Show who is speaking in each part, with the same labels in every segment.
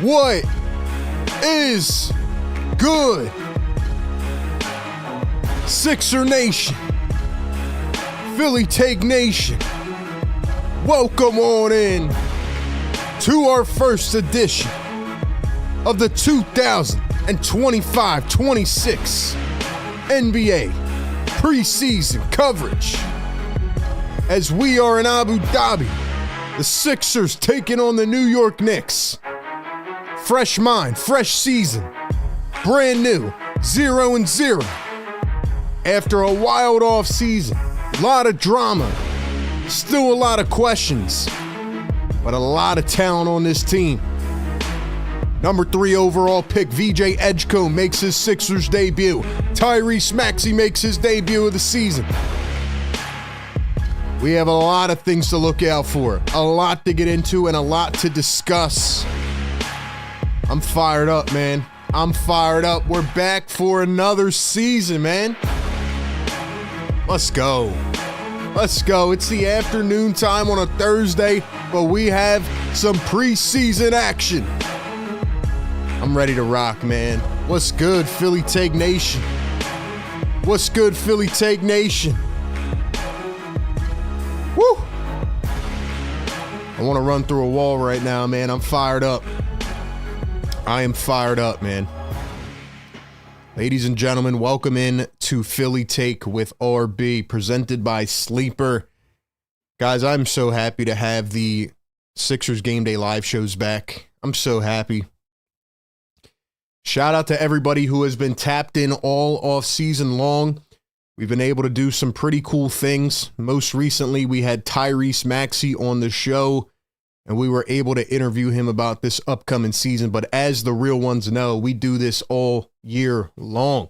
Speaker 1: What is good, Sixer Nation, Philly Take Nation? Welcome on in to our first edition of the 2025-26 NBA preseason coverage. As we are in Abu Dhabi, the Sixers taking on the New York Knicks. Fresh mind, fresh season, brand new, 0-0. After a wild off season, a lot of drama, still a lot of questions, but a lot of talent on this team. Number 3 overall pick, VJ Edgecombe makes his Sixers debut. Tyrese Maxey makes his debut of the season. We have a lot of things to look out for, a lot to get into, and a lot to discuss. I'm fired up, man. I'm fired up. We're back for another season, man. Let's go. Let's go. It's the afternoon time on a Thursday, but we have some preseason action. I'm ready to rock, man. What's good, Philly Take Nation? What's good, Philly Take Nation? Woo! I want to run through a wall right now, man. I'm fired up. I am fired up, man. Ladies and gentlemen, welcome in to Philly Take with RB, presented by Sleeper. Guys, I'm so happy to have the Sixers Game Day live shows back. I'm so happy. Shout out to everybody who has been tapped in all off season long. We've been able to do some pretty cool things. Most recently, we had Tyrese Maxey on the show, and we were able to interview him about this upcoming season. But as the real ones know, we do this all year long.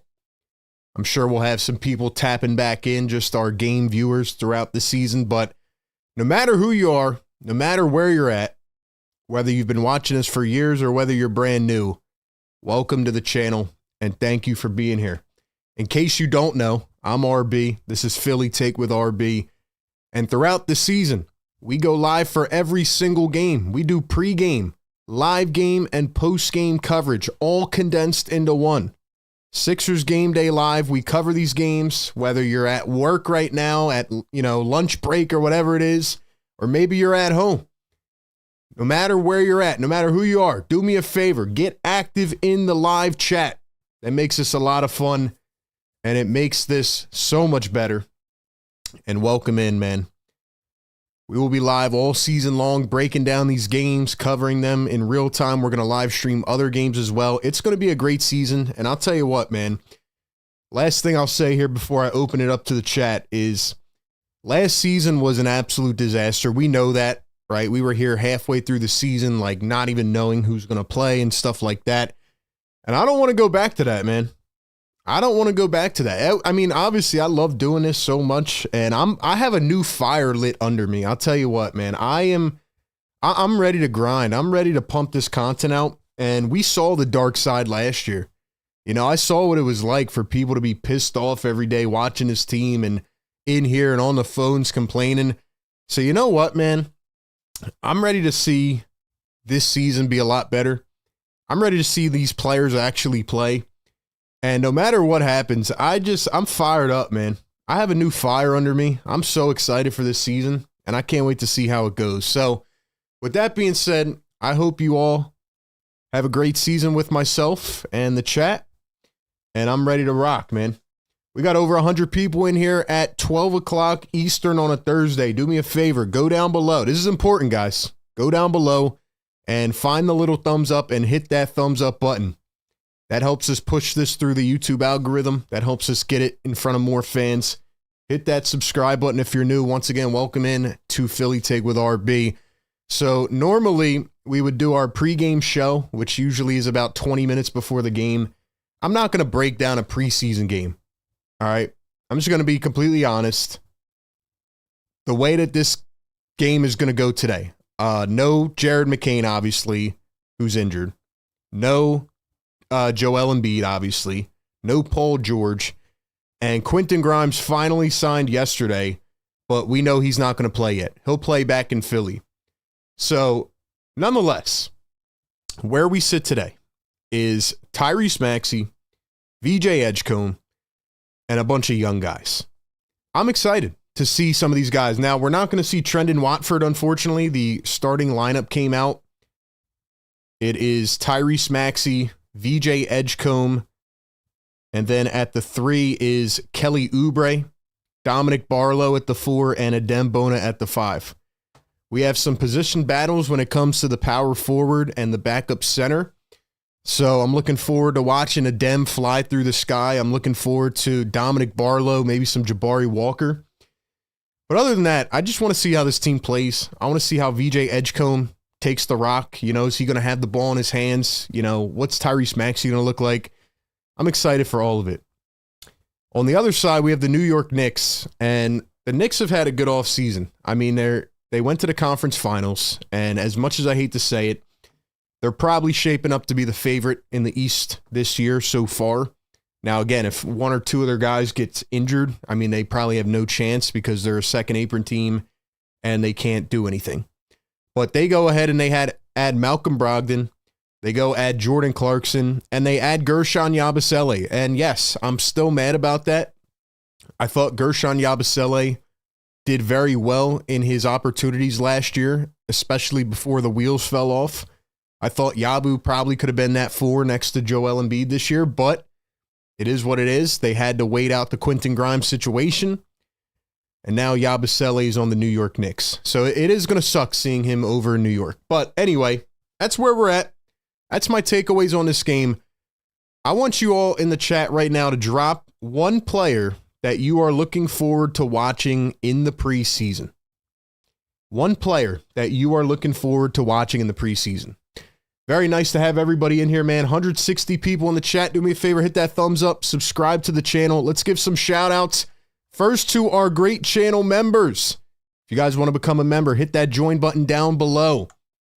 Speaker 1: I'm sure we'll have some people tapping back in, just our game viewers throughout the season. But no matter who you are, no matter where you're at, whether you've been watching us for years or whether you're brand new, welcome to the channel, and thank you for being here. In case you don't know, I'm RB. This is Philly Take with RB. And throughout the season, we go live for every single game. We do pregame, live game, and postgame coverage, all condensed into one. Sixers Game Day Live, we cover these games, whether you're at work right now, at lunch break or whatever it is, or maybe you're at home. No matter where you're at, no matter who you are, do me a favor, get active in the live chat. That makes this a lot of fun, and it makes this so much better. And welcome in, man. We will be live all season long, breaking down these games, covering them in real time. We're going to live stream other games as well. It's going to be a great season, and I'll tell you what, man. Last thing I'll say here before I open it up to the chat is last season was an absolute disaster. We know that, right? We were here halfway through the season, like not even knowing who's going to play and stuff like that. And I don't want to go back to that, man. I don't want to go back to that. I mean, obviously, I love doing this so much, and I have a new fire lit under me. I'll tell you what, man. I'm ready to grind. I'm ready to pump this content out, and we saw the dark side last year. You know, I saw what it was like for people to be pissed off every day watching this team and in here and on the phones complaining. So you know what, man? I'm ready to see this season be a lot better. I'm ready to see these players actually play. And no matter what happens, I'm fired up, man. I have a new fire under me. I'm so excited for this season, and I can't wait to see how it goes. So with that being said, I hope you all have a great season with myself and the chat, and I'm ready to rock, man. We got over 100 people in here at 12 o'clock Eastern on a Thursday. Do me a favor. Go down below. This is important, guys. Go down below and find the little thumbs up and hit that thumbs up button. That helps us push this through the YouTube algorithm. That helps us get it in front of more fans. Hit that subscribe button if you're new. Once again, welcome in to Philly Take with RB. So normally we would do our pregame show, which usually is about 20 minutes before the game. I'm not going to break down a preseason game. All right. I'm just going to be completely honest. The way that this game is going to go today. No Jared McCain, obviously, who's injured. No Joel Embiid, obviously. No Paul George. And Quentin Grimes finally signed yesterday, but we know he's not going to play yet. He'll play back in Philly. So, nonetheless, where we sit today is Tyrese Maxey, VJ Edgecombe, and a bunch of young guys. I'm excited to see some of these guys. Now, we're not going to see Trendon Watford, unfortunately. The starting lineup came out. It is Tyrese Maxey, VJ Edgecombe, and then at the 3 is Kelly Oubre, Dominic Barlow at the 4, and Adem Bona at the 5. We have some position battles when it comes to the power forward and the backup center. So I'm looking forward to watching Adem fly through the sky. I'm looking forward to Dominic Barlow, maybe some Jabari Walker. But other than that, I just want to see how this team plays. I want to see how VJ Edgecombe takes the rock. Is he going to have the ball in his hands? What's Tyrese Maxey going to look like? I'm excited for all of it. On the other side, we have the New York Knicks, and the Knicks have had a good offseason. I mean, they went to the conference finals, and as much as I hate to say it, they're probably shaping up to be the favorite in the East this year so far. Now, again, if one or two of their guys gets injured, I mean, they probably have no chance because they're a second apron team and they can't do anything. But they go ahead and they add Malcolm Brogdon. They go add Jordan Clarkson, and they add Gershon Yabusele. And yes, I'm still mad about that. I thought Gershon Yabusele did very well in his opportunities last year, especially before the wheels fell off. I thought Yabu probably could have been that 4 next to Joel Embiid this year, but it is what it is. They had to wait out the Quentin Grimes situation, and now Yabusele is on the New York Knicks. So it is going to suck seeing him over in New York. But anyway, that's where we're at. That's my takeaways on this game. I want you all in the chat right now to drop one player that you are looking forward to watching in the preseason. One player that you are looking forward to watching in the preseason. Very nice to have everybody in here, man. 160 people in the chat. Do me a favor, hit that thumbs up, subscribe to the channel. Let's give some shout outs. First to our great channel members. If you guys want to become a member, hit that join button down below.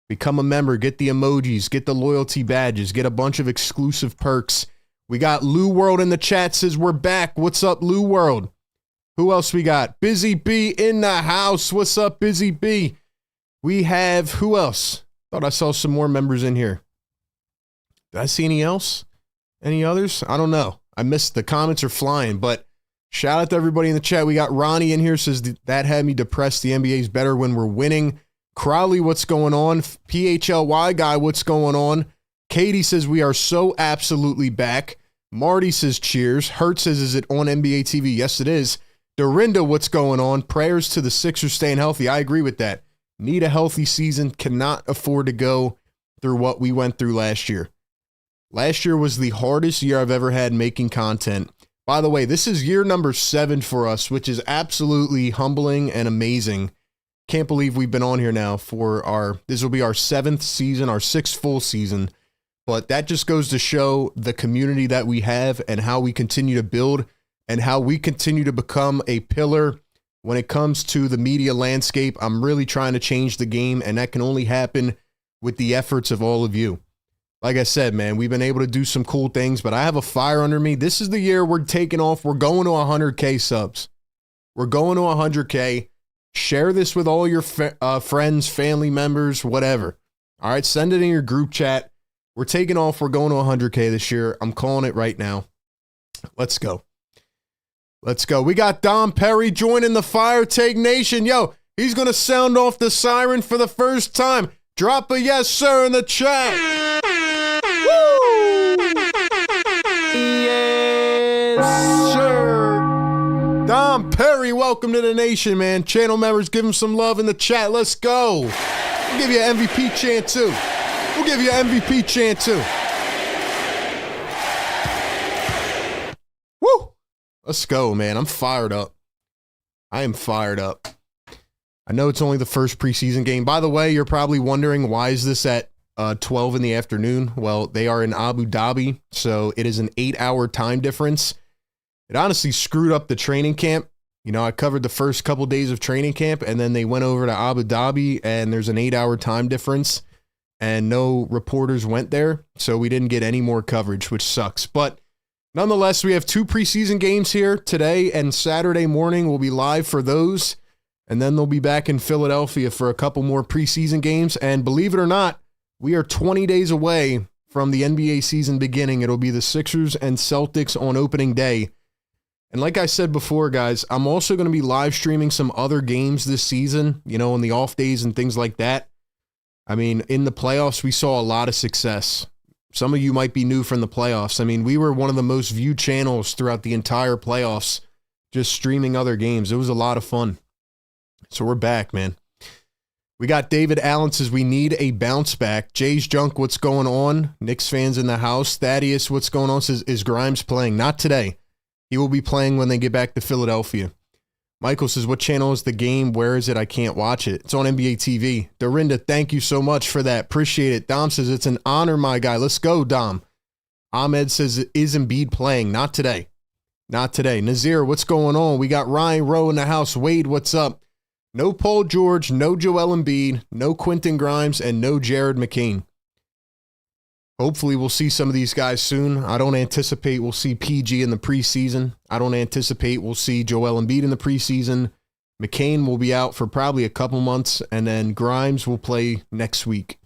Speaker 1: Become a member, get the emojis, get the loyalty badges, get a bunch of exclusive perks. We got Lou World in the chat, says we're back. What's up, Lou World? Who else we got? Busy B in the house. What's up, Busy B? We have, who else? Thought I saw some more members in here. Did I see any else? Any others? I don't know. I missed, the comments are flying, but shout out to everybody in the chat. We got Ronnie in here, says that had me depressed. The NBA's better when we're winning. Crowley, what's going on? PHLY guy, what's going on? Katie says we are so absolutely back. Marty says cheers. Hurt says, is it on NBA TV? Yes, it is. Dorinda, what's going on? Prayers to the Sixers staying healthy. I agree with that. Need a healthy season. Cannot afford to go through what we went through last year. Last year was the hardest year I've ever had making content. By the way, this is year number 7 for us, which is absolutely humbling and amazing. Can't believe we've been on here now for this will be our 7th season, our 6th full season. But that just goes to show the community that we have and how we continue to build and how we continue to become a pillar when it comes to the media landscape. I'm really trying to change the game, and that can only happen with the efforts of all of you. Like I said, man, we've been able to do some cool things, but I have a fire under me. This is the year we're taking off. We're going to 100K subs. We're going to 100K. Share this with all your friends, family members, whatever. All right, send it in your group chat. We're taking off. We're going to 100K this year. I'm calling it right now. Let's go. Let's go. We got Dom Perry joining the Fire Take Nation. Yo, he's going to sound off the siren for the first time. Drop a yes, sir, in the chat. Woo! Yes, sir. Dom Perry, welcome to the nation, man. Channel members, give him some love in the chat. Let's go. We'll give you an MVP chant, too. We'll give you an MVP chant, too. Woo! Let's go, man. I'm fired up. I am fired up. I know it's only the first preseason game. By the way, you're probably wondering, why is this at 12 in the afternoon? Well, they are in Abu Dhabi, so it is an 8-hour time difference. It honestly screwed up the training camp. You know, I covered the first couple days of training camp, and then they went over to Abu Dhabi, and there's an 8-hour time difference, and no reporters went there, so we didn't get any more coverage, which sucks. But nonetheless, we have 2 preseason games here today, and Saturday morning we'll be live for those, and then they'll be back in Philadelphia for a couple more preseason games. And believe it or not, We are 20 days away from the NBA season beginning. It'll be the Sixers and Celtics on opening day. And like I said before, guys, I'm also going to be live streaming some other games this season, on the off days and things like that. I mean, in the playoffs, we saw a lot of success. Some of you might be new from the playoffs. I mean, we were one of the most viewed channels throughout the entire playoffs, just streaming other games. It was a lot of fun. So we're back, man. We got David Allen says we need a bounce back. Jay's Junk, what's going on? Knicks fans in the house. Thaddeus, what's going on? Says, is Grimes playing? Not today. He will be playing when they get back to Philadelphia. Michael says, what channel is the game? Where is it? I can't watch it. It's on NBA TV. Dorinda, thank you so much for that. Appreciate it. Dom says, it's an honor, my guy. Let's go, Dom. Ahmed says, is Embiid playing? Not today. Not today. Nazir, what's going on? We got Ryan Rowe in the house. Wade, what's up? No Paul George, no Joel Embiid, no Quentin Grimes, and no Jared McCain. Hopefully we'll see some of these guys soon. I don't anticipate we'll see PG in the preseason. I don't anticipate we'll see Joel Embiid in the preseason. McCain will be out for probably a couple months, and then Grimes will play next week.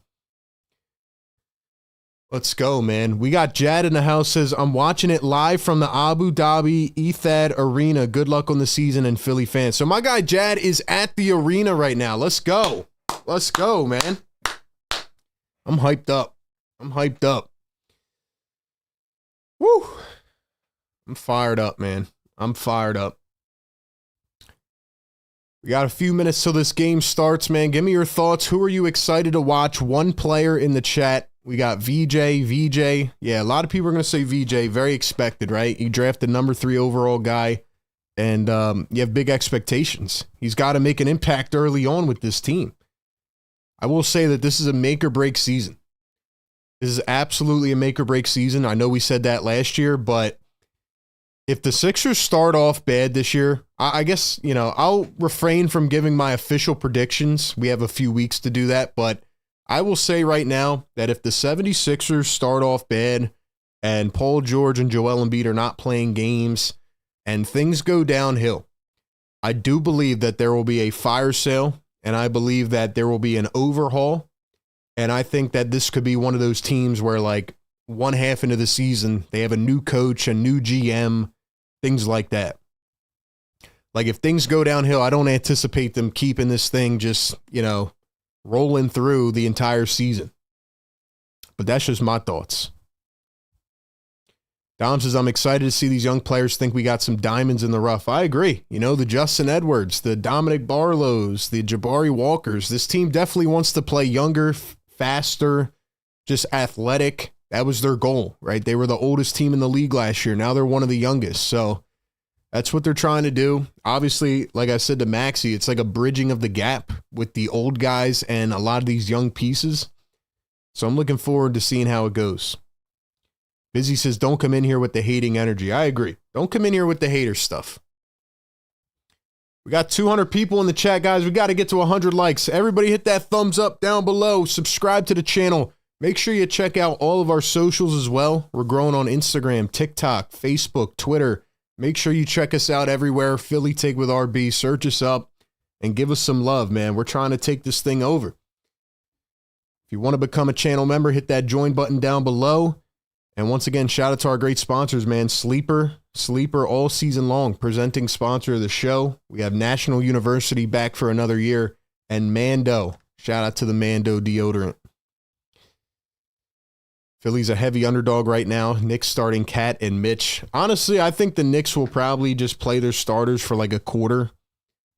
Speaker 1: Let's go, man. We got Jad in the house, says, I'm watching it live from the Abu Dhabi Etihad Arena. Good luck on the season and Philly fans. So my guy Jad is at the arena right now. Let's go. Let's go, man. I'm hyped up. I'm hyped up. Woo. I'm fired up, man. I'm fired up. We got a few minutes till this game starts, man. Give me your thoughts. Who are you excited to watch? One player in the chat. We got VJ. Yeah, a lot of people are going to say VJ. Very expected, right? You draft the number 3 overall guy, and you have big expectations. He's got to make an impact early on with this team. I will say that this is a make-or-break season. This is absolutely a make-or-break season. I know we said that last year, but if the Sixers start off bad this year, I guess, I'll refrain from giving my official predictions. We have a few weeks to do that, but I will say right now that if the 76ers start off bad and Paul George and Joel Embiid are not playing games and things go downhill, I do believe that there will be a fire sale, and I believe that there will be an overhaul. And I think that this could be one of those teams where, like, one half into the season, they have a new coach, a new GM, things like that. Like, if things go downhill, I don't anticipate them keeping this thing just, rolling through the entire season. But that's just my thoughts. Dom says, I'm excited to see these young players think we got some diamonds in the rough. I agree. The Justin Edwards, the Dominic Barlows, the Jabari Walkers. This team definitely wants to play younger, faster, just athletic. That was their goal, right? They were the oldest team in the league last year. Now they're one of the youngest. So that's what they're trying to do. Obviously, like I said to Maxie, it's like a bridging of the gap with the old guys and a lot of these young pieces. So I'm looking forward to seeing how it goes. Busy says, don't come in here with the hating energy. I agree. Don't come in here with the hater stuff. We got 200 people in the chat, guys. We got to get to 100 likes. Everybody hit that thumbs up down below. Subscribe to the channel. Make sure you check out all of our socials as well. We're growing on Instagram, TikTok, Facebook, Twitter. Make sure you check us out everywhere. Philly Take with RB. Search us up and give us some love, man. We're trying to take this thing over. If you want to become a channel member, hit that join button down below. And once again, shout out to our great sponsors, man. Sleeper all season long, presenting sponsor of the show. We have National University back for another year. And Mando. Shout out to the Mando deodorant. Philly's a heavy underdog right now. Knicks starting Cat and Mitch. Honestly, I think the Knicks will probably just play their starters for like a quarter.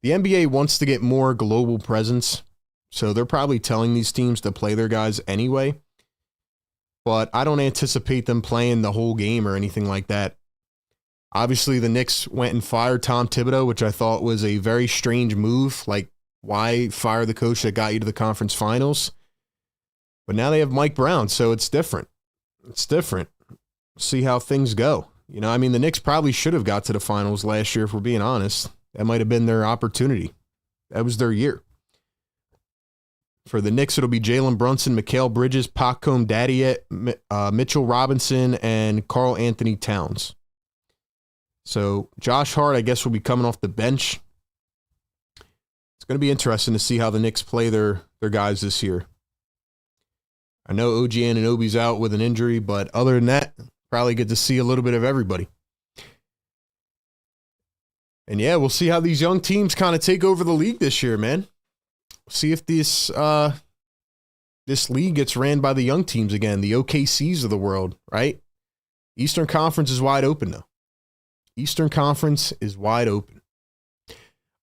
Speaker 1: The NBA wants to get more global presence, so they're probably telling these teams to play their guys anyway. But I don't anticipate them playing the whole game or anything like that. Obviously, the Knicks went and fired Tom Thibodeau, which I thought was a very strange move. Like, why fire the coach that got you to the conference finals? But now they have Mike Brown, so it's different. It's different. See how things go. The Knicks probably should have got to the finals last year, if we're being honest. That might have been their opportunity. That was their year. For the Knicks, it'll be Jalen Brunson, Mikal Bridges, Pacome Dadiet, Mitchell Robinson, and Karl Anthony Towns. So Josh Hart, I guess, will be coming off the bench. It's going to be interesting to see how the Knicks play their guys this year. I know OG Anunoby's out with an injury, but other than that, probably get to see a little bit of everybody. And yeah, we'll see how these young teams kind of take over the league this year, man. See if this league gets ran by the young teams again, the OKCs of the world, right? Eastern Conference is wide open, though. Eastern Conference is wide open.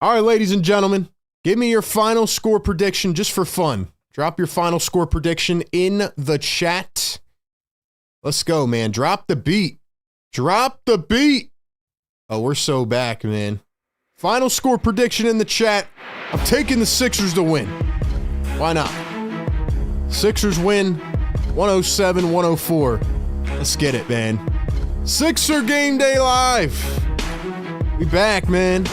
Speaker 1: All right, ladies and gentlemen, give me your final score prediction just for fun. Drop your final score prediction in the chat. Let's go, man. Drop the beat. Drop the beat. Oh, we're so back, man. Final score prediction in the chat. I'm taking the Sixers to win. Why not? Sixers win 107-104. Let's get it, man. Sixer Game Day Live. We back, man.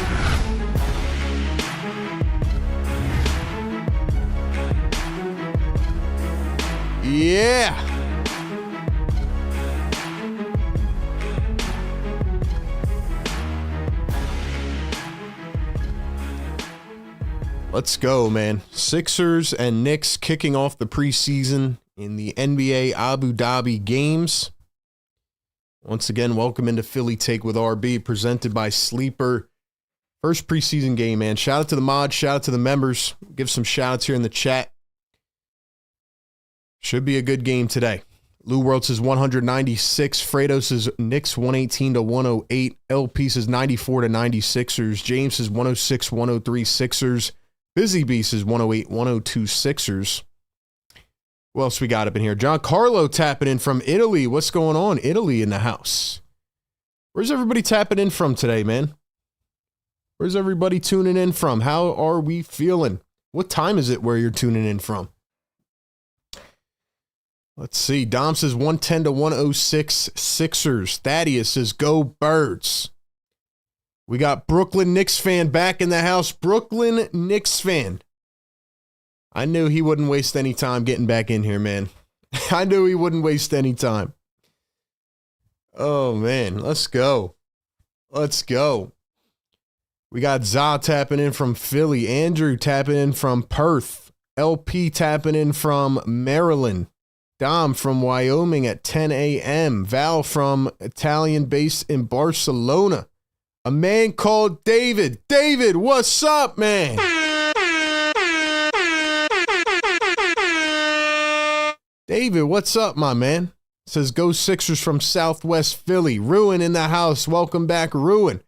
Speaker 1: Yeah. Let's go, man. Sixers and Knicks kicking off the preseason in the NBA Abu Dhabi games. Once again, welcome into Philly Take with RB, presented by Sleeper. First preseason game, man. Shout out to the mods. Shout out to the members. Give some shout outs here in the chat. Should be a good game today. Lou World says 196. Fredo says Knicks 118-108. LP says 94-96ers. James says 106-103 Sixers. Busy Bee says 108-102 Sixers. Who else we got up in here? John Carlo tapping in from Italy. What's going on? Italy in the house. Where's everybody tapping in from today, man? Where's everybody tuning in from? How are we feeling? What time is it where you're tuning in from? Let's see. Dom says 110-106 Sixers. Thaddeus says go Birds. We got Brooklyn Knicks fan back in the house. Brooklyn Knicks fan. I knew he wouldn't waste any time getting back in here, man. I knew he wouldn't waste any time. Oh, man. Let's go. Let's go. We got Za tapping in from Philly. Andrew tapping in from Perth. LP tapping in from Maryland. Dom from Wyoming at 10 a.m. Val from Italian base in Barcelona. A man called David. David, what's up, man? David, what's up, my man? Says go Sixers from Southwest Philly. Ruin in the house. Welcome back, Ruin.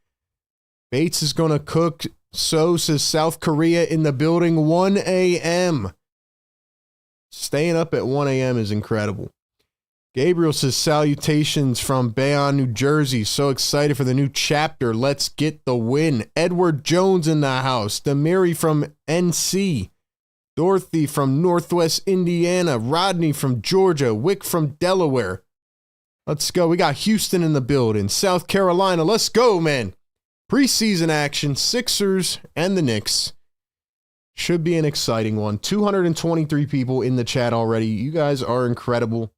Speaker 1: Bates is going to cook. So says South Korea in the building. 1 a.m. Staying up at 1 a.m. is incredible. Gabriel says salutations from Bayonne, New Jersey. So excited for the new chapter. Let's get the win. Edward Jones in the house. Demiri from NC. Dorothy from Northwest Indiana. Rodney from Georgia. Wick from Delaware. Let's go. We got Houston in the building. South Carolina. Let's go, man. Preseason action. Sixers and the Knicks. Should be an exciting one. 223 people in the chat already. You guys are incredible.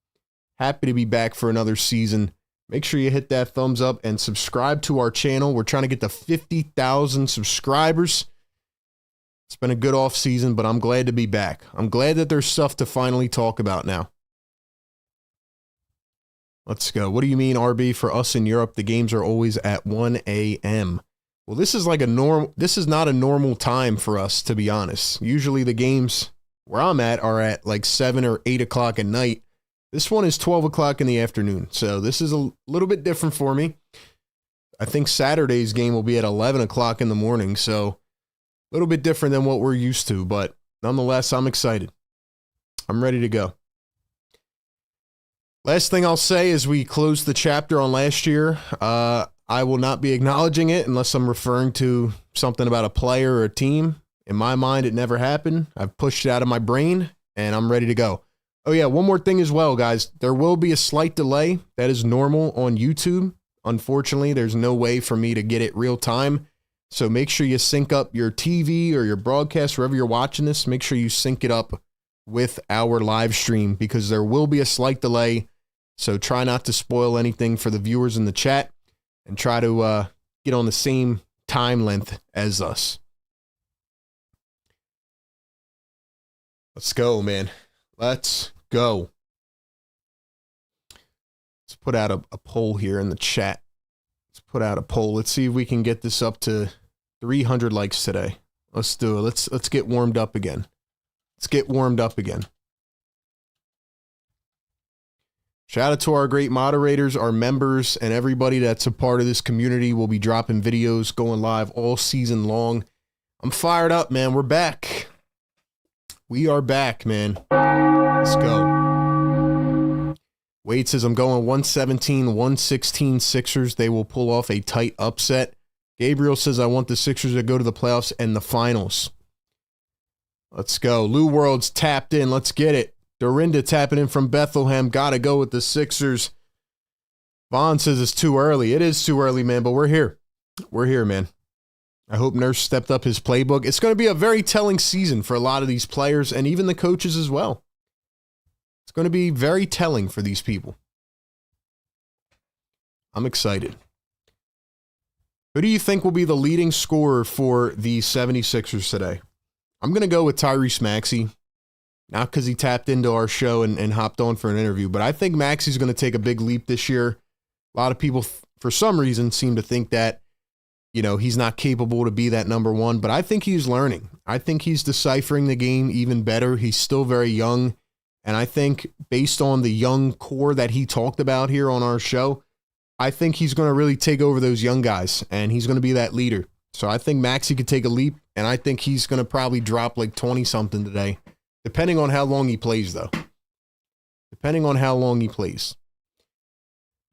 Speaker 1: Happy to be back for another season. Make sure you hit that thumbs up and subscribe to our channel. We're trying to get to 50,000 subscribers. It's been a good off season, but I'm glad to be back. I'm glad that there's stuff to finally talk about now. Let's go. What do you mean, RB? For us in Europe, the games are always at 1 a.m. Well, this is like this is not a normal time for us, to be honest. Usually the games where I'm at are at like 7 or 8 o'clock at night. This one is 12 o'clock in the afternoon, so this is a little bit different for me. I think Saturday's game will be at 11 o'clock in the morning, so a little bit different than what we're used to, but nonetheless, I'm excited. I'm ready to go. Last thing I'll say is we closed the chapter on last year. I will not be acknowledging it unless I'm referring to something about a player or a team. In my mind, it never happened. I've pushed it out of my brain, and I'm ready to go. Oh, yeah, one more thing as well, guys. There will be a slight delay. That is normal on YouTube. Unfortunately, there's no way for me to get it real time. So make sure you sync up your TV or your broadcast, wherever you're watching this. Make sure you sync it up with our live stream because there will be a slight delay. So try not to spoil anything for the viewers in the chat and try to get on the same time length as us. Let's go, man. Let's go. Let's put out a poll here in the chat. Let's put out a poll. Let's see if we can get this up to 300 likes today. Let's do it. Let's get warmed up again. Let's get warmed up again. Shout out to our great moderators, our members, and everybody that's a part of this community. We'll be dropping videos, going live all season long. I'm fired up, man. We're back. We are back, man. Let's go. Wade says, I'm going 117, 116 Sixers. They will pull off a tight upset. Gabriel says, I want the Sixers to go to the playoffs and the finals. Let's go. Lou World's tapped in. Let's get it. Dorinda tapping in from Bethlehem. Got to go with the Sixers. Vaughn says it's too early. It is too early, man, but we're here. We're here, man. I hope Nurse stepped up his playbook. It's going to be a very telling season for a lot of these players and even the coaches as well. It's going to be very telling for these people. I'm excited. Who do you think will be the leading scorer for the 76ers today? I'm going to go with Tyrese Maxey. Not because he tapped into our show and hopped on for an interview, but I think Maxey's going to take a big leap this year. A lot of people, for some reason, seem to think that, you know, he's not capable to be that number one, but I think he's learning. I think he's deciphering the game even better. He's still very young, and I think based on the young core that he talked about here on our show, I think he's going to really take over those young guys, and he's going to be that leader. So I think Maxey could take a leap, and I think he's going to probably drop like 20-something today. Depending on how long he plays, though. Depending on how long he plays.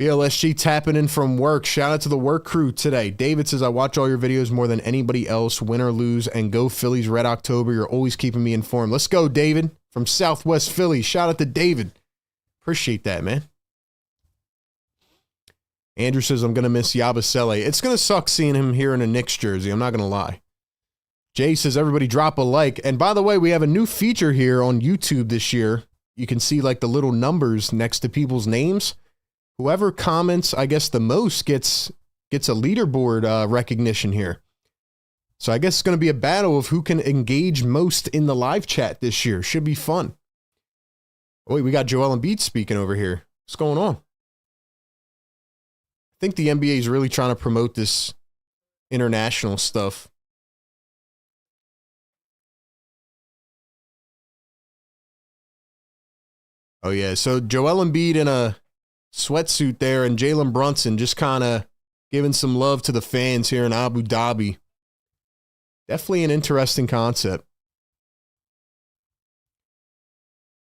Speaker 1: BLSG tapping in from work. Shout out to the work crew today. David says, I watch all your videos more than anybody else, win or lose, and go Phillies Red October. You're always keeping me informed. Let's go, David, from Southwest Philly. Shout out to David. Appreciate that, man. Andrew says, I'm going to miss Yabusele. It's going to suck seeing him here in a Knicks jersey. I'm not going to lie. Jay says, everybody drop a like. And by the way, we have a new feature here on YouTube this year. You can see like the little numbers next to people's names. Whoever comments, I guess, the most gets a leaderboard recognition here. So I guess it's going to be a battle of who can engage most in the live chat this year. Should be fun. Oh, wait, we got Joel Embiid speaking over here. What's going on? I think the NBA is really trying to promote this international stuff. Oh, yeah. So Joel Embiid in a sweatsuit there and Jalen Brunson just kind of giving some love to the fans here in Abu Dhabi. Definitely an interesting concept.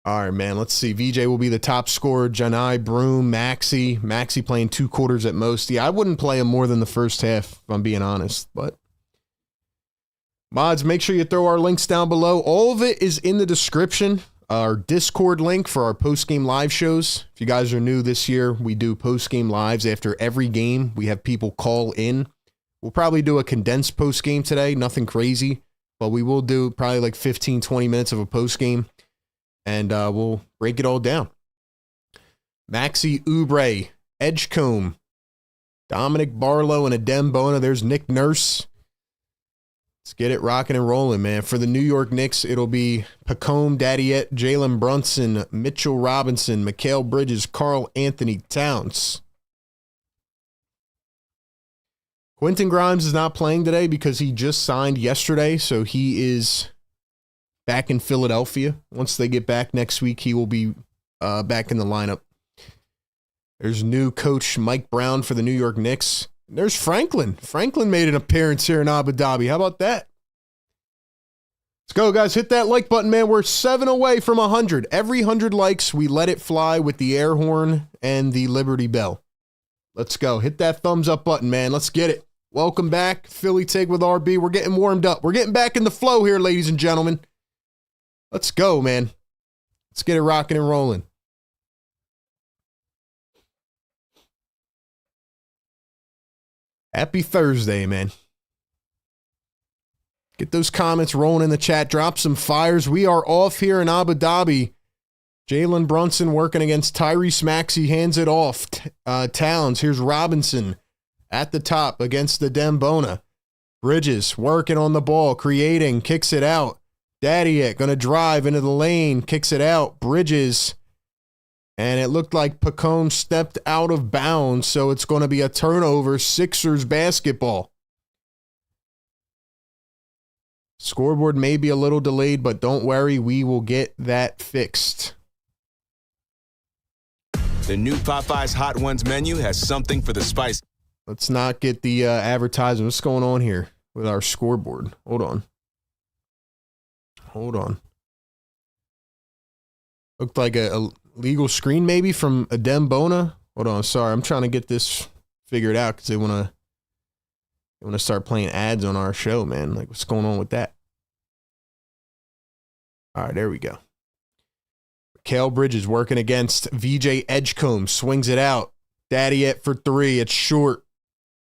Speaker 1: All right, man. Let's see. VJ will be the top scorer. Janai, Broom, Maxey. Maxey playing 2 quarters at most. Yeah, I wouldn't play him more than the first half, if I'm being honest. But mods, make sure you throw our links down below. All of it is in the description. Our Discord link for our post-game live shows. If you guys are new this year, we do post-game lives after every game. We have people call in. We'll probably do a condensed post-game today. Nothing crazy. But we will do probably like 15, 20 minutes of a post-game. And we'll break it all down. Maxey Oubre, Edgecombe, Dominic Barlow, and Adem Bona. There's Nick Nurse. Let's get it rocking and rolling, man. For the New York Knicks, it'll be Pacome Dadiette, Jalen Brunson, Mitchell Robinson, Mikal Bridges, Karl Anthony Towns. Quentin Grimes is not playing today because he just signed yesterday, so he is back in Philadelphia. Once they get back next week, he will be back in the lineup. There's new coach Mike Brown for the New York Knicks. There's Franklin. Franklin made an appearance here in Abu Dhabi. How about that? Let's go, guys. Hit that like button, man. We're 7 away from 100. Every 100 likes, we let it fly with the air horn and the Liberty Bell. Let's go. Hit that thumbs up button, man. Let's get it. Welcome back. Philly Take with RB. We're getting warmed up. We're getting back in the flow here, ladies and gentlemen. Let's go, man. Let's get it rocking and rolling. Happy Thursday, man. Get those comments rolling in the chat. Drop some fires. We are off here in Abu Dhabi. Jalen Brunson working against Tyrese Maxey. Hands it off. Towns. Here's Robinson at the top against the Dembona. Bridges working on the ball. Creating. Kicks it out. Dadiette going to drive into the lane. Kicks it out. Bridges And it looked like Pregame stepped out of bounds, so it's going to be a turnover. Sixers basketball. Scoreboard may be a little delayed, but don't worry, we will get that fixed.
Speaker 2: The new Popeyes Hot Ones menu has something for the spice.
Speaker 1: Let's not get the advertisement. What's going on here with our scoreboard? Hold on. Looked like a legal screen maybe from Adem Bona. Hold on, sorry. I'm trying to get this figured out because they want to start playing ads on our show, man. Like, what's going on with that? All right, there we go. Mikal Bridges working against VJ Edgecombe. Swings it out. Daddy it for three. It's short.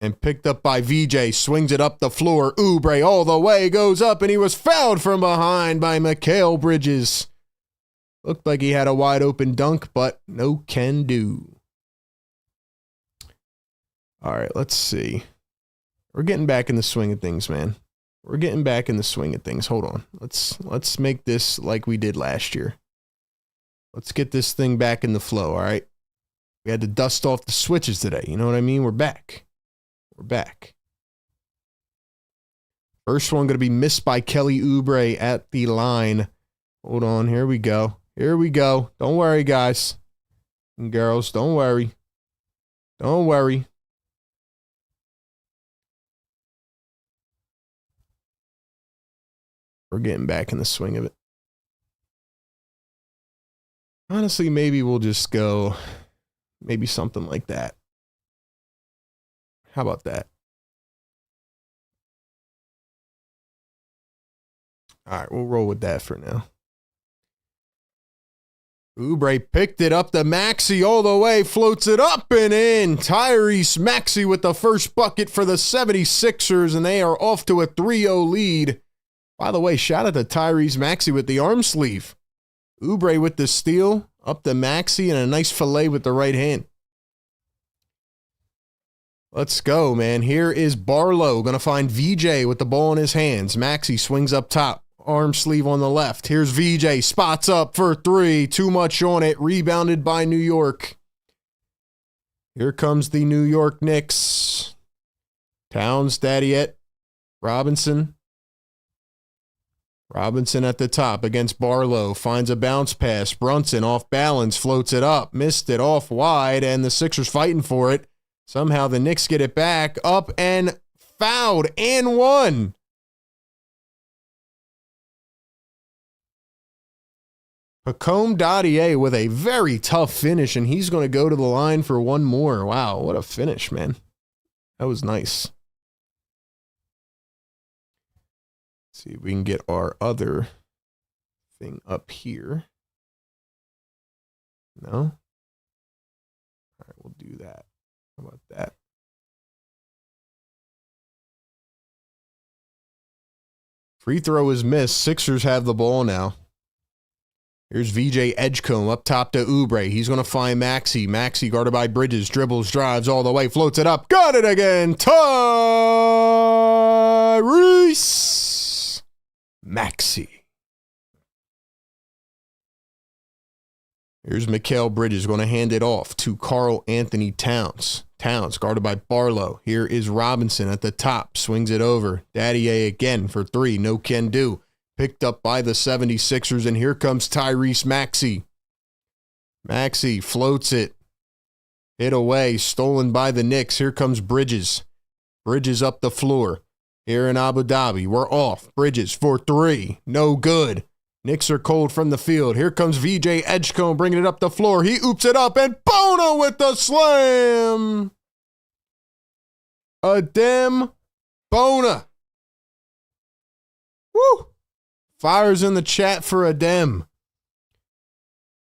Speaker 1: And picked up by VJ. Swings it up the floor. Oubre all the way. Goes up, and he was fouled from behind by Mikal Bridges. Looked like he had a wide open dunk, but no can do. All right, let's see. We're getting back in the swing of things, man. We're getting back in the swing of things. Hold on. Let's make this like we did last year. Let's get this thing back in the flow, all right? We had to dust off the switches today. You know what I mean? We're back. We're back. First one going to be missed by Kelly Oubre at the line. Hold on. Here we go. Here we go. Don't worry, guys and girls. Don't worry. Don't worry. We're getting back in the swing of it. Honestly, maybe we'll just go maybe something like that. How about that? All right, we'll roll with that for now. Oubre picked it up to Maxey all the way, floats it up and in. Tyrese Maxey with the first bucket for the 76ers, and they are off to a 3-0 lead. By the way, shout out to Tyrese Maxey with the arm sleeve. Oubre with the steal, up to Maxey, and a nice fillet with the right hand. Let's go, man. Here is Barlow going to find VJ with the ball in his hands. Maxey swings up top. Arm sleeve on the left. Here's VJ. Spots up for three. Too much on it. Rebounded by New York. Here comes the New York Knicks. Towns, Dadiette. Robinson. Robinson at the top against Barlow. Finds a bounce pass. Brunson off balance. Floats it up. Missed it off wide. And the Sixers fighting for it. Somehow the Knicks get it back. Up and fouled. And one. Pregame Dadier with a very tough finish, and he's going to go to the line for one more. Wow, what a finish, man. That was nice. Let's see if we can get our other thing up here. No? All right, we'll do that. How about that? Free throw is missed. Sixers have the ball now. Here's VJ Edgecombe up top to Oubre. He's going to find Maxey. Maxey guarded by Bridges. Dribbles, drives all the way. Floats it up. Got it again. Tyrese Maxey. Here's Mikal Bridges going to hand it off to Karl Anthony Towns. Towns guarded by Barlow. Here is Robinson at the top. Swings it over. Dadier again for three. No can do. Picked up by the 76ers, and here comes Tyrese Maxey. Maxey floats it. Hit away. Stolen by the Knicks. Here comes Bridges. Bridges up the floor. Here in Abu Dhabi. We're off. Bridges for three. No good. Knicks are cold from the field. Here comes VJ Edgecombe bringing it up the floor. He oops it up, and Bona with the slam. Adem Bona. Woo! Fires in the chat for Adem.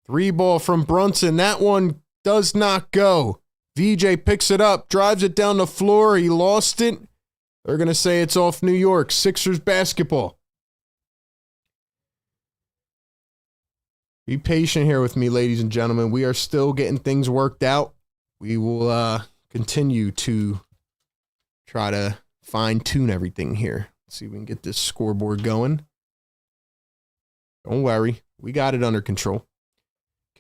Speaker 1: Three ball from Brunson. That one does not go. VJ picks it up, drives it down the floor. He lost it. They're going to say it's off New York. Sixers basketball. Be patient here with me, ladies and gentlemen. We are still getting things worked out. We will continue to try to fine-tune everything here. Let's see if we can get this scoreboard going. Don't worry. We got it under control.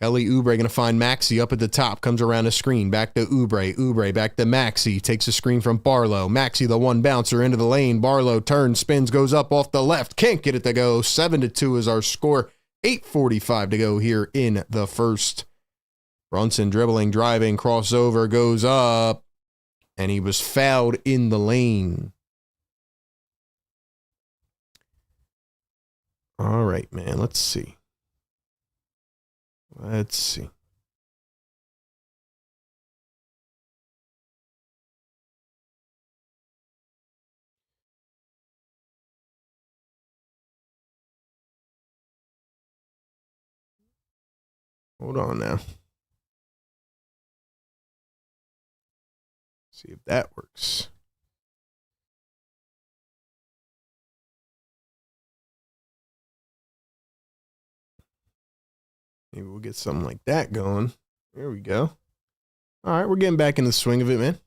Speaker 1: Kelly Oubre going to find Maxey up at the top. Comes around the screen. Back to Oubre. Oubre back to Maxey. Takes a screen from Barlow. Maxey, the one bouncer into the lane. Barlow turns, spins, goes up off the left. Can't get it to go. 7-2 is our score. 8:45 to go here in the first. Brunson dribbling, driving, crossover, goes up. And he was fouled in the lane. All right, man. Let's see. Let's see. Hold on now. See if that works. Maybe we'll get something like that going. There we go. All right, we're getting back in the swing of it, man.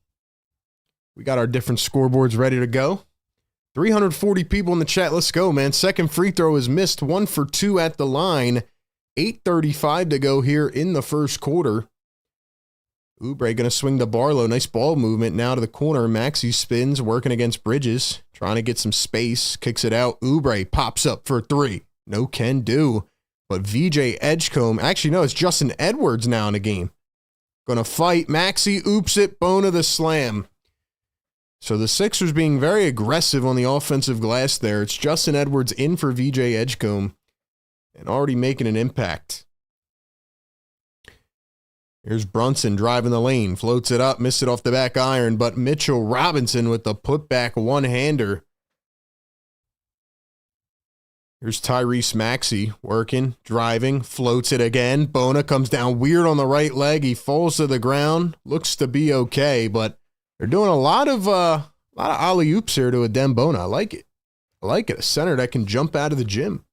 Speaker 1: We got our different scoreboards ready to go. 340 people in the chat. Let's go, man. Second free throw is missed. 1 for 2 at the line. 8:35 to go here in the first quarter. Oubre going to swing to Barlow. Nice ball movement now to the corner. Maxey spins, working against Bridges. Trying to get some space. Kicks it out. Oubre pops up for 3. No can do. But VJ Edgecombe, actually, no, it's Justin Edwards now in the game. Going to fight. Maxey oops it. Bona the slam. So the Sixers being very aggressive on the offensive glass there. It's Justin Edwards in for VJ Edgecombe and already making an impact. Here's Brunson driving the lane. Floats it up. Missed it off the back iron. But Mitchell Robinson with the putback one-hander. Here's Tyrese Maxey working, driving, floats it again. Bona comes down weird on the right leg. He falls to the ground. Looks to be okay, but they're doing a lot of alley-oops here to Adem Bona. I like it. I like it. A center that can jump out of the gym.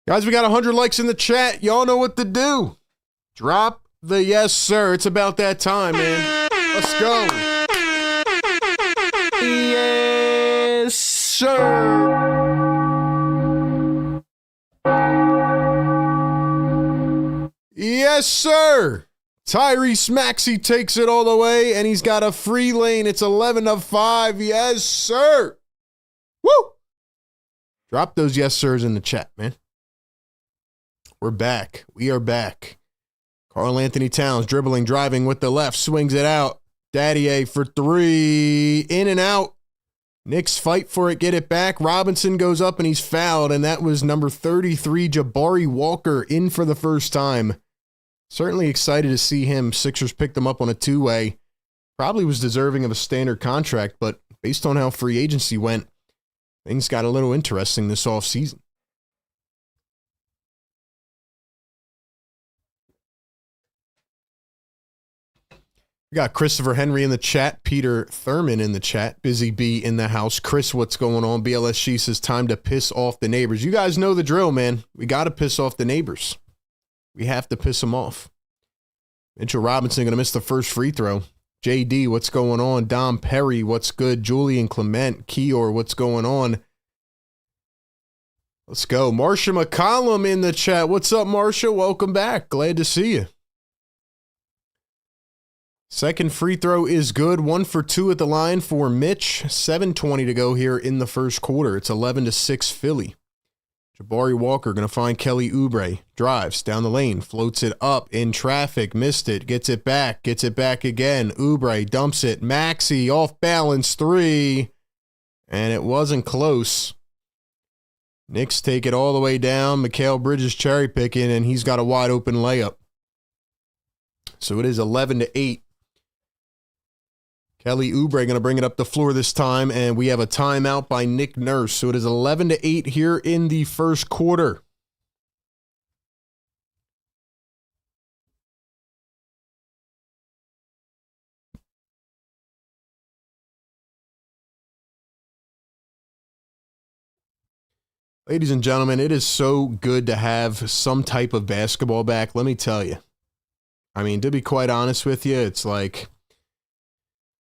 Speaker 1: Guys, we got 100 likes in the chat. Y'all know what to do. Drop the yes, sir. It's about that time, man. Let's go. Yes, sir. Yes, sir. Tyrese Maxey takes it all the way, and he's got a free lane. It's 11-5. Yes, sir. Woo! Drop those yes, sirs in the chat, man. We're back. We are back. Karl Anthony Towns dribbling, driving with the left, swings it out. Daddier for 3. In and out. Knicks fight for it, get it back. Robinson goes up, and he's fouled, and that was number 33, Jabari Walker, in for the first time. Certainly excited to see him. Sixers picked him up on a two-way. Probably was deserving of a standard contract, but based on how free agency went, things got a little interesting this offseason. We got Christopher Henry in the chat, Peter Thurman in the chat, Busy B in the house. Chris, what's going on? BLSG says time to piss off the neighbors. You guys know the drill, man. We got to piss off the neighbors. We have to piss them off. Mitchell Robinson going to miss the first free throw. JD, what's going on? Dom Perry, what's good? Julian Clement, Keor, what's going on? Let's go. Marsha McCollum in the chat. What's up, Marsha? Welcome back. Glad to see you. Second free throw is good. 1 for 2 at the line for Mitch. 7:20 to go here in the first quarter. It's 11-6 Philly. Jabari Walker going to find Kelly Oubre. Drives down the lane. Floats it up in traffic. Missed it. Gets it back. Gets it back again. Oubre dumps it. Maxey off balance 3. And it wasn't close. Knicks take it all the way down. Mikal Bridges cherry picking, and he's got a wide open layup. So it is 11-8. Kelly Oubre going to bring it up the floor this time, and we have a timeout by Nick Nurse. So it is 11-8 here in the first quarter. Ladies and gentlemen, it is so good to have some type of basketball back. Let me tell you. I mean, to be quite honest with you, it's like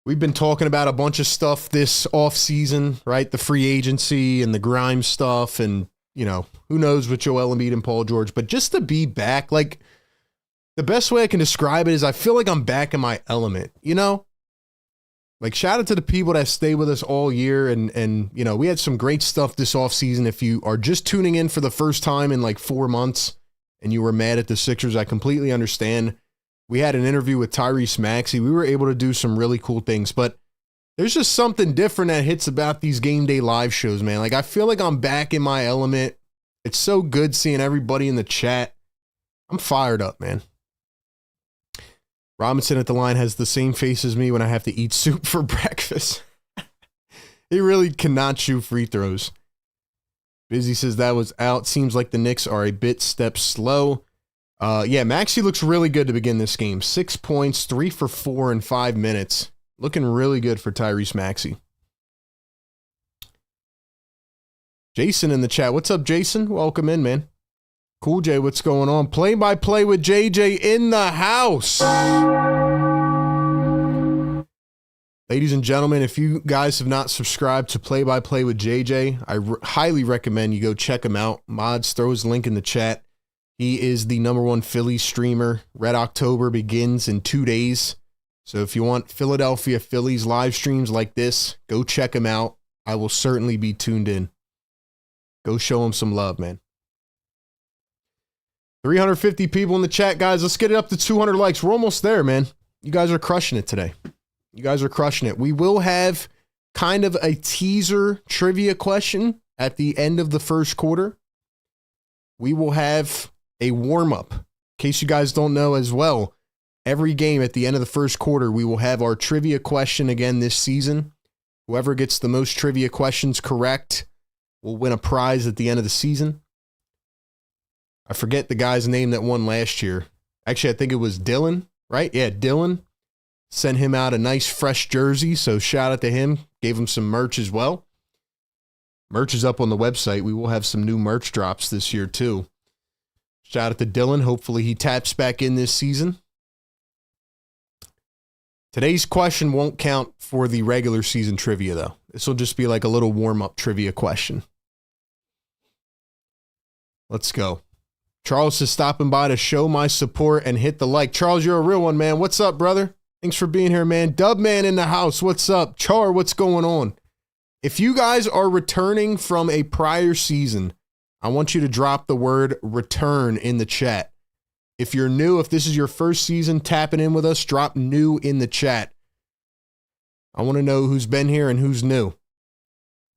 Speaker 1: we've been talking about a bunch of stuff this offseason, right? The free agency and the grime stuff and you know, who knows with Joel Embiid and Paul George, but just to be back, like, the best way I can describe it is I feel like I'm back in my element, you know? Like, shout out to the people that stay with us all year, and you know, we had some great stuff this offseason. If you are just tuning in for the first time in like 4 months and you were mad at the Sixers, I completely understand. We had an interview with Tyrese Maxey. We were able to do some really cool things, but there's just something different that hits about these game day live shows, man. Like, I feel like I'm back in my element. It's so good seeing everybody in the chat. I'm fired up, man. Robinson at the line has the same face as me when I have to eat soup for breakfast. He really cannot shoot free throws. Busy says that was out. Seems like the Knicks are a bit step slow. Yeah, Maxey looks really good to begin this game. 6 points, 3 for 4 in 5 minutes. Looking really good for Tyrese Maxey. Jason in the chat. What's up, Jason? Welcome in, man. Cool J, what's going on? Play-by-play with JJ in the house. Ladies and gentlemen, if you guys have not subscribed to Play-by-Play with JJ, I highly recommend you go check him out. Mods, throw his link in the chat. He is the #1 Phillies streamer. Red October begins in 2 days. So if you want Philadelphia Phillies live streams like this, go check him out. I will certainly be tuned in. Go show him some love, man. 350 people in the chat, guys. Let's get it up to 200 likes. We're almost there, man. You guys are crushing it today. You guys are crushing it. We will have kind of a teaser trivia question at the end of the first quarter. We will have a warm-up. In case you guys don't know as well, every game at the end of the first quarter, we will have our trivia question again this season. Whoever gets the most trivia questions correct will win a prize at the end of the season. I forget the guy's name that won last year. Actually, I think it was Dylan, right? Yeah, Dylan. Sent him out a nice fresh jersey, so shout out to him. Gave him some merch as well. Merch is up on the website. We will have some new merch drops this year too. Shout out to Dylan. Hopefully he taps back in this season. Today's question won't count for the regular season trivia, though. This will just be like a little warm-up trivia question. Let's go. Charles is stopping by to show my support and hit the like. Charles, you're a real one, man. What's up, brother? Thanks for being here, man. Dubman in the house. What's up? Char, what's going on? If you guys are returning from a prior season, I want you to drop the word return in the chat. If you're new, if this is your first season tapping in with us, drop new in the chat. I want to know who's been here and who's new.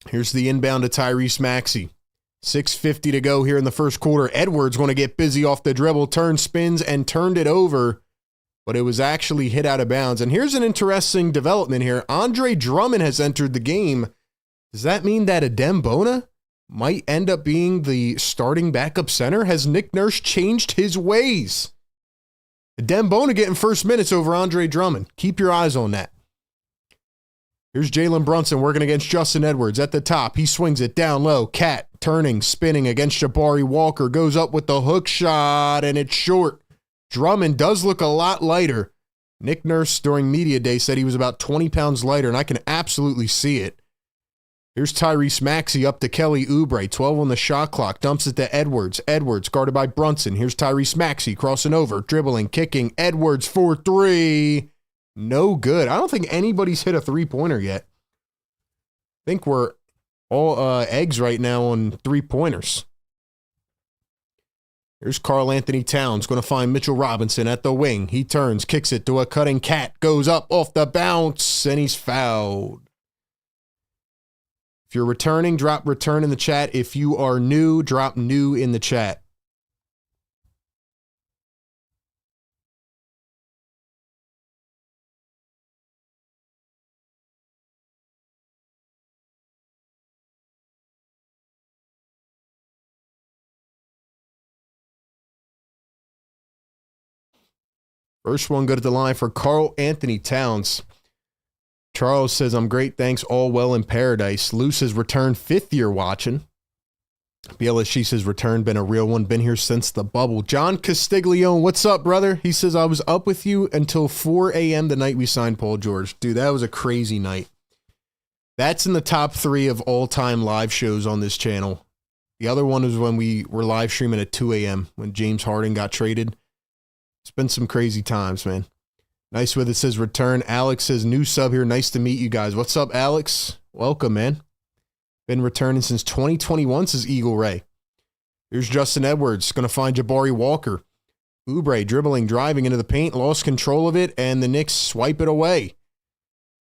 Speaker 1: Here's the inbound to Tyrese Maxey. 6:50 to go here in the first quarter. Edwards going to get busy off the dribble, turn, spins, and turned it over, but it was actually hit out of bounds. And here's an interesting development here. Andre Drummond has entered the game. Does that mean that Adem Bona might end up being the starting backup center? Has Nick Nurse changed his ways? Adem Bona getting first minutes over Andre Drummond. Keep your eyes on that. Here's Jalen Brunson working against Justin Edwards at the top. He swings it down low. Cat turning, spinning against Jabari Walker. Goes up with the hook shot, and it's short. Drummond does look a lot lighter. Nick Nurse during media day said he was about 20 pounds lighter, and I can absolutely see it. Here's Tyrese Maxey up to Kelly Oubre. 12 on the shot clock. Dumps it to Edwards. Edwards guarded by Brunson. Here's Tyrese Maxey crossing over, dribbling, kicking. Edwards for three. No good. I don't think anybody's hit a three-pointer yet. I think we're all eggs right now on three-pointers. Here's Karl Anthony Towns going to find Mitchell Robinson at the wing. He turns, kicks it to a cutting Cat. Goes up off the bounce, and he's fouled. If you're returning, drop return in the chat. If you are new, drop new in the chat. First one, go to the line for Karl Anthony Towns. Charles says, I'm great, thanks, all well in paradise. Luce has returned, 5th year watching. BLSG says, return, been a real one, been here since the bubble. John Castiglione, what's up, brother? He says, I was up with you until 4 a.m. the night we signed Paul George. Dude, that was a crazy night. That's in the top 3 of all-time live shows on this channel. The other one was when we were live streaming at 2 a.m. when James Harden got traded. It's been some crazy times, man. Nice with it says return. Alex says new sub here. Nice to meet you guys. What's up, Alex? Welcome, man. Been returning since 2021, says Eagle Ray. Here's Justin Edwards. Going to find Jabari Walker. Oubre dribbling, driving into the paint, lost control of it, and the Knicks swipe it away.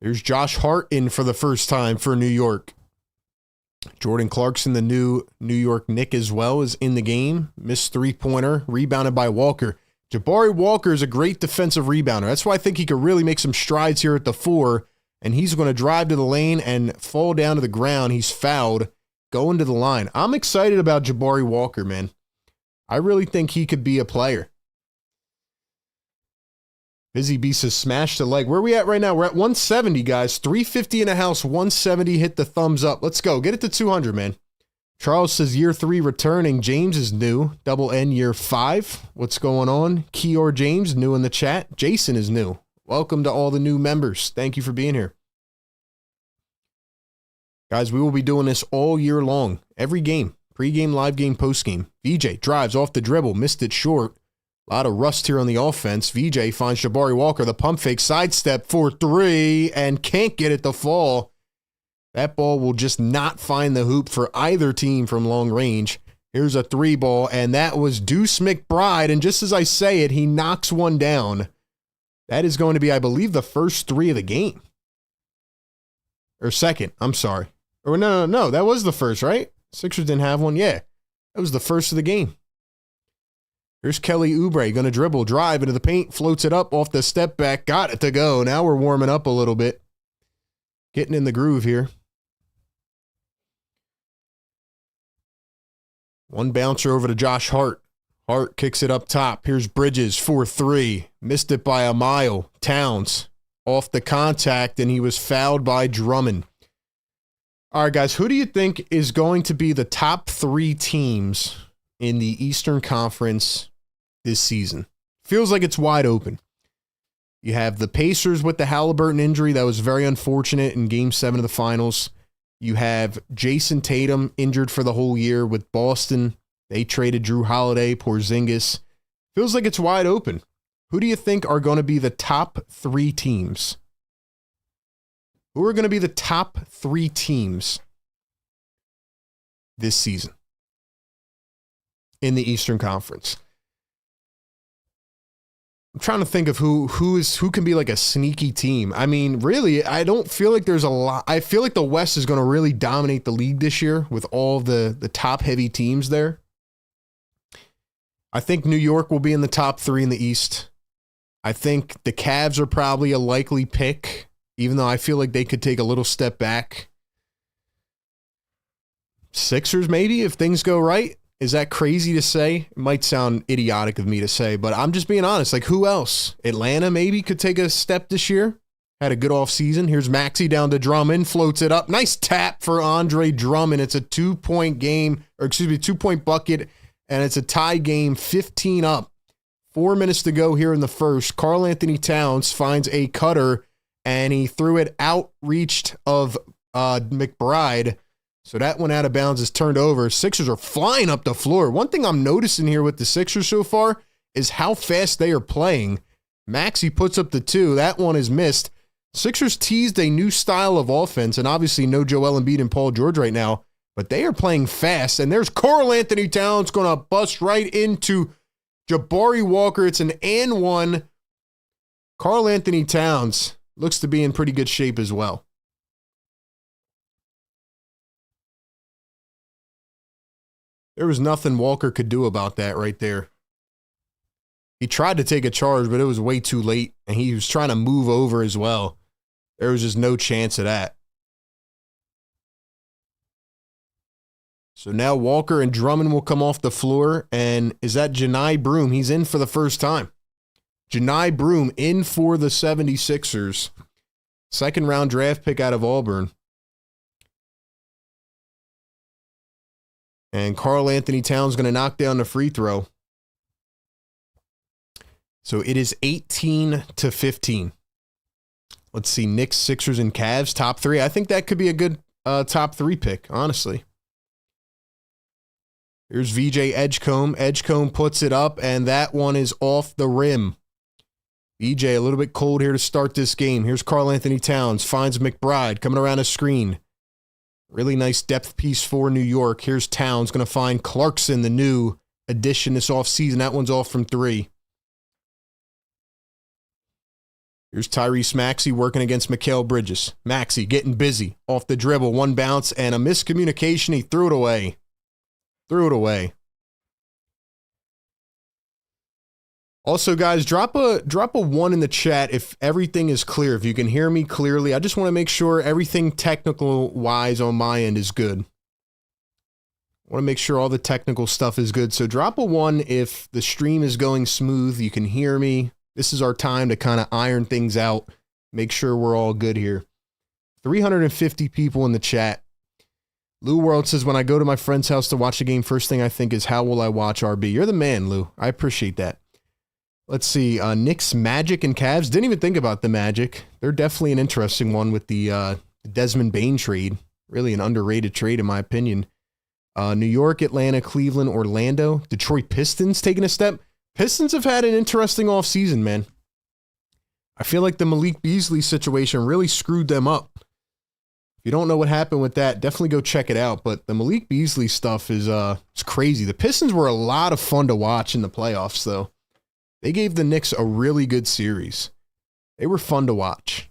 Speaker 1: There's Josh Hart in for the first time for New York. Jordan Clarkson, the new New York Knick as well, is in the game. Missed three-pointer, rebounded by Walker. Jabari Walker is a great defensive rebounder. That's why I think he could really make some strides here at the 4, and he's going to drive to the lane and fall down to the ground. He's fouled, going to the line. I'm excited about Jabari Walker, man. I really think he could be a player. Busy Beast has smashed the leg. Where are we at right now? We're at 170, guys. 350 in a house, 170. Hit the thumbs up. Let's go. Get it to 200, man. Charles says year 3 returning. James is new. Double N year 5. What's going on? Keyor James, new in the chat. Jason is new. Welcome to all the new members. Thank you for being here. Guys, we will be doing this all year long. Every game. Pre-game, live game, post-game. VJ drives off the dribble. Missed it short. A lot of rust here on the offense. VJ finds Jabari Walker. The pump fake sidestep for 3 and can't get it to fall. That ball will just not find the hoop for either team from long range. Here's a 3 ball, and that was Deuce McBride. And just as I say it, he knocks one down. That is going to be, I believe, the first 3 of the game. Or second, I'm sorry. Or no, that was the first, right? Sixers didn't have one. Yeah, that was the first of the game. Here's Kelly Oubre, going to dribble, drive into the paint, floats it up off the step back, got it to go. Now we're warming up a little bit. Getting in the groove here. One bouncer over to Josh Hart. Hart kicks it up top. Here's Bridges for 3. Missed it by a mile. Towns off the contact, and he was fouled by Drummond. All right, guys, who do you think is going to be the top 3 teams in the Eastern Conference this season? Feels like it's wide open. You have the Pacers with the Halliburton injury. That was very unfortunate in Game 7 of the finals. You have Jason Tatum injured for the whole year with Boston. They traded Drew Holiday, Porzingis. Feels like it's wide open. Who do you think are going to be the top 3 teams? Who are going to be the top 3 teams this season in the Eastern Conference? I'm trying to think of who can be like a sneaky team. I mean, really, I don't feel like there's a lot. I feel like the West is going to really dominate the league this year with all the top heavy teams there. I think New York will be in the top 3 in the East. I think the Cavs are probably a likely pick, even though I feel like they could take a little step back. Sixers, maybe, if things go right. Is that crazy to say? It might sound idiotic of me to say, but I'm just being honest. Like, who else? Atlanta maybe could take a step this year. Had a good offseason. Here's Maxey down to Drummond. Floats it up. Nice tap for Andre Drummond. It's a 2-point game, or excuse me, 2-point bucket, and it's a tie game, 15 up. 4 minutes to go here in the first. Karl Anthony Towns finds a cutter, and he threw it outreached of McBride. So that one out of bounds is turned over. Sixers are flying up the floor. One thing I'm noticing here with the Sixers so far is how fast they are playing. Maxey puts up the 2. That one is missed. Sixers teased a new style of offense, and obviously no Joel Embiid and Paul George right now, but they are playing fast. And there's Karl Anthony Towns going to bust right into Jabari Walker. It's an and 1. Karl Anthony Towns looks to be in pretty good shape as well. There was nothing Walker could do about that right there. He tried to take a charge, but it was way too late, and he was trying to move over as well. There was just no chance of that. So now Walker and Drummond will come off the floor, and is that Janai Broom? He's in for the first time. Janai Broom in for the 76ers. Second-round draft pick out of Auburn. And Karl Anthony Towns going to knock down the free throw. So it is 18-15. Let's see, Knicks, Sixers, and Cavs, top 3. I think that could be a good top 3 pick, honestly. Here's VJ Edgecombe. Edgecombe puts it up, and that one is off the rim. VJ a little bit cold here to start this game. Here's Karl Anthony Towns. Finds McBride coming around a screen. Really nice depth piece for New York. Here's Towns going to find Clarkson, the new addition this offseason. That one's off from 3. Here's Tyrese Maxey working against Mikal Bridges. Maxey getting busy. Off the dribble. One bounce and a miscommunication. He threw it away. Threw it away. Also, guys, drop a 1 in the chat if everything is clear. If you can hear me clearly, I just want to make sure everything technical-wise on my end is good. I want to make sure all the technical stuff is good. So drop a 1 if the stream is going smooth. You can hear me. This is our time to kind of iron things out. Make sure we're all good here. 350 people in the chat. Lou World says, when I go to my friend's house to watch the game, first thing I think is, how will I watch RB? You're the man, Lou. I appreciate that. Let's see. Knicks, Magic, and Cavs. Didn't even think about the Magic. They're definitely an interesting one with the Desmond Bane trade. Really an underrated trade, in my opinion. New York, Atlanta, Cleveland, Orlando. Detroit Pistons taking a step. Pistons have had an interesting offseason, man. I feel like the Malik Beasley situation really screwed them up. If you don't know what happened with that, definitely go check it out. But the Malik Beasley stuff is it's crazy. The Pistons were a lot of fun to watch in the playoffs, though. They gave the Knicks a really good series. They were fun to watch.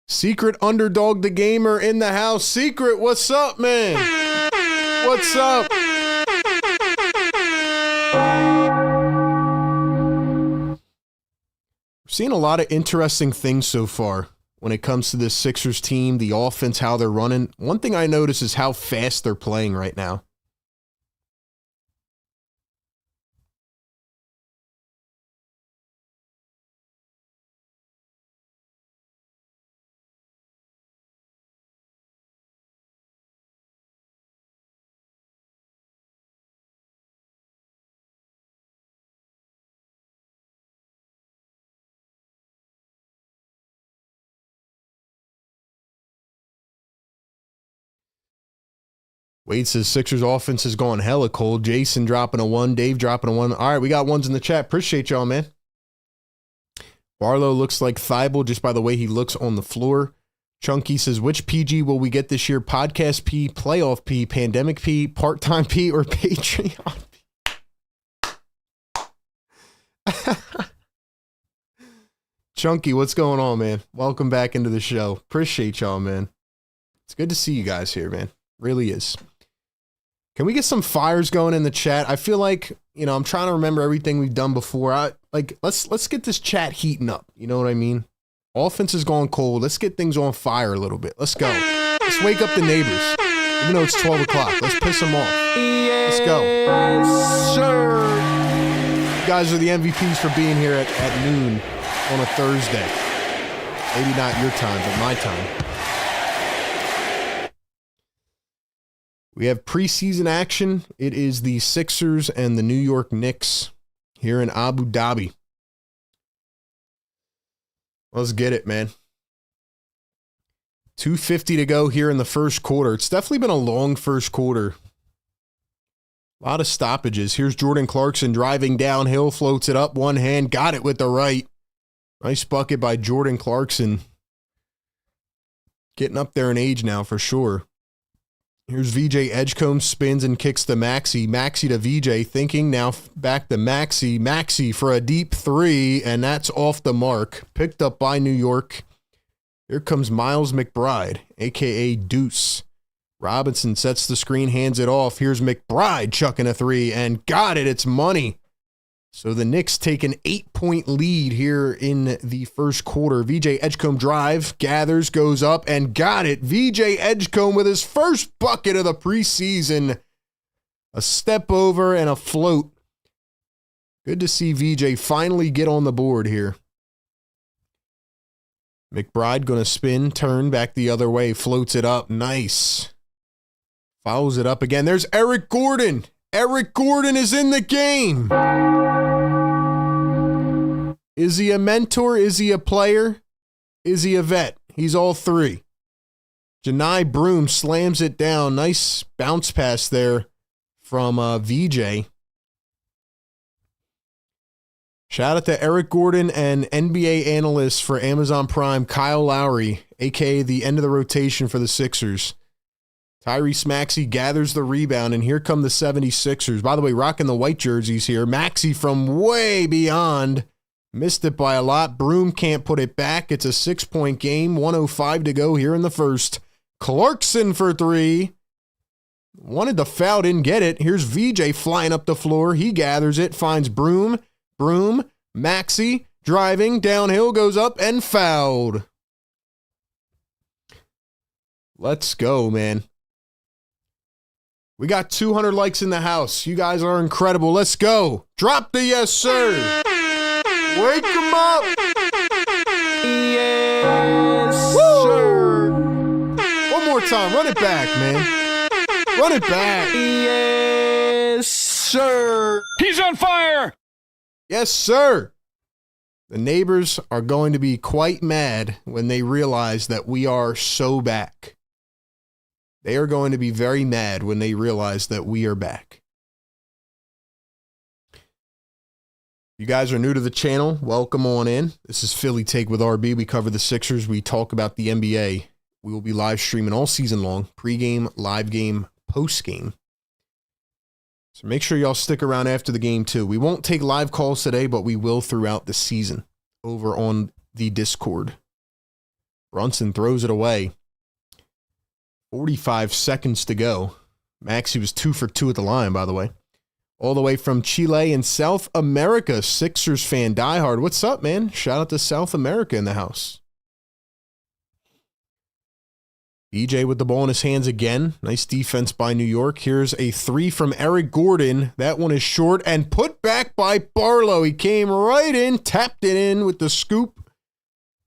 Speaker 1: Secret Underdog the Gamer in the house. Secret, what's up, man? What's up? We're seeing a lot of interesting things so far when it comes to this Sixers team, the offense, how they're running. One thing I notice is how fast they're playing right now. Wade says Sixers offense has gone hella cold. Jason dropping a 1. Dave dropping a 1. All right, we got ones in the chat. Appreciate y'all, man. Barlow looks like Thibault just by the way he looks on the floor. Chunky says, which PG will we get this year? Podcast P, Playoff P, Pandemic P, Part-Time P, or Patreon P? Chunky, what's going on, man? Welcome back into the show. Appreciate y'all, man. It's good to see you guys here, man. Really is. Can we get some fires going in the chat? I feel like, I'm trying to remember everything we've done before. Let's get this chat heating up. You know what I mean? Offense is going cold. Let's get things on fire a little bit. Let's go. Let's wake up the neighbors. Even though it's 12 o'clock. Let's piss them off. Let's go. Sir. You guys are the MVPs for being here at noon on a Thursday. Maybe not your time, but my time. We have preseason action. It is the Sixers and the New York Knicks here in Abu Dhabi. Let's get it, man. 2:50 to go here in the first quarter. It's definitely been a long first quarter. A lot of stoppages. Here's Jordan Clarkson driving downhill, floats it up, one hand, got it with the right. Nice bucket by Jordan Clarkson. Getting up there in age now for sure. Here's VJ Edgecombe, spins and kicks to Maxey. Maxey to VJ, thinking now back to Maxey. Maxey for a deep 3, and that's off the mark. Picked up by New York. Here comes Miles McBride, a.k.a. Deuce. Robinson sets the screen, hands it off. Here's McBride chucking a 3, and got it. It's money. So the Knicks take an 8-point lead here in the first quarter. VJ Edgecombe drive, gathers, goes up, and got it. VJ Edgecombe with his first bucket of the preseason. A step over and a float. Good to see VJ finally get on the board here. McBride going to spin, turn back the other way, floats it up. Nice. Fouls it up again. There's Eric Gordon. Eric Gordon is in the game. Is he a mentor? Is he a player? Is he a vet? He's all three. Janai Broom slams it down. Nice bounce pass there from VJ. Shout out to Eric Gordon and NBA analyst for Amazon Prime, Kyle Lowry, a.k.a. the end of the rotation for the Sixers. Tyrese Maxey gathers the rebound, and here come the 76ers. By the way, rocking the white jerseys here. Maxey from way beyond. Missed it by a lot. Broom can't put it back. It's a 6-point game. 1:05 to go here in the first. Clarkson for three. Wanted the foul, didn't get it. Here's VJ flying up the floor. He gathers it, finds Broom. Maxey driving, downhill, goes up, and fouled. Let's go, man. We got 200 likes in the house. You guys are incredible. Let's go. Drop the yes, sir. Wake them up. Yes, sir. One more time. Run it back, man. Run it back. Yes, sir.
Speaker 3: He's on fire.
Speaker 1: Yes, sir. The neighbors are going to be quite mad when they realize that we are so back. They are going to be very mad when they realize that we are back. You guys are new to the channel. Welcome on in. This is Philly Take with RB. We cover the Sixers. We talk about the NBA. We will be live streaming all season long. Pregame, live game, postgame. So make sure y'all stick around after the game too. We won't take live calls today, but we will throughout the season over on the Discord. Brunson throws it away. 45 seconds to go. Maxey was 2 for 2 at the line, by the way. All the way from Chile in South America. Sixers fan diehard. What's up, man? Shout out to South America in the house. DJ with the ball in his hands again. Nice defense by New York. Here's a three from Eric Gordon. That one is short and put back by Barlow. He came right in, tapped it in with the scoop.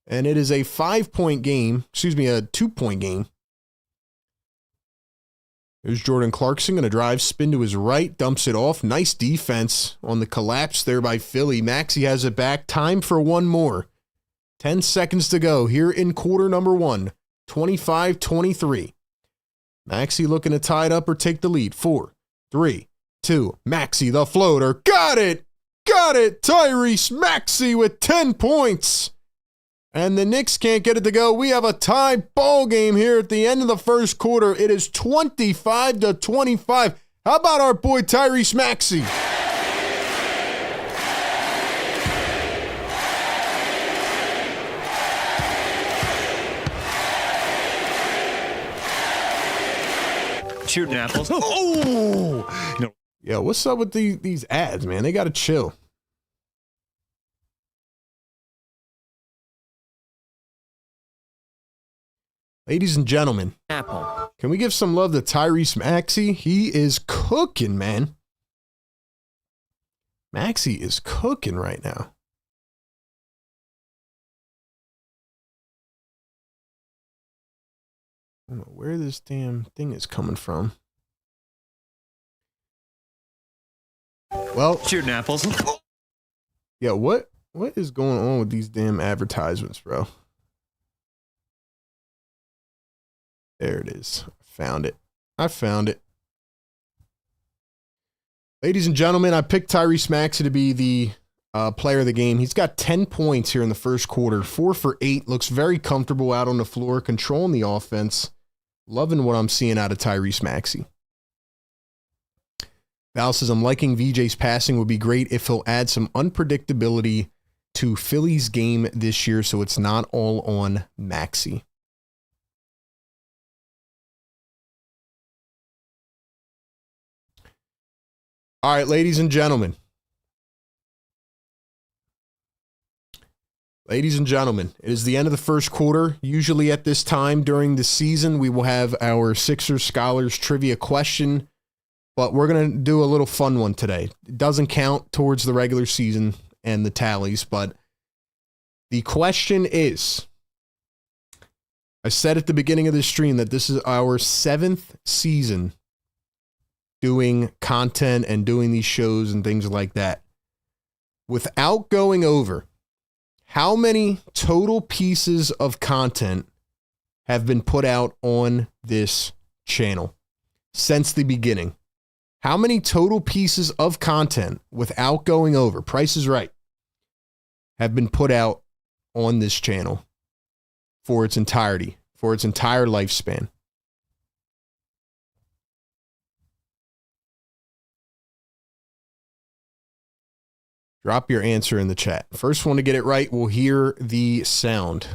Speaker 1: And it is a 5-point game. Excuse me, a 2-point game. There's Jordan Clarkson, going to drive, spin to his right, dumps it off. Nice defense on the collapse there by Philly. Maxey has it back. Time for one more. 10 seconds to go here in quarter number one. 25-23. Maxey looking to tie it up or take the lead. 4, 3, 2. Maxey, the floater. Got it! Got it! Tyrese Maxey with 10 points. And the Knicks can't get it to go. We have a tie ball game here at the end of the first quarter. It is 25-25. How about our boy Tyrese Maxey?
Speaker 3: Shooting apples.
Speaker 1: Oh! No. Yo, what's up with these ads, man? They got to chill. Ladies and gentlemen,
Speaker 3: Apple.
Speaker 1: Can we give some love to Tyrese Maxey? He is cooking, man. Maxey is cooking right now. I don't know where this damn thing is coming from. Well,
Speaker 3: Shooting apples.
Speaker 1: yeah, what is going on with these damn advertisements, bro? There it is. Found it. I found it. Ladies and gentlemen, I picked Tyrese Maxey to be the player of the game. He's got 10 points here in the first quarter. 4 for 8. Looks very comfortable out on the floor, controlling the offense. Loving what I'm seeing out of Tyrese Maxey. Val says, I'm liking VJ's passing. Would be great if he'll add some unpredictability to Philly's game this year so it's not all on Maxey. All right, ladies and gentlemen. Ladies and gentlemen, it is the end of the first quarter. Usually at this time during the season, we will have our Sixers Scholars trivia question, but we're going to do a little fun one today. It doesn't count towards the regular season and the tallies, but the question is, I said at the beginning of the stream that this is our 7th season doing content and doing these shows and things like that. Without going over, how many total pieces of content have been put out on this channel since the beginning? How many total pieces of content, without going over, Price is Right, have been put out on this channel for its entirety, for its entire lifespan? Drop your answer in the chat. First one to get it right will hear the sound.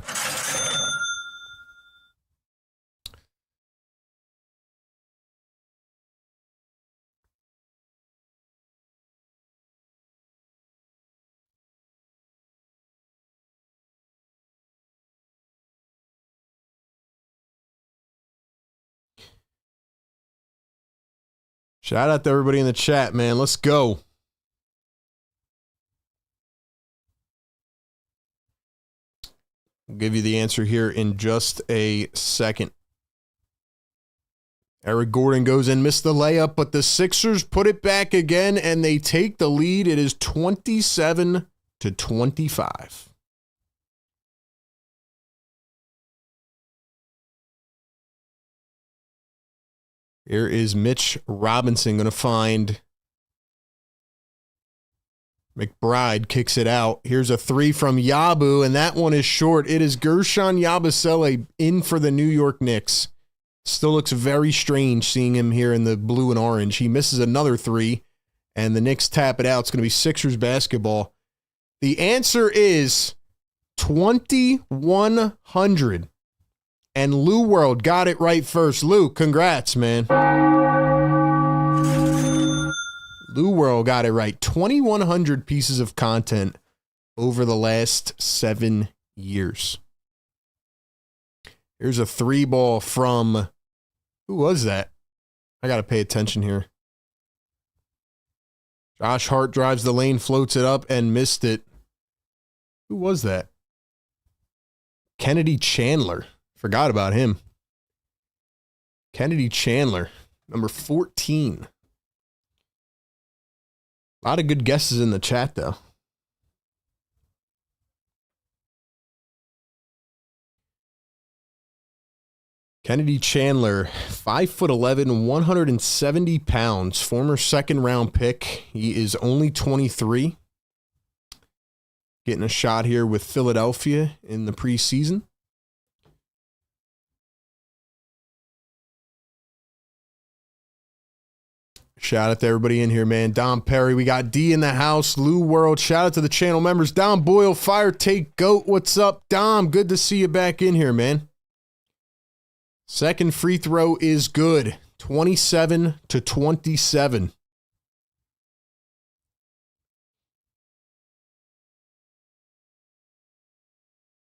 Speaker 1: Shout out to everybody in the chat, man. Let's go. I'll give you the answer here in just a second. Eric Gordon goes in, missed the layup, but the Sixers put it back again, and they take the lead. It is 27-25. Here is Mitch Robinson going to find McBride, kicks it out. Here's a three from Yabu, and that one is short. It is Gershon Yabusele in for the New York Knicks. Still looks very strange seeing him here in the blue and orange. He misses another three, and the Knicks tap it out. It's going to be Sixers basketball. The answer is 2,100. And Lou World got it right first. Lou, congrats, man. Lou World got it right. 2,100 pieces of content over the last 7 years. Here's a three ball from, who was that? I got to pay attention here. Josh Hart drives the lane, floats it up, and missed it. Who was that? Kennedy Chandler. Forgot about him. Kennedy Chandler, number 14. A lot of good guesses in the chat, though. Kennedy Chandler, 5'11", 170 pounds, former second-round pick. He is only 23. Getting a shot here with Philadelphia in the preseason. Shout out to everybody in here, man. Dom Perry, we got D in the house. Lou World, shout out to the channel members. Dom Boyle, Fire Take Goat, what's up? Dom, good to see you back in here, man. Second free throw is good. 27-27.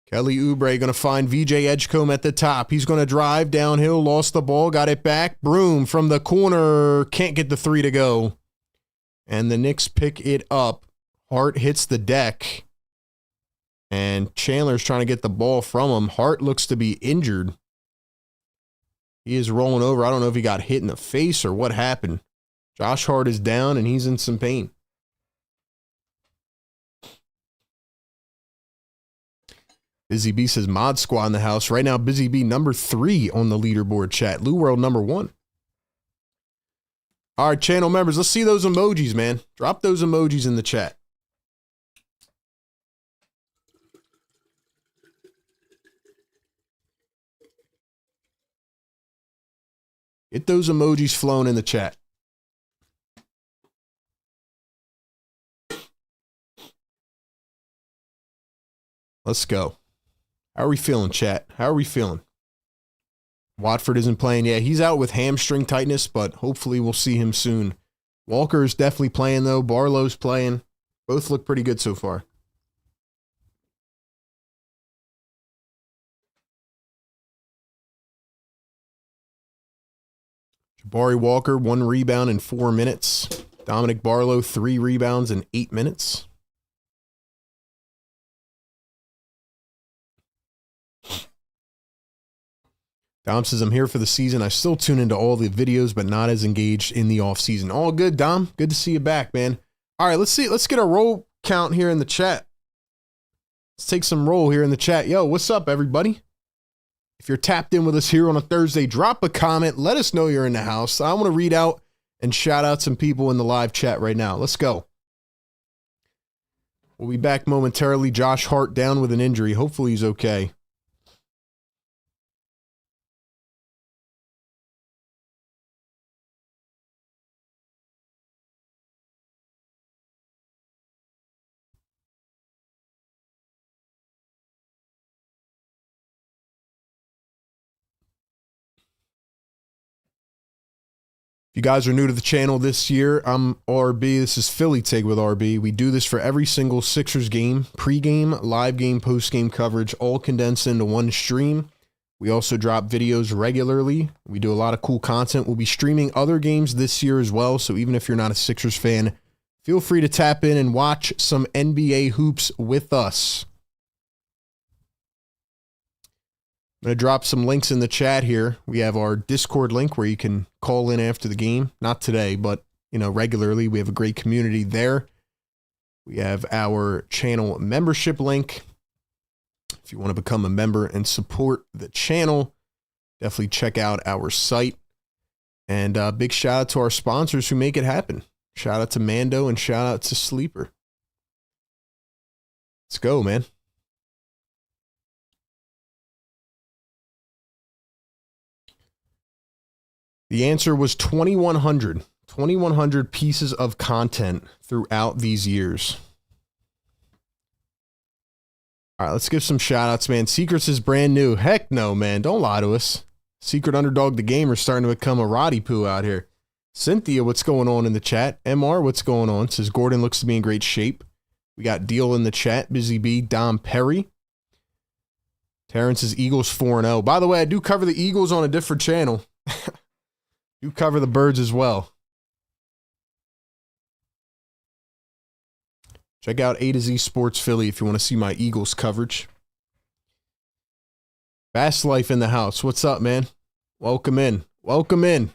Speaker 1: Kelly Oubre going to find VJ Edgecombe at the top. He's going to drive downhill, lost the ball, got it back. Broom from the corner, can't get the three to go. And the Knicks pick it up. Hart hits the deck. And Chandler's trying to get the ball from him. Hart looks to be injured. He is rolling over. I don't know if he got hit in the face or what happened. Josh Hart is down and he's in some pain. Busy B says Mod Squad in the house. Right now, Busy B number 3 on the leaderboard chat. Lou World number 1. All right, channel members, let's see those emojis, man. Drop those emojis in the chat. Get those emojis flowing in the chat. Let's go. How are we feeling, chat? How are we feeling? Watford isn't playing. Yeah, he's out with hamstring tightness, but hopefully we'll see him soon. Walker is definitely playing, though. Barlow's playing. Both look pretty good so far. Jabari Walker, 1 rebound in 4 minutes. Dominic Barlow, 3 rebounds in 8 minutes. Dom says, I'm here for the season. I still tune into all the videos, but not as engaged in the off season. All good, Dom. Good to see you back, man. All right, let's see. Let's get a roll count here in the chat. Let's take some roll here in the chat. Yo, what's up, everybody? If you're tapped in with us here on a Thursday, drop a comment. Let us know you're in the house. I want to read out and shout out some people in the live chat right now. Let's go. We'll be back momentarily. Josh Hart down with an injury. Hopefully he's okay. If you guys are new to the channel this year, I'm RB. This is Philly Take with RB. We do this for every single Sixers game, pregame, live game, postgame coverage, all condensed into one stream. We also drop videos regularly. We do a lot of cool content. We'll be streaming other games this year as well, so even if you're not a Sixers fan, feel free to tap in and watch some NBA hoops with us. I'm going to drop some links in the chat here. We have our Discord link where you can call in after the game. Not today, but regularly. We have a great community there. We have our channel membership link. If you want to become a member and support the channel, definitely check out our site. And big shout out to our sponsors who make it happen. Shout out to Mando and shout out to Sleeper. Let's go, man. The answer was 2,100. 2,100 pieces of content throughout these years. All right, let's give some shout outs, man. Secrets is brand new. Heck no, man. Don't lie to us. Secret Underdog the Gamer starting to become a Roddy Poo out here. Cynthia, what's going on in the chat? MR, what's going on? Says Gordon looks to be in great shape. We got Deal in the chat. Busy B, Dom Perry. Terrence is Eagles 4-0. By the way, I do cover the Eagles on a different channel. You cover the Birds as well. Check out A to Z Sports Philly if you want to see my Eagles coverage. Fast Life in the house. What's up, man? Welcome in. Welcome in.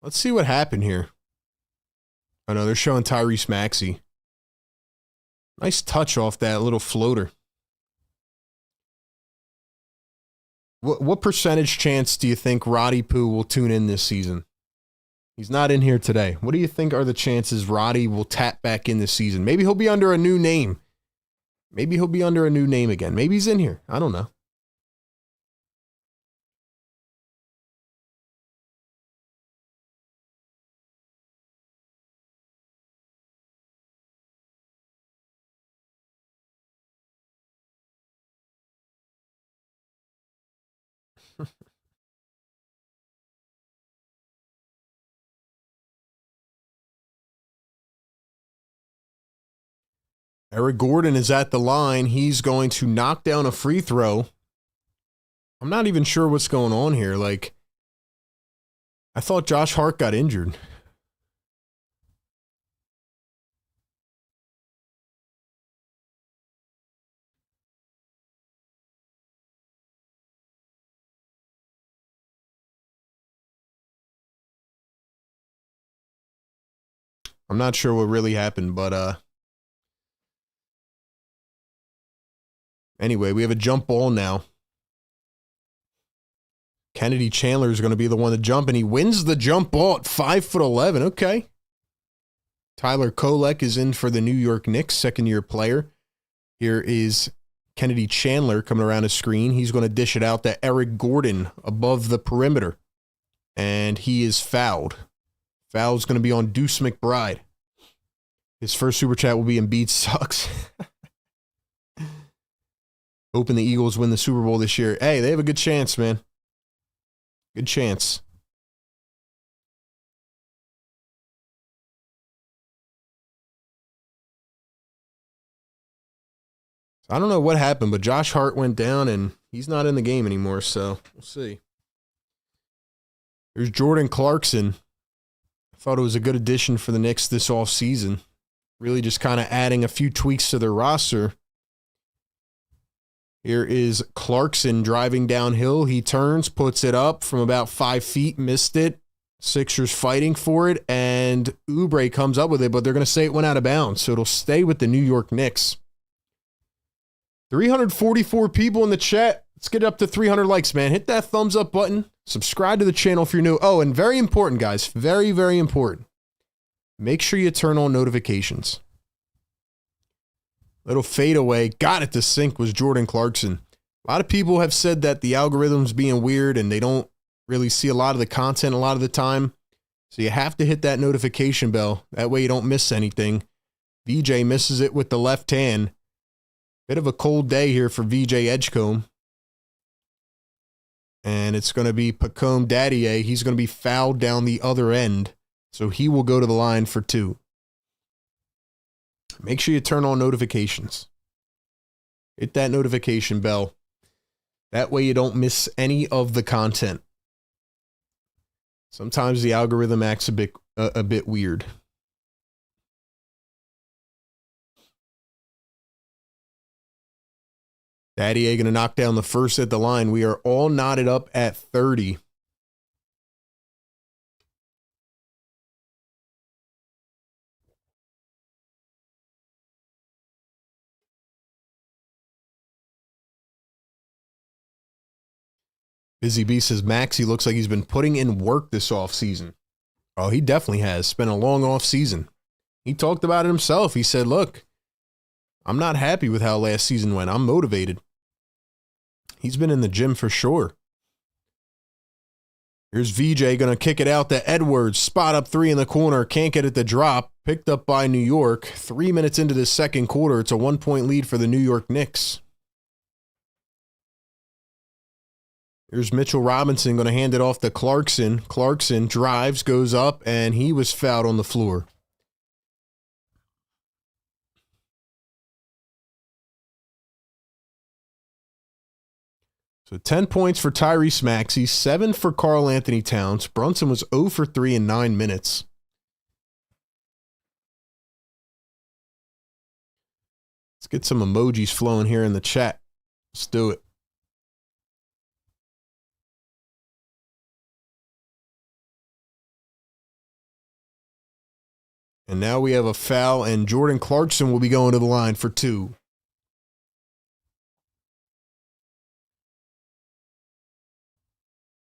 Speaker 1: Let's see what happened here. Oh, no, they're showing Tyrese Maxey. Nice touch off that little floater. What percentage chance do you think Roddy Poo will tune in this season? He's not in here today. What do you think are the chances Roddy will tap back in this season? Maybe he'll be under a new name. Maybe he'll be under a new name again. Maybe he's in here. I don't know. Eric Gordon is at the line. He's going to knock down a free throw. I'm not even sure what's going on here. Like, I thought Josh Hart got injured. I'm not sure what really happened, but anyway, we have a jump ball now. Kennedy Chandler is going to be the one to jump, and he wins the jump ball at 5'11". Okay. Tyler Kolek is in for the New York Knicks, second-year player. Here is Kennedy Chandler coming around his screen. He's going to dish it out to Eric Gordon above the perimeter, and he is fouled. Foul's going to be on Deuce McBride. His first super chat will be Embiid sucks. Hoping the Eagles win the Super Bowl this year. Hey, they have a good chance, man. Good chance. I don't know what happened, but Josh Hart went down, and he's not in the game anymore, so we'll see. There's Jordan Clarkson. I thought it was a good addition for the Knicks this offseason. Really just kind of adding a few tweaks to their roster. Here is Clarkson driving downhill. He turns, puts it up from about 5 feet, missed it. Sixers fighting for it, and Oubre comes up with it, but they're going to say it went out of bounds, so it'll stay with the New York Knicks. 344 people in the chat. Let's get it up to 300 likes, man. Hit that thumbs up button. Subscribe to the channel if you're new. Oh, and very important, guys. Very, very important. Make sure you turn on notifications. Little fadeaway. Got it to sink was Jordan Clarkson. A lot of people have said that the algorithm's being weird and they don't really see a lot of the content a lot of the time. So you have to hit that notification bell. That way you don't miss anything. VJ misses it with the left hand. Bit of a cold day here for VJ Edgecombe. And it's going to be Pacome Daddier. He's going to be fouled down the other end. So he will go to the line for 2. Make sure you turn on notifications. Hit that notification bell. That way you don't miss any of the content. Sometimes the algorithm acts a bit weird. Daddier going to knock down the first at the line. We are all knotted up at 30. Busy B says, Maxey looks like he's been putting in work this offseason. Oh, he definitely has. It's been a long offseason. He talked about it himself. He said, look, I'm not happy with how last season went. I'm motivated. He's been in the gym for sure. Here's VJ going to kick it out to Edwards. Spot up 3 in the corner. Can't get it to drop. Picked up by New York. 3 minutes into the second quarter. It's a 1-point lead for the New York Knicks. Here's Mitchell Robinson going to hand it off to Clarkson. Clarkson drives, goes up, and he was fouled on the floor. So 10 points for Tyrese Maxey, 7 for Karl Anthony Towns. Brunson was 0 for 3 in 9 minutes. Let's get some emojis flowing here in the chat. Let's do it. And now we have a foul, and Jordan Clarkson will be going to the line for 2.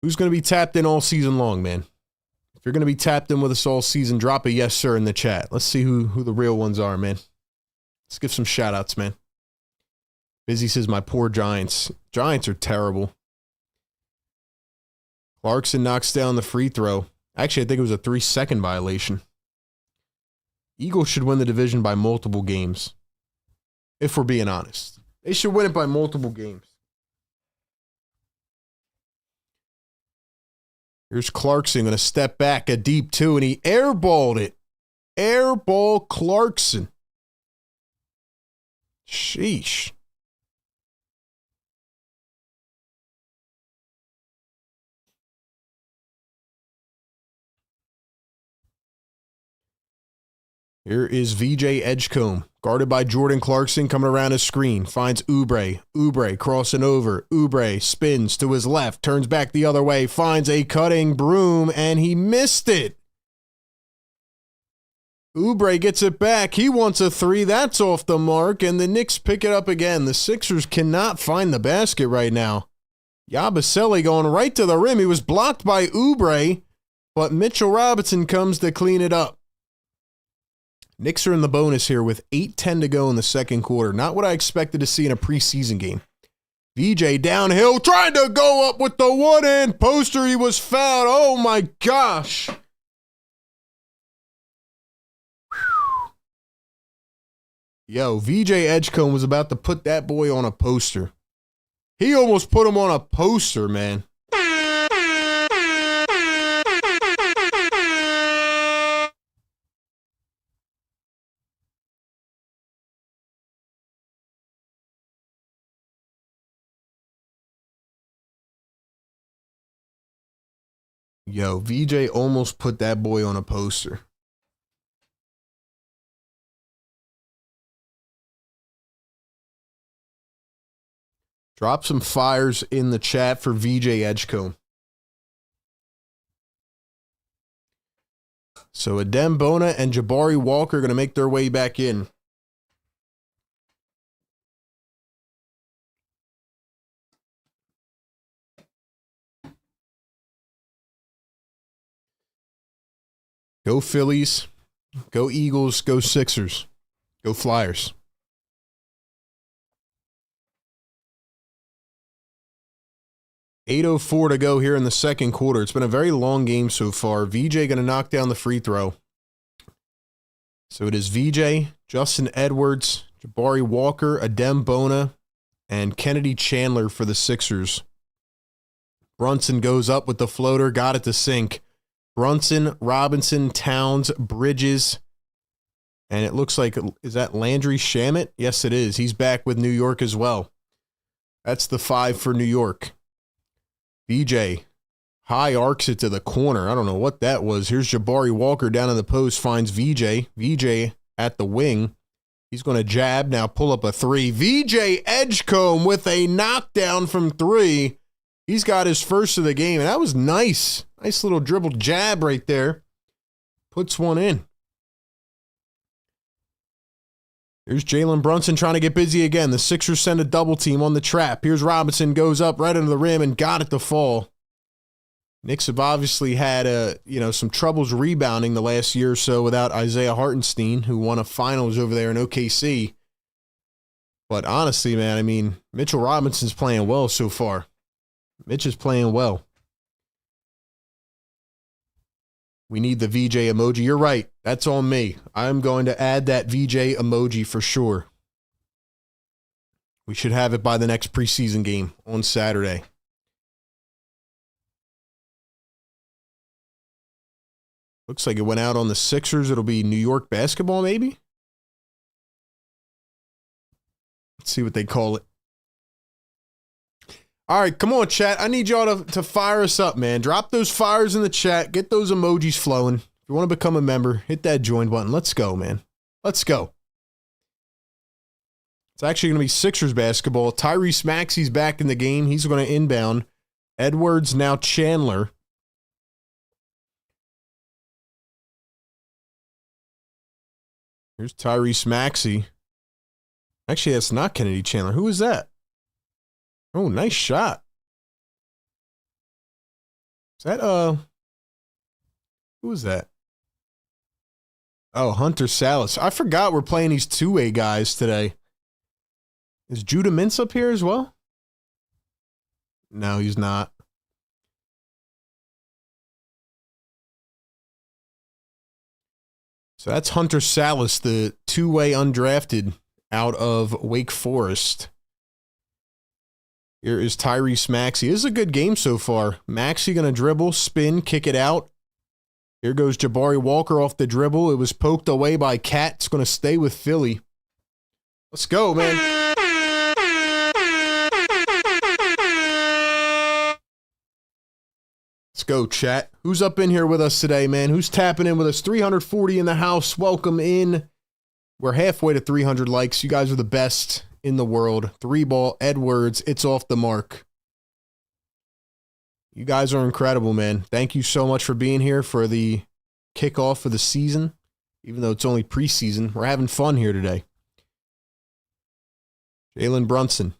Speaker 1: Who's going to be tapped in all season long, man? If you're going to be tapped in with us all season, drop a yes, sir in the chat. Let's see who the real ones are, man. Let's give some shout-outs, man. Busy says, my poor Giants. Giants are terrible. Clarkson knocks down the free throw. Actually, I think it was a 3-second violation. Eagles should win the division by multiple games. If we're being honest. They should win it by multiple games. Here's Clarkson going to step back a deep 2, and he airballed it. Airball Clarkson. Sheesh. Here is VJ Edgecombe, guarded by Jordan Clarkson, coming around his screen. Finds Oubre. Oubre crossing over. Oubre spins to his left, turns back the other way, finds a cutting broom, and he missed it. Oubre gets it back. He wants a 3. That's off the mark, and the Knicks pick it up again. The Sixers cannot find the basket right now. Yabusele going right to the rim. He was blocked by Oubre, but Mitchell Robinson comes to clean it up. Knicks are in the bonus here with 8:10 to go in the second quarter. Not what I expected to see in a preseason game. VJ downhill, trying to go up with the one-hand poster. He was fouled. Oh, my gosh. Yo, VJ Edgecombe was about to put that boy on a poster. He almost put him on a poster, man. Yo, VJ almost put that boy on a poster. Drop some fires in the chat for VJ Edgecombe. So Adem Bona and Jabari Walker are going to make their way back in. Go Phillies. Go Eagles. Go Sixers. Go Flyers. .804 to go here in the second quarter. It's been a very long game so far. VJ going to knock down the free throw. So it is VJ, Justin Edwards, Jabari Walker, Adem Bona, and Kennedy Chandler for the Sixers. Brunson goes up with the floater, got it to sink. Brunson, Robinson, Towns, Bridges, and it looks like, is that Landry Shamet? Yes, it is. He's back with New York as well. That's the 5 for New York. VJ high arcs it to the corner. I don't know what that was. Here's Jabari Walker down in the post, finds VJ. VJ at the wing. He's going to jab, now pull up a 3. VJ Edgecombe with a knockdown from 3. He's got his first of the game, and that was nice. Nice little dribble jab right there. Puts one in. Here's Jalen Brunson trying to get busy again. The Sixers send a double team on the trap. Here's Robinson, goes up right into the rim and got it to fall. Knicks have obviously had some troubles rebounding the last year or so without Isaiah Hartenstein, who won a finals over there in OKC. But honestly, man, I mean, Mitchell Robinson's playing well so far. Mitch is playing well. We need the VJ emoji. You're right. That's on me. I'm going to add that VJ emoji for sure. We should have it by the next preseason game on Saturday. Looks like it went out on the Sixers. It'll be New York basketball, maybe? Let's see what they call it. All right, come on, chat. I need y'all to fire us up, man. Drop those fires in the chat. Get those emojis flowing. If you want to become a member, hit that join button. Let's go, man. Let's go. It's actually going to be Sixers basketball. Tyrese Maxey's back in the game. He's going to inbound. Edwards, now Chandler. Here's Tyrese Maxey. Actually, that's not Kennedy Chandler. Who is that? Oh, nice shot. Is that, who is that? Oh, Hunter Salas. I forgot we're playing these two-way guys today. Is Judah Mintz up here as well? No, he's not. So that's Hunter Salas, the two-way undrafted out of Wake Forest. Here is Tyrese Maxey. This is a good game so far. Maxey going to dribble, spin, kick it out. Here goes Jabari Walker off the dribble. It was poked away by Cat. It's going to stay with Philly. Let's go, man. Let's go, chat. Who's up in here with us today, man? Who's tapping in with us? 340 in the house. Welcome in. We're halfway to 300 likes. You guys are the best in the world. 3-ball, Edwards, it's off the mark. You guys are incredible, man. Thank you so much for being here for the kickoff of the season. Even though it's only preseason, we're having fun here today. Jalen Brunson,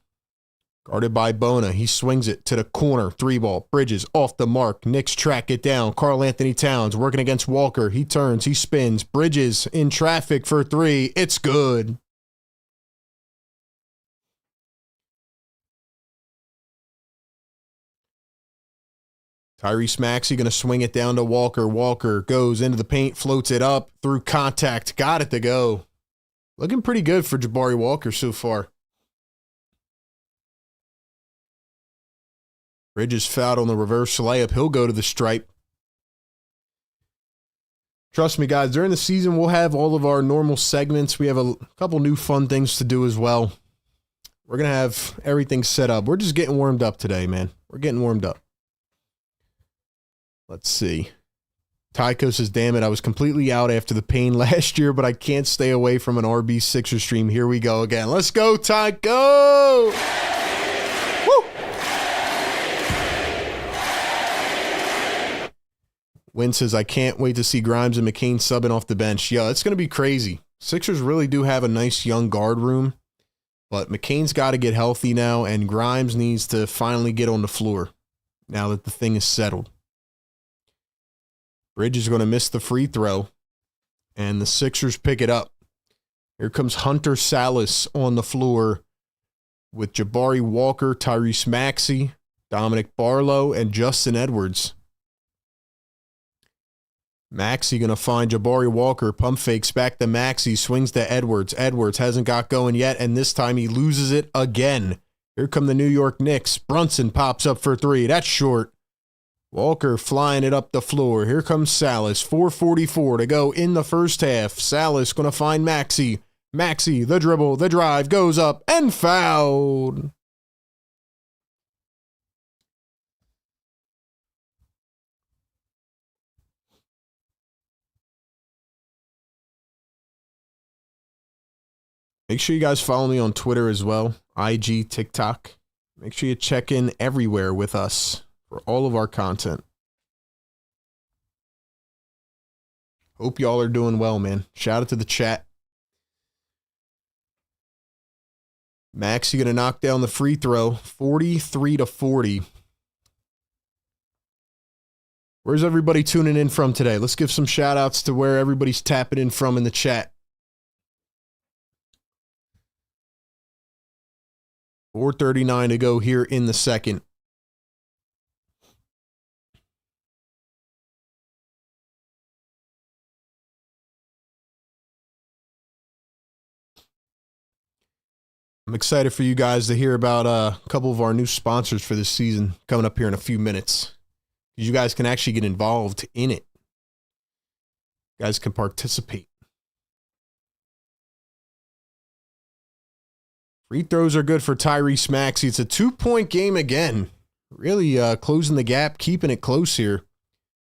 Speaker 1: guarded by Bona. He swings it to the corner. 3-ball, Bridges, off the mark. Knicks track it down. Karl Anthony Towns working against Walker. He turns, he spins. Bridges in traffic for 3. It's good. Tyrese Maxey going to swing it down to Walker. Walker goes into the paint, floats it up through contact. Got it to go. Looking pretty good for Jabari Walker so far. Bridges fouled on the reverse layup. He'll go to the stripe. Trust me, guys, during the season, we'll have all of our normal segments. We have a couple new fun things to do as well. We're going to have everything set up. We're just getting warmed up today, man. We're getting warmed up. Let's see. Tycho says, damn it, I was completely out after the pain last year, but I can't stay away from an RB Sixer stream. Here we go again. Let's go, Tycho! Woo! Win says, I can't wait to see Grimes and McCain subbing off the bench. Yeah, it's going to be crazy. Sixers really do have a nice young guard room, but McCain's got to get healthy now, and Grimes needs to finally get on the floor now that the thing is settled. Bridges is going to miss the free throw, and the Sixers pick it up. Here comes Hunter Salas on the floor with Jabari Walker, Tyrese Maxey, Dominic Barlow, and Justin Edwards. Maxey going to find Jabari Walker, pump fakes back to Maxey, swings to Edwards. Edwards hasn't got going yet, and this time he loses it again. Here come the New York Knicks. Brunson pops up for three. That's short. Walker flying it up the floor. Here comes Salas. 4:44 to go in the first half. Salas going to find Maxey. Maxey, the dribble, the drive, goes up and fouled. Make sure you guys follow me on Twitter as well, IG, TikTok. Make sure you check in everywhere with us for all of our content. Hope y'all are doing well, man. Shout out to the chat. Maxey going to knock down the free throw, 43-40. Where's everybody tuning in from today? Let's give some shout outs to where everybody's tapping in from in the chat. 4:39 to go here in the second. I'm excited for you guys to hear about a couple of our new sponsors for this season coming up here in a few minutes. You guys can actually get involved in it. You guys can participate. Free throws are good for Tyrese Maxey. It's a 2-point game again. Really closing the gap, keeping it close here.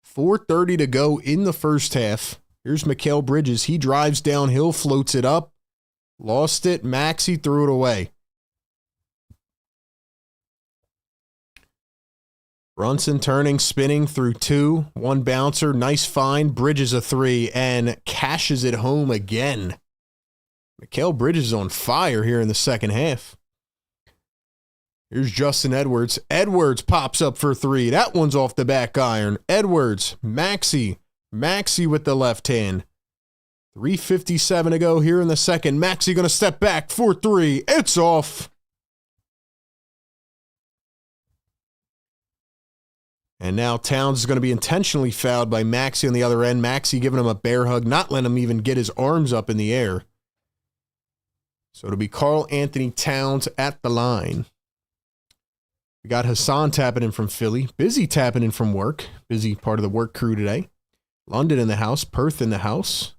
Speaker 1: 4:30 to go in the first half. Here's Mikal Bridges. He drives downhill, floats it up. Lost it. Maxey threw it away. Brunson turning, spinning through two. One bouncer. Nice find. Bridges a three and cashes it home again. Mikal Bridges is on fire here in the second half. Here's Justin Edwards. Edwards pops up for three. That one's off the back iron. Edwards, Maxey. Maxey with the left hand. 3:57 to go here in the second. Maxey going to step back for three. It's off. And now Towns is going to be intentionally fouled by Maxey on the other end. Maxey giving him a bear hug, not letting him even get his arms up in the air. So it'll be Karl Anthony Towns at the line. We got Hassan tapping in from Philly. Busy tapping in from work. Busy part of the work crew today. London in the house. Perth in the house.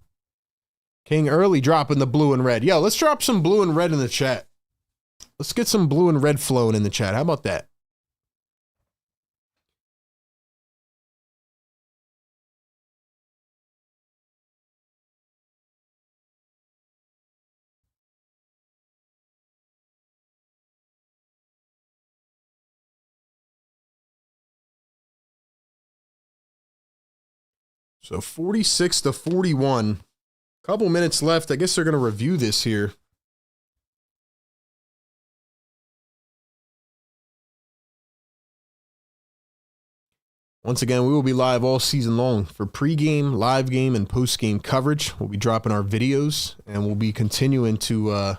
Speaker 1: King Early dropping the blue and red. Yo, let's drop some blue and red in the chat. Let's get some blue and red flowing in the chat. How about that? So 46-41. Couple minutes left. I guess they're going to review this here. Once again, we will be live all season long for pregame, live game, and postgame coverage. We'll be dropping our videos, and we'll be continuing to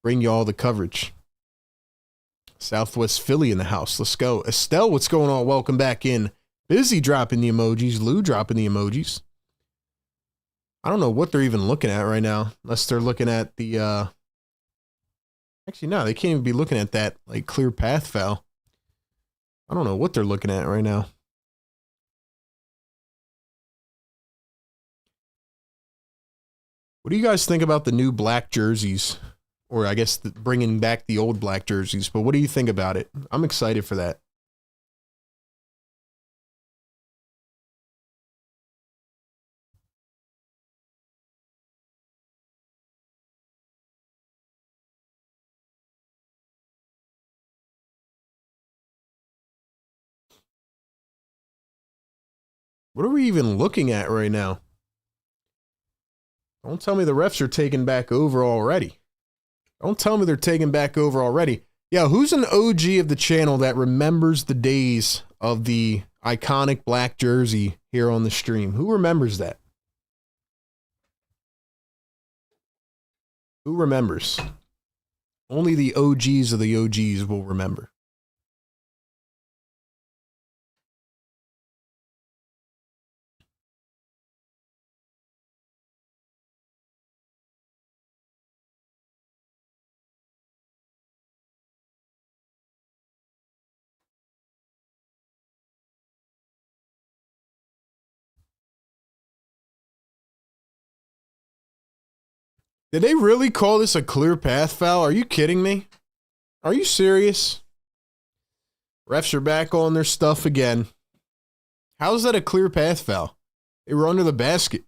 Speaker 1: bring you all the coverage. Southwest Philly in the house. Let's go. Estelle, what's going on? Welcome back in. Busy dropping the emojis. Lou dropping the emojis. I don't know what they're even looking at right now, unless they're looking at the... Actually, no, they can't even be looking at that like clear path foul. I don't know what they're looking at right now. What do you guys think about the new black jerseys? Or I guess bringing back the old black jerseys. But what do you think about it? I'm excited for that. What are we even looking at right now? Don't tell me the refs are taking back over already. Don't tell me they're taking back over already. Yeah, who's an OG of the channel that remembers the days of the iconic black jersey here on the stream. Who remembers that? Who remembers? Only the OGs of the OGs will remember. Did they really call this a clear path foul? Are you kidding me? Are you serious? Refs are back on their stuff again. How is that a clear path foul? They were under the basket.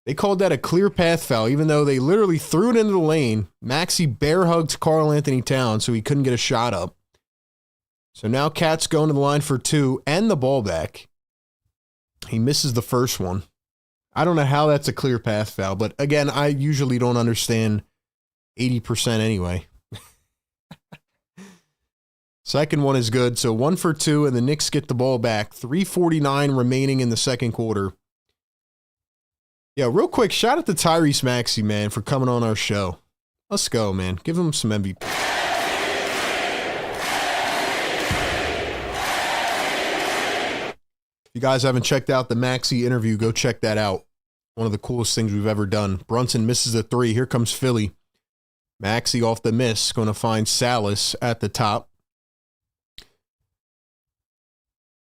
Speaker 1: They called that a clear path foul, even though they literally threw it into the lane. Maxey bear hugged Karl Anthony Towns, so he couldn't get a shot up. So now Cat's going to the line for 2 and the ball back. He misses the first one. I don't know how that's a clear path foul, but again, I usually don't understand 80% anyway. Second one is good. So 1 for 2, and the Knicks get the ball back. 3:49 remaining in the second quarter. Yeah, real quick, shout out to Tyrese Maxey, man, for coming on our show. Let's go, man. Give him some MVP. If you guys haven't checked out the Maxey interview, go check that out. One of the coolest things we've ever done. Brunson misses a 3. Here comes Philly. Maxey off the miss. Going to find Salas at the top.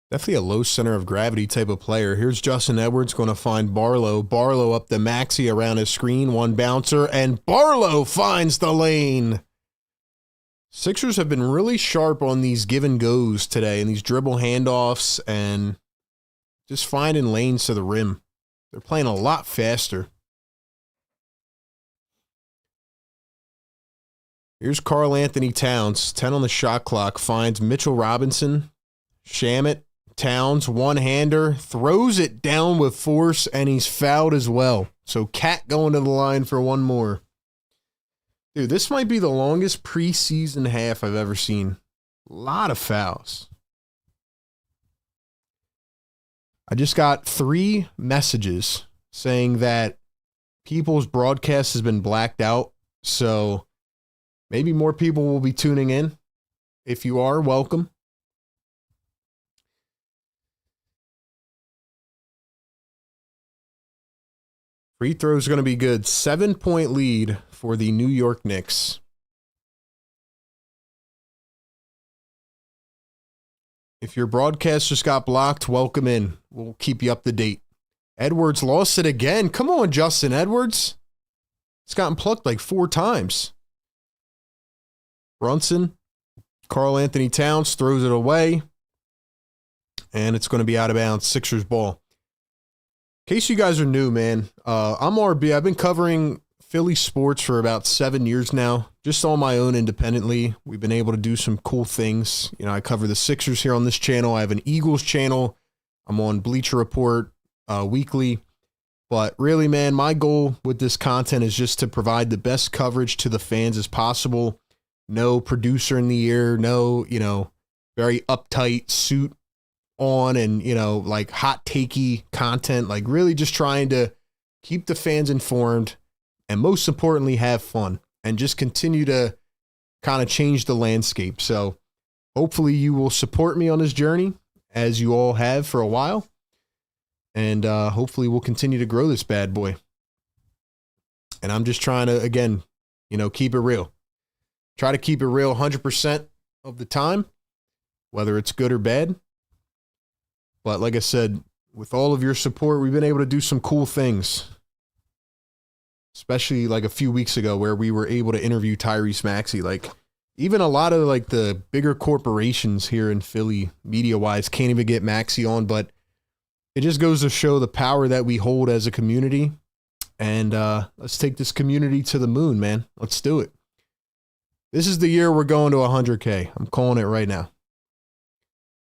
Speaker 1: Definitely a low center of gravity type of player. Here's Justin Edwards going to find Barlow. Barlow up to Maxey around his screen. One bouncer, and Barlow finds the lane. Sixers have been really sharp on these give and goes today and these dribble handoffs and just finding lanes to the rim. They're playing a lot faster. Here's Karl Anthony Towns, 10 on the shot clock, finds Mitchell Robinson, Shamet, Towns, one-hander, throws it down with force, and he's fouled as well. So Cat going to the line for one more. Dude, this might be the longest preseason half I've ever seen. A lot of fouls. I just got 3 messages saying that people's broadcast has been blacked out, so maybe more people will be tuning in. If you are, welcome. Free throw is going to be good. 7-point lead for the New York Knicks. If your broadcast just got blocked, welcome in. We'll keep you up to date. Edwards lost it again. Come on, Justin Edwards. It's gotten plucked like 4 times. Brunson, Karl Anthony Towns throws it away. And it's going to be out of bounds. Sixers ball. In case you guys are new, man, I'm RB. I've been covering Philly sports for about 7 years now, just on my own independently. We've been able to do some cool things. You know, I cover the Sixers here on this channel. I have an Eagles channel. I'm on Bleacher Report weekly. But really, man, my goal with this content is just to provide the best coverage to the fans as possible. No producer in the ear, no, very uptight suit on and, like hot takey content. Like really just trying to keep the fans informed and most importantly, have fun and just continue to kind of change the landscape. So hopefully you will support me on this journey as you all have for a while. And hopefully we'll continue to grow this bad boy. And I'm just trying to, again, keep it real. Try to keep it real 100% of the time, whether it's good or bad. But like I said, with all of your support, we've been able to do some cool things. Especially like a few weeks ago where we were able to interview Tyrese Maxey. Like even a lot of like the bigger corporations here in Philly, media-wise, can't even get Maxey on. But it just goes to show the power that we hold as a community. And let's take this community to the moon, man. Let's do it. This is the year we're going to 100K. I'm calling it right now.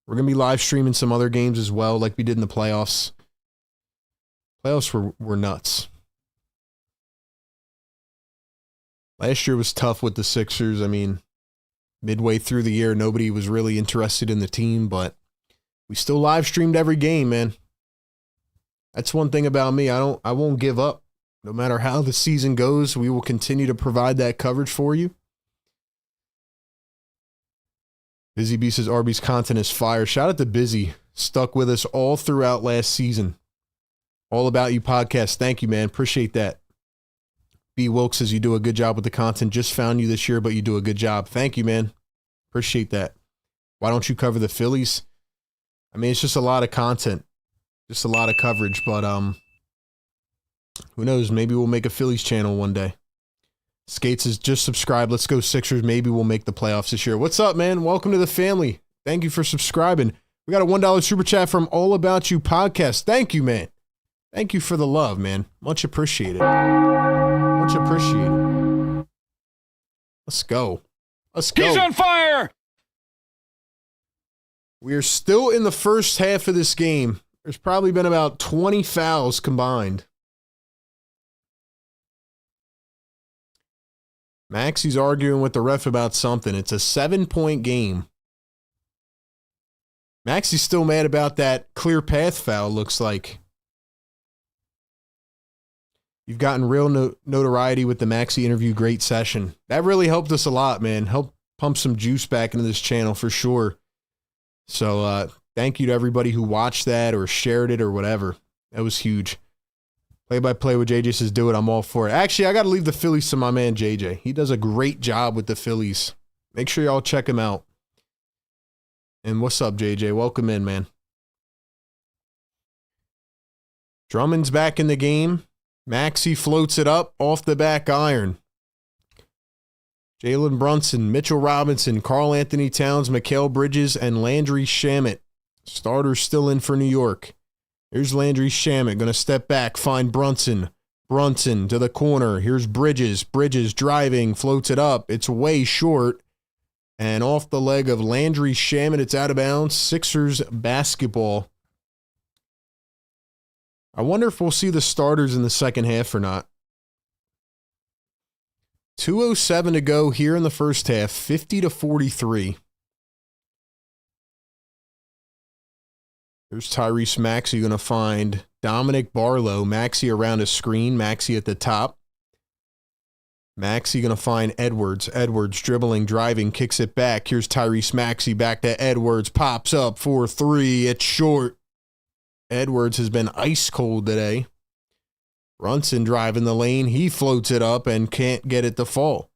Speaker 1: We're going to be live streaming some other games as well, like we did in the playoffs. Playoffs were nuts. Last year was tough with the Sixers. I mean, midway through the year, nobody was really interested in the team, but we still live streamed every game, man. That's one thing about me. I won't give up. No matter how the season goes, we will continue to provide that coverage for you. Busy B says Arby's content is fire. Shout out to Busy. Stuck with us all throughout last season. All About You podcast. Thank you, man. Appreciate that. B. Wilkes says you do a good job with the content. Just found you this year, but you do a good job. Thank you, man. Appreciate that. Why don't you cover the Phillies? I mean, it's just a lot of content. Just a lot of coverage, but who knows? Maybe we'll make a Phillies channel one day. Skates is just subscribe. Let's go Sixers. Maybe we'll make the playoffs this year. What's up, man? Welcome to the family. Thank you for subscribing. We got a $1 super chat from All About You podcast. Thank you, man. Thank you for the love, man. Much appreciated. Much appreciated. Let's go. Let's go.
Speaker 3: He's on fire!
Speaker 1: We are still in the first half of this game. There's probably been about 20 fouls combined. Maxie's arguing with the ref about something. It's a 7-point game. Maxie's still mad about that clear path foul, looks like. You've gotten real notoriety with the Maxie interview. Great session. That really helped us a lot, man. Helped pump some juice back into this channel for sure. So thank you to everybody who watched that or shared it or whatever. That was huge. Play-by-play with JJ says, do it. I'm all for it. Actually, I got to leave the Phillies to my man, JJ. He does a great job with the Phillies. Make sure y'all check him out. And what's up, JJ? Welcome in, man. Drummond's back in the game. Maxey floats it up off the back iron. Jalen Brunson, Mitchell Robinson, Karl Anthony Towns, Mikal Bridges, and Landry Shamet. Starters still in for New York. Here's Landry Shamet, going to step back, find Brunson. Brunson to the corner. Here's Bridges. Bridges driving, floats it up. It's way short. And off the leg of Landry Shamet, it's out of bounds. Sixers basketball. I wonder if we'll see the starters in the second half or not. 2:07 to go here in the first half, 50-43. There's Tyrese Maxey going to find Dominic Barlow. Maxey around a screen. Maxey at the top. Maxey going to find Edwards. Edwards dribbling, driving, kicks it back. Here's Tyrese Maxey back to Edwards. Pops up for three. It's short. Edwards has been ice cold today. Brunson driving the lane. He floats it up and can't get it to fall.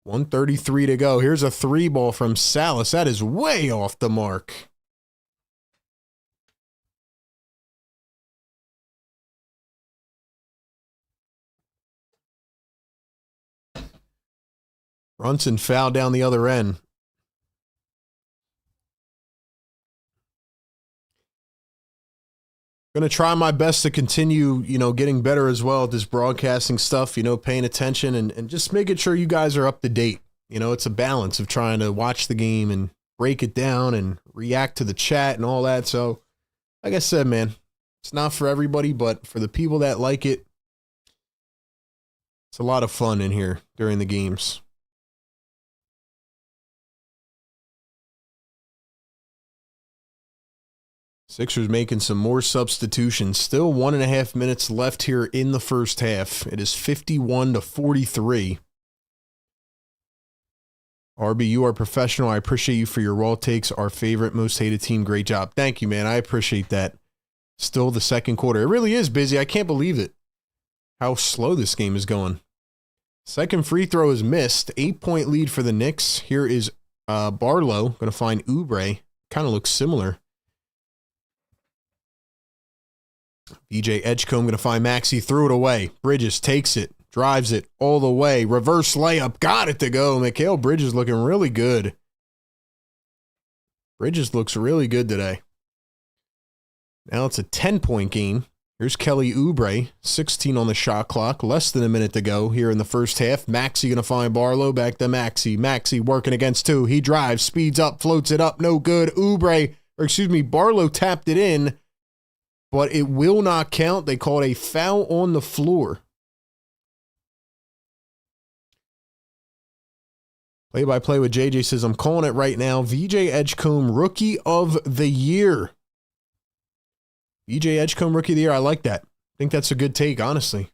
Speaker 1: 1:33 to go. Here's a three ball from Salas. That is way off the mark. Brunson fouled down the other end. Going to try my best to continue, getting better as well at this broadcasting stuff, paying attention and just making sure you guys are up to date. It's a balance of trying to watch the game and break it down and react to the chat and all that. So, like I said, man, it's not for everybody, but for the people that like it, it's a lot of fun in here during the games. Sixers making some more substitutions. Still 1.5 minutes left here in the first half. It is 51-43. RB, you are professional. I appreciate you for your raw takes. Our favorite, most hated team. Great job. Thank you, man. I appreciate that. Still the second quarter. It really is busy. I can't believe it. How slow this game is going. Second free throw is missed. 8-point lead for the Knicks. Here is Barlow. Going to find Oubre. Kind of looks similar. BJ Edgecombe going to find Maxey, threw it away. Bridges takes it, drives it all the way. Reverse layup, got it to go. Mikal Bridges looking really good. Bridges looks really good today. Now it's a 10-point game. Here's Kelly Oubre, 16 on the shot clock. Less than a minute to go here in the first half. Maxey going to find Barlow, back to Maxey. Maxey working against two. He drives, speeds up, floats it up, no good. Barlow tapped it in. But it will not count. They call it a foul on the floor. Play-by-play with JJ says, I'm calling it right now. VJ Edgecombe, Rookie of the Year. VJ Edgecombe, Rookie of the Year. I like that. I think that's a good take, honestly.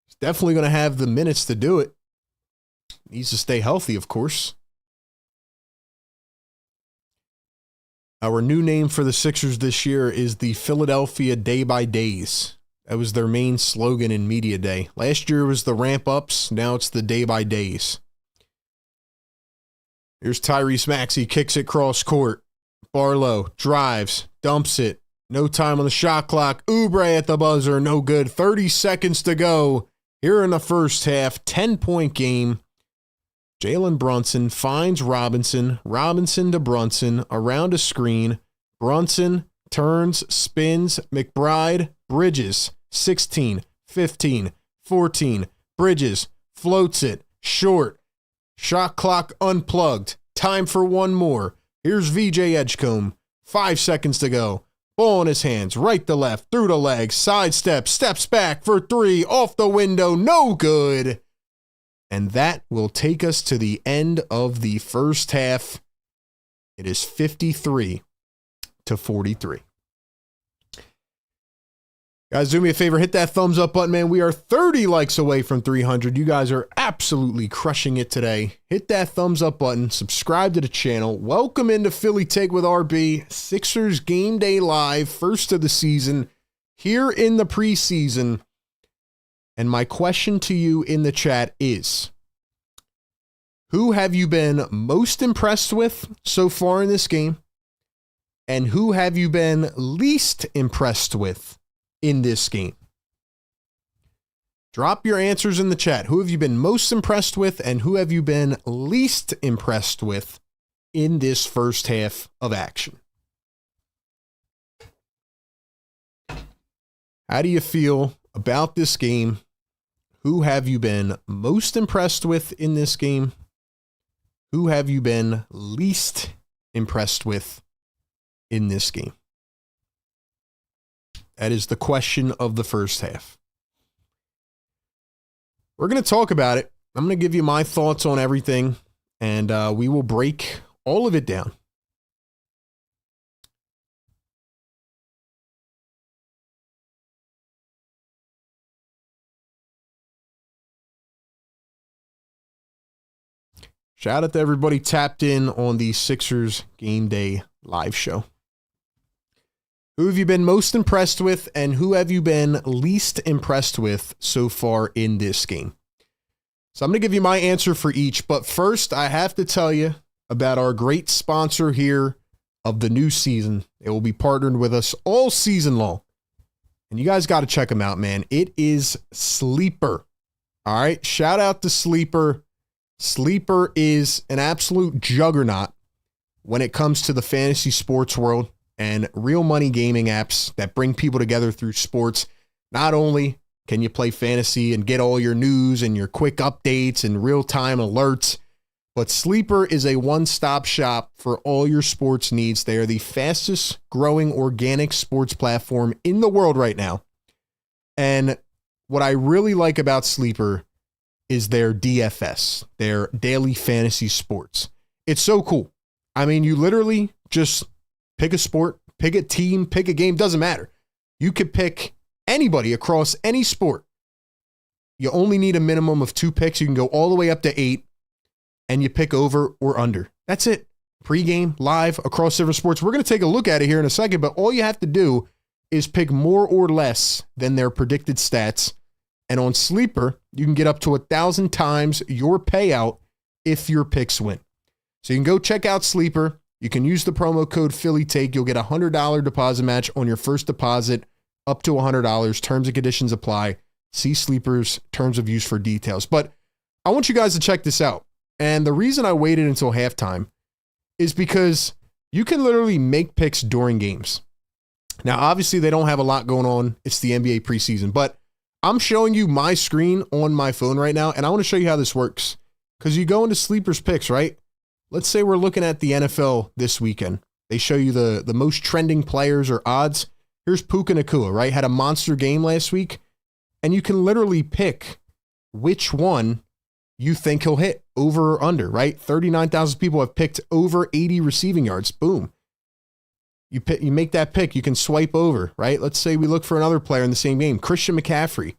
Speaker 1: He's definitely going to have the minutes to do it. Needs to stay healthy, of course. Our new name for the Sixers this year is the Philadelphia Day by Days. That was their main slogan in Media Day. Last year was the Ramp Ups. Now it's the Day by Days. Here's Tyrese Maxey, kicks it cross court. Barlow drives, dumps it. No time on the shot clock. Oubre at the buzzer, no good. 30 seconds to go here in the first half. 10-point game. Jalen Brunson finds Robinson. Robinson to Brunson, around a screen. Brunson turns, spins. McBride, Bridges, 16, 15, 14. Bridges floats it, short. Shot clock unplugged. Time for one more. Here's VJ Edgecombe. 5 seconds to go. Ball in his hands. Right to left. Through the legs. Sidestep. Steps back for three. Off the window. No good. And that will take us to the end of the first half. It is 53-43. Guys, do me a favor, hit that thumbs up button, man. We are 30 likes away from 300. You guys are absolutely crushing it today. Hit that thumbs up button, subscribe to the channel. Welcome into Philly Take with RB. Sixers Game Day Live, first of the season, here in the preseason. And my question to you in the chat is, who have you been most impressed with so far in this game? And who have you been least impressed with in this game? Drop your answers in the chat. Who have you been most impressed with and who have you been least impressed with in this first half of action? How do you feel about this game? Who have you been most impressed with in this game? Who have you been least impressed with in this game? That is the question of the first half. We're going to talk about it. I'm going to give you my thoughts on everything, and we will break all of it down. Shout out to everybody tapped in on the Sixers Game Day live show. Who have you been most impressed with and who have you been least impressed with so far in this game? So I'm going to give you my answer for each, but first I have to tell you about our great sponsor here of the new season. They will be partnered with us all season long. And you guys got to check them out, man. It is Sleeper. All right. Shout out to Sleeper. Sleeper is an absolute juggernaut when it comes to the fantasy sports world and real money gaming apps that bring people together through sports. Not only can you play fantasy and get all your news and your quick updates and real-time alerts, but Sleeper is a one-stop shop for all your sports needs. They are the fastest growing organic sports platform in the world right now. And what I really like about Sleeper is their DFS, their daily fantasy sports. It's so cool. I mean, you literally just pick a sport, pick a team, pick a game, doesn't matter. You could pick anybody across any sport. You only need a minimum of 2 picks. You can go all the way up to 8, and you pick over or under. That's it. Pregame, live, across different sports. We're going to take a look at it here in a second, but all you have to do is pick more or less than their predicted stats. And on Sleeper, you can get up to 1,000 times your payout if your picks win. So you can go check out Sleeper. You can use the promo code PhillyTake. You'll get a $100 deposit match on your first deposit up to $100. Terms and conditions apply. See Sleeper's terms of use for details. But I want you guys to check this out. And the reason I waited until halftime is because you can literally make picks during games. Now, obviously, they don't have a lot going on. It's the NBA preseason, but I'm showing you my screen on my phone right now, and I want to show you how this works. Because you go into Sleeper's picks, right? Let's say we're looking at the NFL this weekend. They show you the most trending players or odds. Here's Puka Nacua, right? Had a monster game last week. And you can literally pick which one you think he'll hit, over or under, right? 39,000 people have picked over 80 receiving yards. Boom. You make that pick, you can swipe over, right? Let's say we look for another player in the same game, Christian McCaffrey.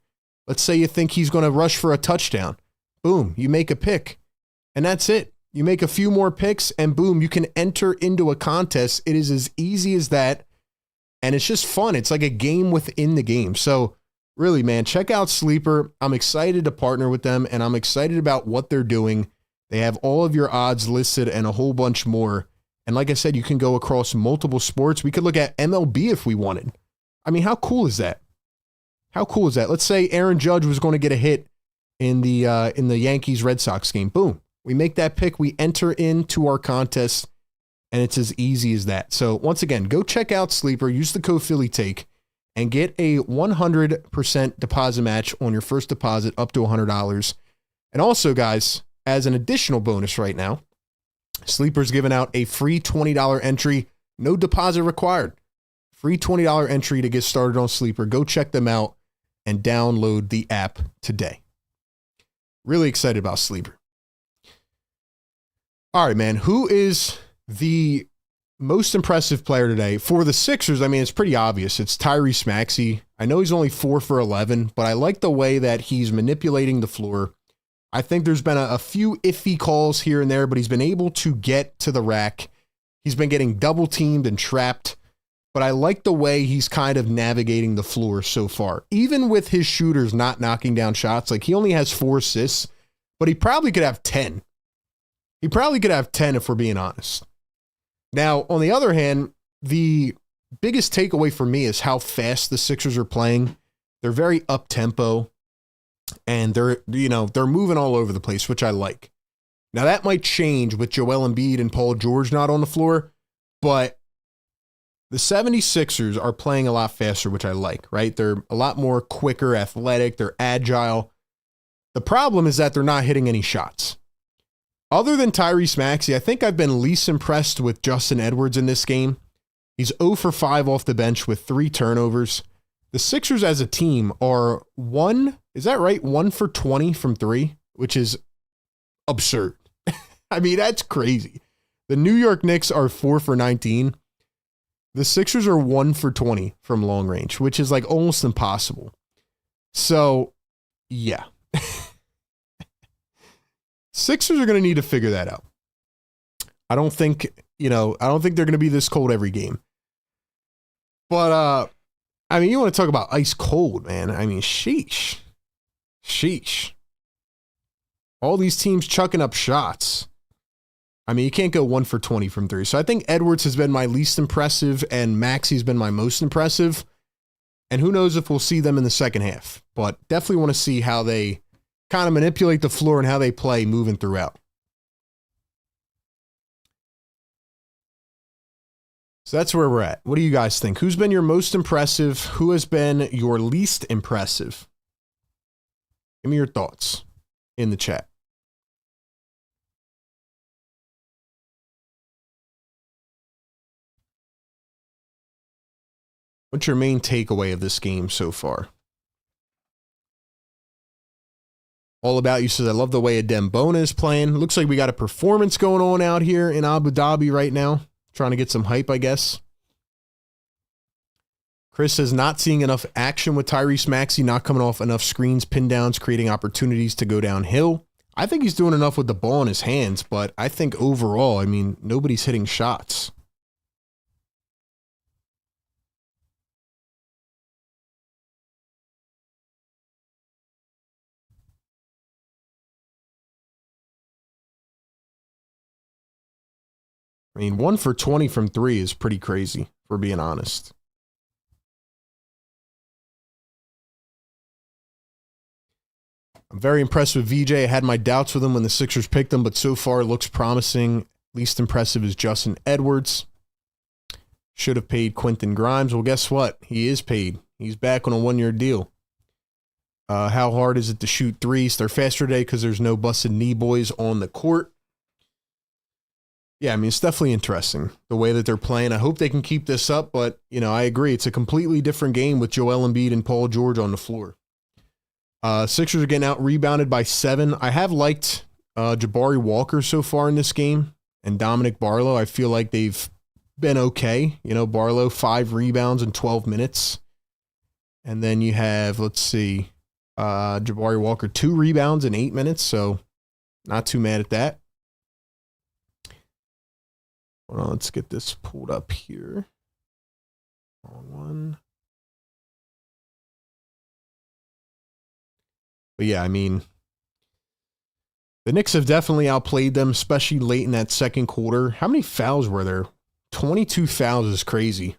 Speaker 1: Let's say you think he's going to rush for a touchdown. Boom, you make a pick. And that's it. You make a few more picks and boom, you can enter into a contest. It is as easy as that. And it's just fun. It's like a game within the game. So really, man, check out Sleeper. I'm excited to partner with them and I'm excited about what they're doing. They have all of your odds listed and a whole bunch more. And like I said, you can go across multiple sports. We could look at MLB if we wanted. I mean, how cool is that? How cool is that? Let's say Aaron Judge was going to get a hit in the Yankees Red Sox game. Boom. We make that pick. We enter into our contest and it's as easy as that. So once again, go check out Sleeper, use the code PhillyTake and get a 100% deposit match on your first deposit up to $100. And also guys, as an additional bonus right now, Sleeper's giving out a free $20 entry, no deposit required. Free $20 entry to get started on Sleeper. Go check them out and download the app today. Really excited about Sleeper. All right, man. Who is the most impressive player today? For the Sixers, I mean, it's pretty obvious. It's Tyrese Maxey. I know he's only 4 for 11, but I like the way that he's manipulating the floor. I think there's been a few iffy calls here and there, but he's been able to get to the rack. He's been getting double teamed and trapped, but I like the way he's kind of navigating the floor so far. Even with his shooters not knocking down shots, like he only has 4 assists, but he probably could have 10. He probably could have 10 if we're being honest. Now, on the other hand, the biggest takeaway for me is how fast the Sixers are playing. They're very up-tempo. And they're moving all over the place, which I like. Now that might change with Joel Embiid and Paul George not on the floor, but the 76ers are playing a lot faster, which I like, right? They're a lot more quicker, athletic, they're agile. The problem is that they're not hitting any shots. Other than Tyrese Maxey, I think I've been least impressed with Justin Edwards in this game. He's 0 for 5 off the bench with 3 turnovers. The Sixers as a team are 1 for 20 from 3, which is absurd. I mean, that's crazy. The New York Knicks are 4 for 19. The Sixers are 1 for 20 from long range, which is like almost impossible. So, yeah. Sixers are going to need to figure that out. I don't think they're going to be this cold every game. But, I mean, you want to talk about ice cold, man. I mean, sheesh. All these teams chucking up shots. I mean, you can't go 1 for 20 from 3. So I think Edwards has been my least impressive and Maxey's been my most impressive. And who knows if we'll see them in the second half. But definitely want to see how they kind of manipulate the floor and how they play moving throughout. So that's where we're at. What do you guys think? Who's been your most impressive? Who has been your least impressive? Give me your thoughts in the chat. What's your main takeaway of this game so far? All About You says, I love the way Adembona is playing. Looks like we got a performance going on out here in Abu Dhabi right now. Trying to get some hype, I guess. Chris says, not seeing enough action with Tyrese Maxey, not coming off enough screens, pin downs, creating opportunities to go downhill. I think he's doing enough with the ball in his hands, but I think overall, I mean, nobody's hitting shots. I mean, 1 for 20 from 3 is pretty crazy, if we're being honest. I'm very impressed with VJ. I had my doubts with him when the Sixers picked him, but so far it looks promising. Least impressive is Justin Edwards. Should have paid Quentin Grimes. Well, guess what? He is paid. He's back on a 1-year deal. How hard is it to shoot threes? They're faster today because there's no busted knee boys on the court. Yeah, I mean, it's definitely interesting the way that they're playing. I hope they can keep this up, but, I agree. It's a completely different game with Joel Embiid and Paul George on the floor. Sixers are getting out rebounded by 7. I have liked Jabari Walker so far in this game and Dominic Barlow. I feel like they've been okay. You know, Barlow 5 rebounds in 12 minutes. And then you have, let's see, Jabari Walker 2 rebounds in 8 minutes. So not too mad at that. Hold on, let's get this pulled up here. Wrong one. But yeah, I mean, the Knicks have definitely outplayed them, especially late in that second quarter. How many fouls were there? 22 fouls is crazy.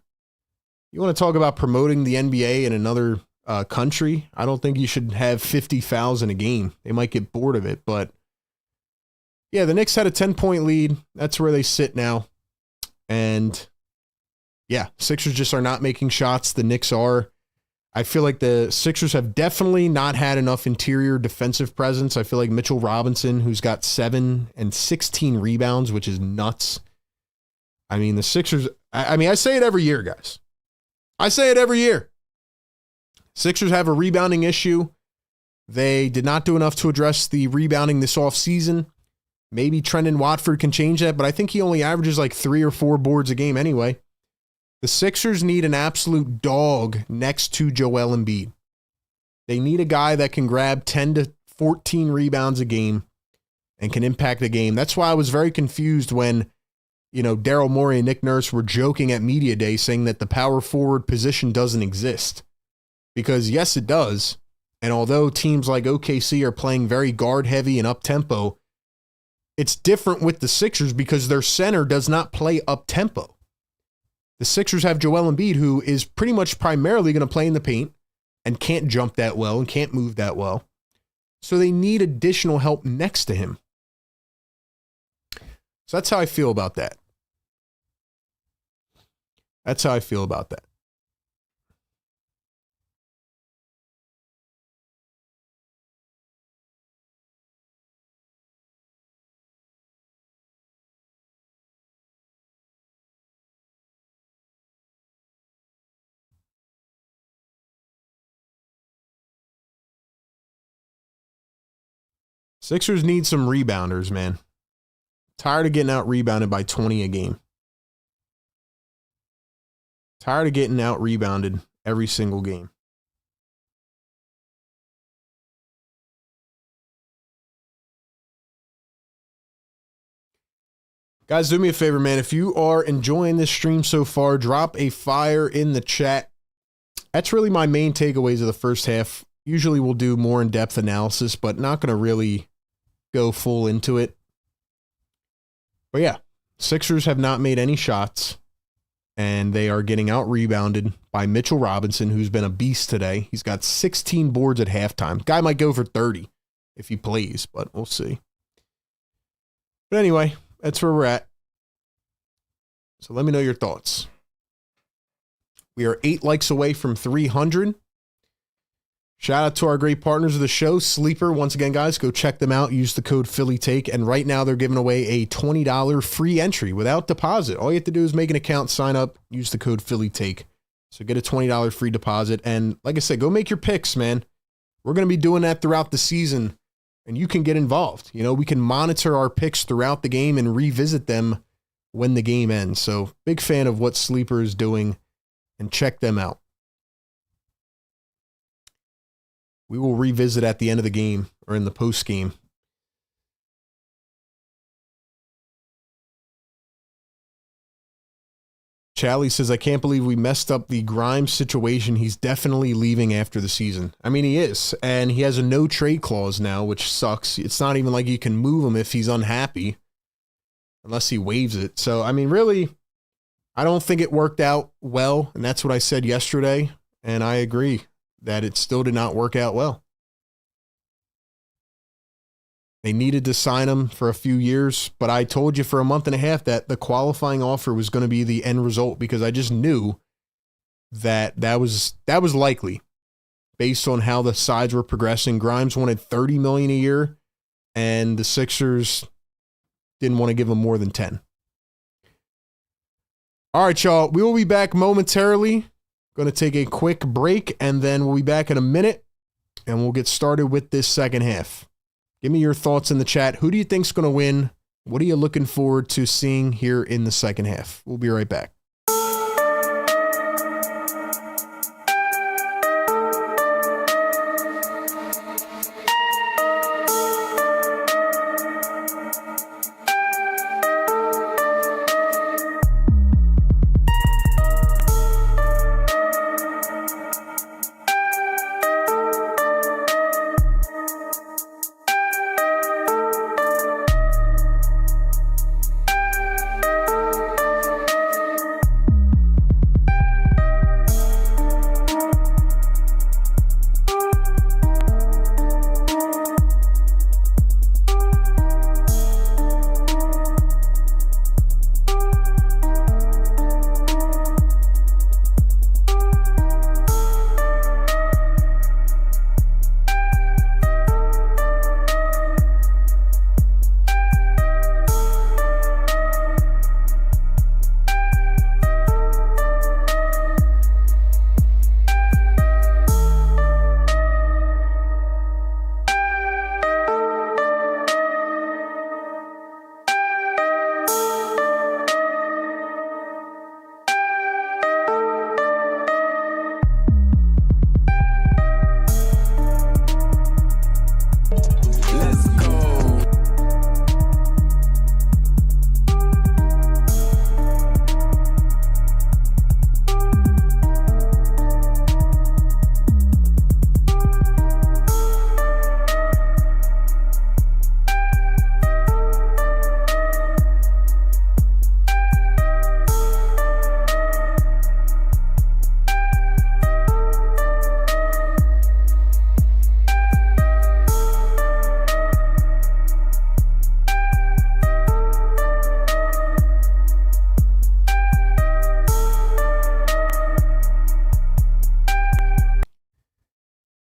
Speaker 1: You want to talk about promoting the NBA in another country? I don't think you should have 50 fouls in a game. They might get bored of it. But yeah, the Knicks had a 10-point lead. That's where they sit now. And yeah, Sixers just are not making shots. The Knicks are. I feel like the Sixers have definitely not had enough interior defensive presence. I feel like Mitchell Robinson, who's got 7 and 16 rebounds, which is nuts. I mean, the Sixers, I say it every year, guys. I say it every year. Sixers have a rebounding issue. They did not do enough to address the rebounding this offseason. Maybe Trendon Watford can change that, but I think he only averages like 3 or 4 boards a game anyway. The Sixers need an absolute dog next to Joel Embiid. They need a guy that can grab 10 to 14 rebounds a game and can impact the game. That's why I was very confused when, you know, Daryl Morey and Nick Nurse were joking at Media Day saying that the power forward position doesn't exist. Because yes, it does. And although teams like OKC are playing very guard heavy and up tempo, it's different with the Sixers because their center does not play up tempo. The Sixers have Joel Embiid, who is pretty much primarily going to play in the paint and can't jump that well and can't move that well. So they need additional help next to him. So that's how I feel about that. That's how I feel about that. Sixers need some rebounders, man. Tired of getting out rebounded by 20 a game. Tired of getting out rebounded every single game. Guys, do me a favor, man. If you are enjoying this stream so far, drop a fire in the chat. That's really my main takeaways of the first half. Usually we'll do more in-depth analysis, but not going to really go full into it. But yeah, Sixers have not made any shots, and they are getting out-rebounded by Mitchell Robinson, who's been a beast today. He's got 16 boards at halftime. Guy might go for 30 if he plays, but we'll see. But anyway, that's where we're at. So let me know your thoughts. We are 8 likes away from 300. Shout out to our great partners of the show, Sleeper. Once again, guys, go check them out. Use the code PhillyTake. And right now, they're giving away a $20 free entry without deposit. All you have to do is make an account, sign up, use the code PhillyTake. So get a $20 free deposit. And like I said, go make your picks, man. We're going to be doing that throughout the season, and you can get involved. You know, we can monitor our picks throughout the game and revisit them when the game ends. So big fan of what Sleeper is doing, and check them out. We will revisit at the end of the game or in the post game. Charlie says, I can't believe we messed up the Grimes situation. He's definitely leaving after the season. I mean, he is. And he has a no trade clause now, which sucks. It's not even like you can move him if he's unhappy unless he waives it. So, I mean, really, I don't think it worked out well. And that's what I said yesterday. And I agree that it still did not work out well. They needed to sign him for a few years, but I told you for a month and a half that the qualifying offer was going to be the end result because I just knew that was likely based on how the sides were progressing. Grimes wanted $30 million a year, and the Sixers didn't want to give him more than 10. All right, y'all. We will be back momentarily. Going to take a quick break, and then we'll be back in a minute, and we'll get started with this second half. Give me your thoughts in the chat. Who do you think's going to win? What are you looking forward to seeing here in the second half? We'll be right back.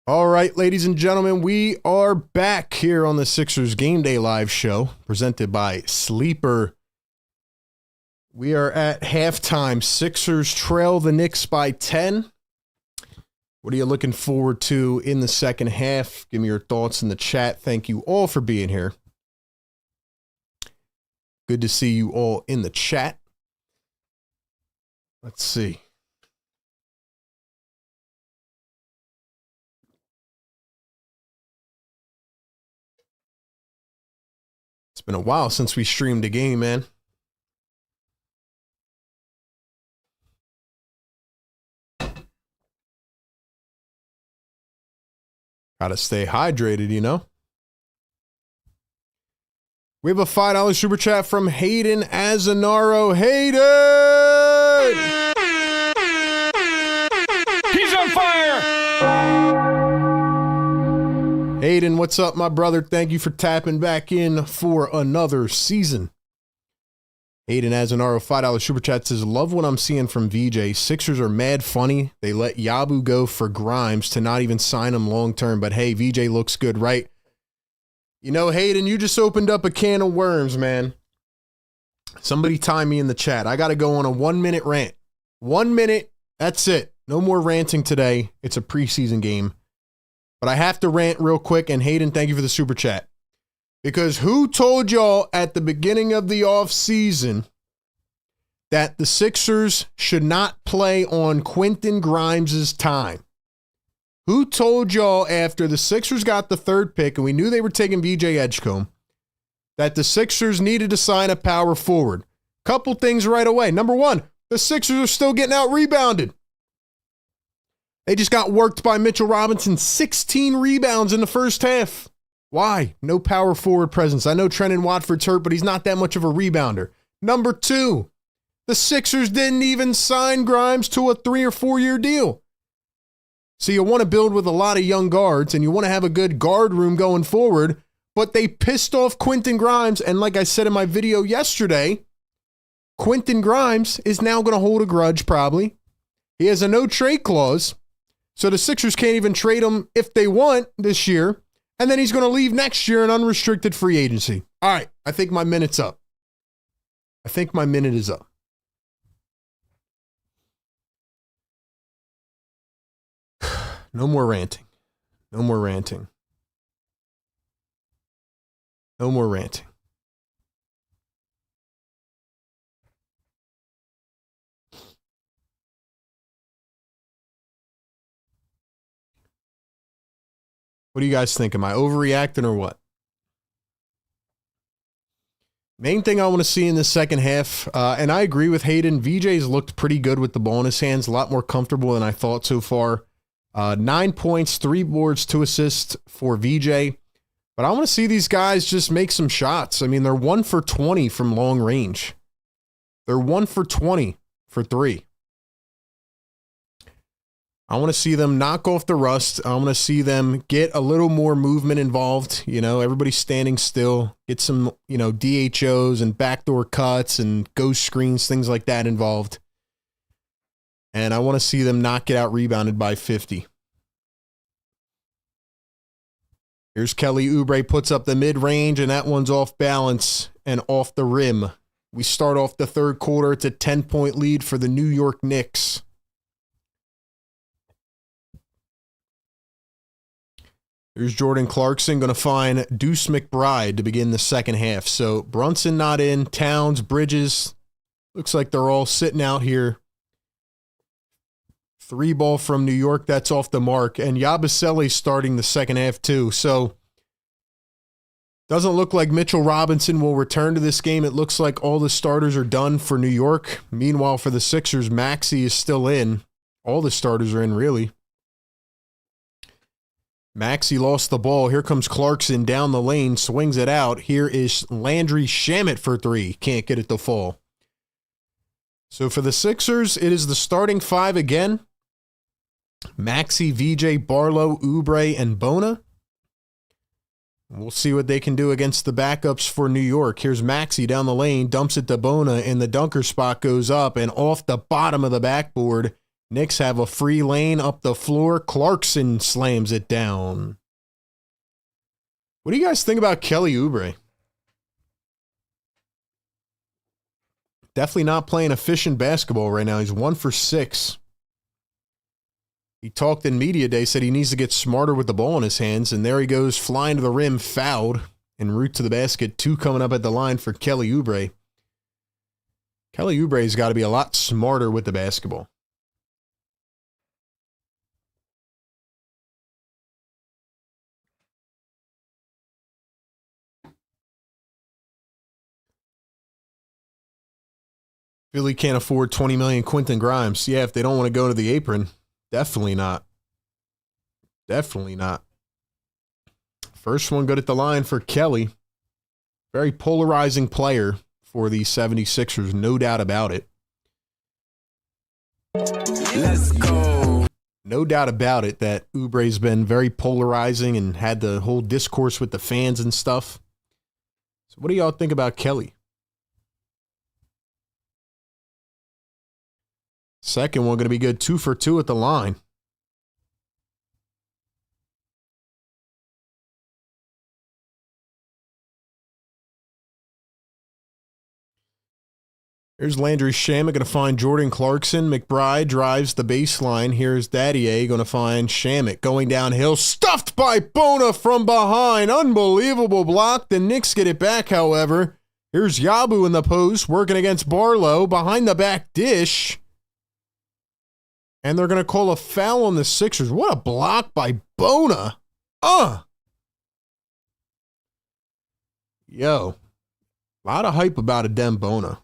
Speaker 1: All right, ladies and gentlemen, we are back here on the Sixers Game Day Live show presented by Sleeper. We are at halftime. Sixers trail the Knicks by 10. What are you looking forward to in the second half? Give me your thoughts in the chat. Thank you all for being here. Good to see you all in the chat. Let's see. It's been a while since we streamed a game, man. Gotta stay hydrated, you know? We have a $5 super chat from Hayden Azanaro. Hayden!
Speaker 3: He's on fire!
Speaker 1: Hayden, what's up, my brother? Thank you for tapping back in for another season. Hayden Azanaro, $5 super chat says, love what I'm seeing from VJ. Sixers are mad funny. They let Yabu go for Grimes to not even sign him long term. But hey, VJ looks good, right? You know, Hayden, you just opened up a can of worms, man. Somebody time me in the chat. I got to go on a 1-minute rant. 1 minute. That's it. No more ranting today. It's a preseason game. But I have to rant real quick. And Hayden, thank you for the super chat. Because who told y'all at the beginning of the offseason that the Sixers should not play on Quentin Grimes' time? Who told y'all after the Sixers got the third pick and we knew they were taking VJ Edgecombe that the Sixers needed to sign a power forward? Couple things right away. Number one, the Sixers are still getting out rebounded. They just got worked by Mitchell Robinson, 16 rebounds in the first half. Why? No power forward presence. I know Trenton Watford's hurt, but he's not that much of a rebounder. Number two, the Sixers didn't even sign Grimes to a 3 or 4 year deal. So you want to build with a lot of young guards and you want to have a good guard room going forward, but they pissed off Quentin Grimes. And like I said in my video yesterday, Quentin Grimes is now going to hold a grudge probably. He has a no trade clause. So the Sixers can't even trade him if they want this year. And then he's going to leave next year in unrestricted free agency. All right, I think my minute's up. I think my minute is up. No more ranting. No more ranting. No more ranting. What do you guys think? Am I overreacting or what? Main thing I want to see in the second half, and I agree with Hayden, VJ's looked pretty good with the ball in his hands, a lot more comfortable than I thought so far. 9 points, 3 boards, 2 assists for VJ. But I want to see these guys just make some shots. I mean, they're 1 for 20 from long range. They're 1 for 20 for 3. I want to see them knock off the rust. I want to see them get a little more movement involved. You know, everybody standing still, get some, you know, DHOs and backdoor cuts and ghost screens, things like that involved. And I want to see them not get out rebounded by 50. Here's Kelly Oubre, puts up the mid-range, and that one's off balance and off the rim. We start off the third quarter. It's a 10-point lead for the New York Knicks. Here's Jordan Clarkson going to find Deuce McBride to begin the second half. So Brunson not in, Towns, Bridges, looks like they're all sitting out here. 3 ball from New York, that's off the mark. And Yabusele starting the second half too. So doesn't look like Mitchell Robinson will return to this game. It looks like all the starters are done for New York. Meanwhile, for the Sixers, Maxey is still in. All the starters are in, really. Maxey lost the ball. Here comes Clarkson down the lane, swings it out. Here is Landry Shamet for 3. Can't get it to fall. So for the Sixers, it is the starting 5 again. Maxey, VJ, Barlow, Oubre, and Bona. We'll see what they can do against the backups for New York. Here's Maxey down the lane, dumps it to Bona, and the dunker spot goes up and off the bottom of the backboard. Knicks have a free lane up the floor. Clarkson slams it down. What do you guys think about Kelly Oubre? Definitely not playing efficient basketball right now. He's 1 for 6. He talked in media day, said he needs to get smarter with the ball in his hands, and there he goes flying to the rim, fouled, en route to the basket. 2 coming up at the line for Kelly Oubre. Kelly Oubre's got to be a lot smarter with the basketball. Philly can't afford $20 million Quentin Grimes. Yeah, if they don't want to go to the apron, definitely not. Definitely not. First one good at the line for Kelly. Very polarizing player for the 76ers, no doubt about it.
Speaker 4: Let's go.
Speaker 1: No doubt about it that Oubre's been very polarizing and had the whole discourse with the fans and stuff. So what do y'all think about Kelly? Second one going to be good. 2 for 2 at the line. Here's Landry Shamet going to find Jordan Clarkson. McBride drives the baseline. Here's Daddier going to find Shamet going downhill. Stuffed by Bona from behind. Unbelievable block. The Knicks get it back, however. Here's Yabu in the post working against Barlow. Behind the back dish. And they're going to call a foul on the Sixers. What a block by Bona. Yo. A lot of hype about Adem Bona.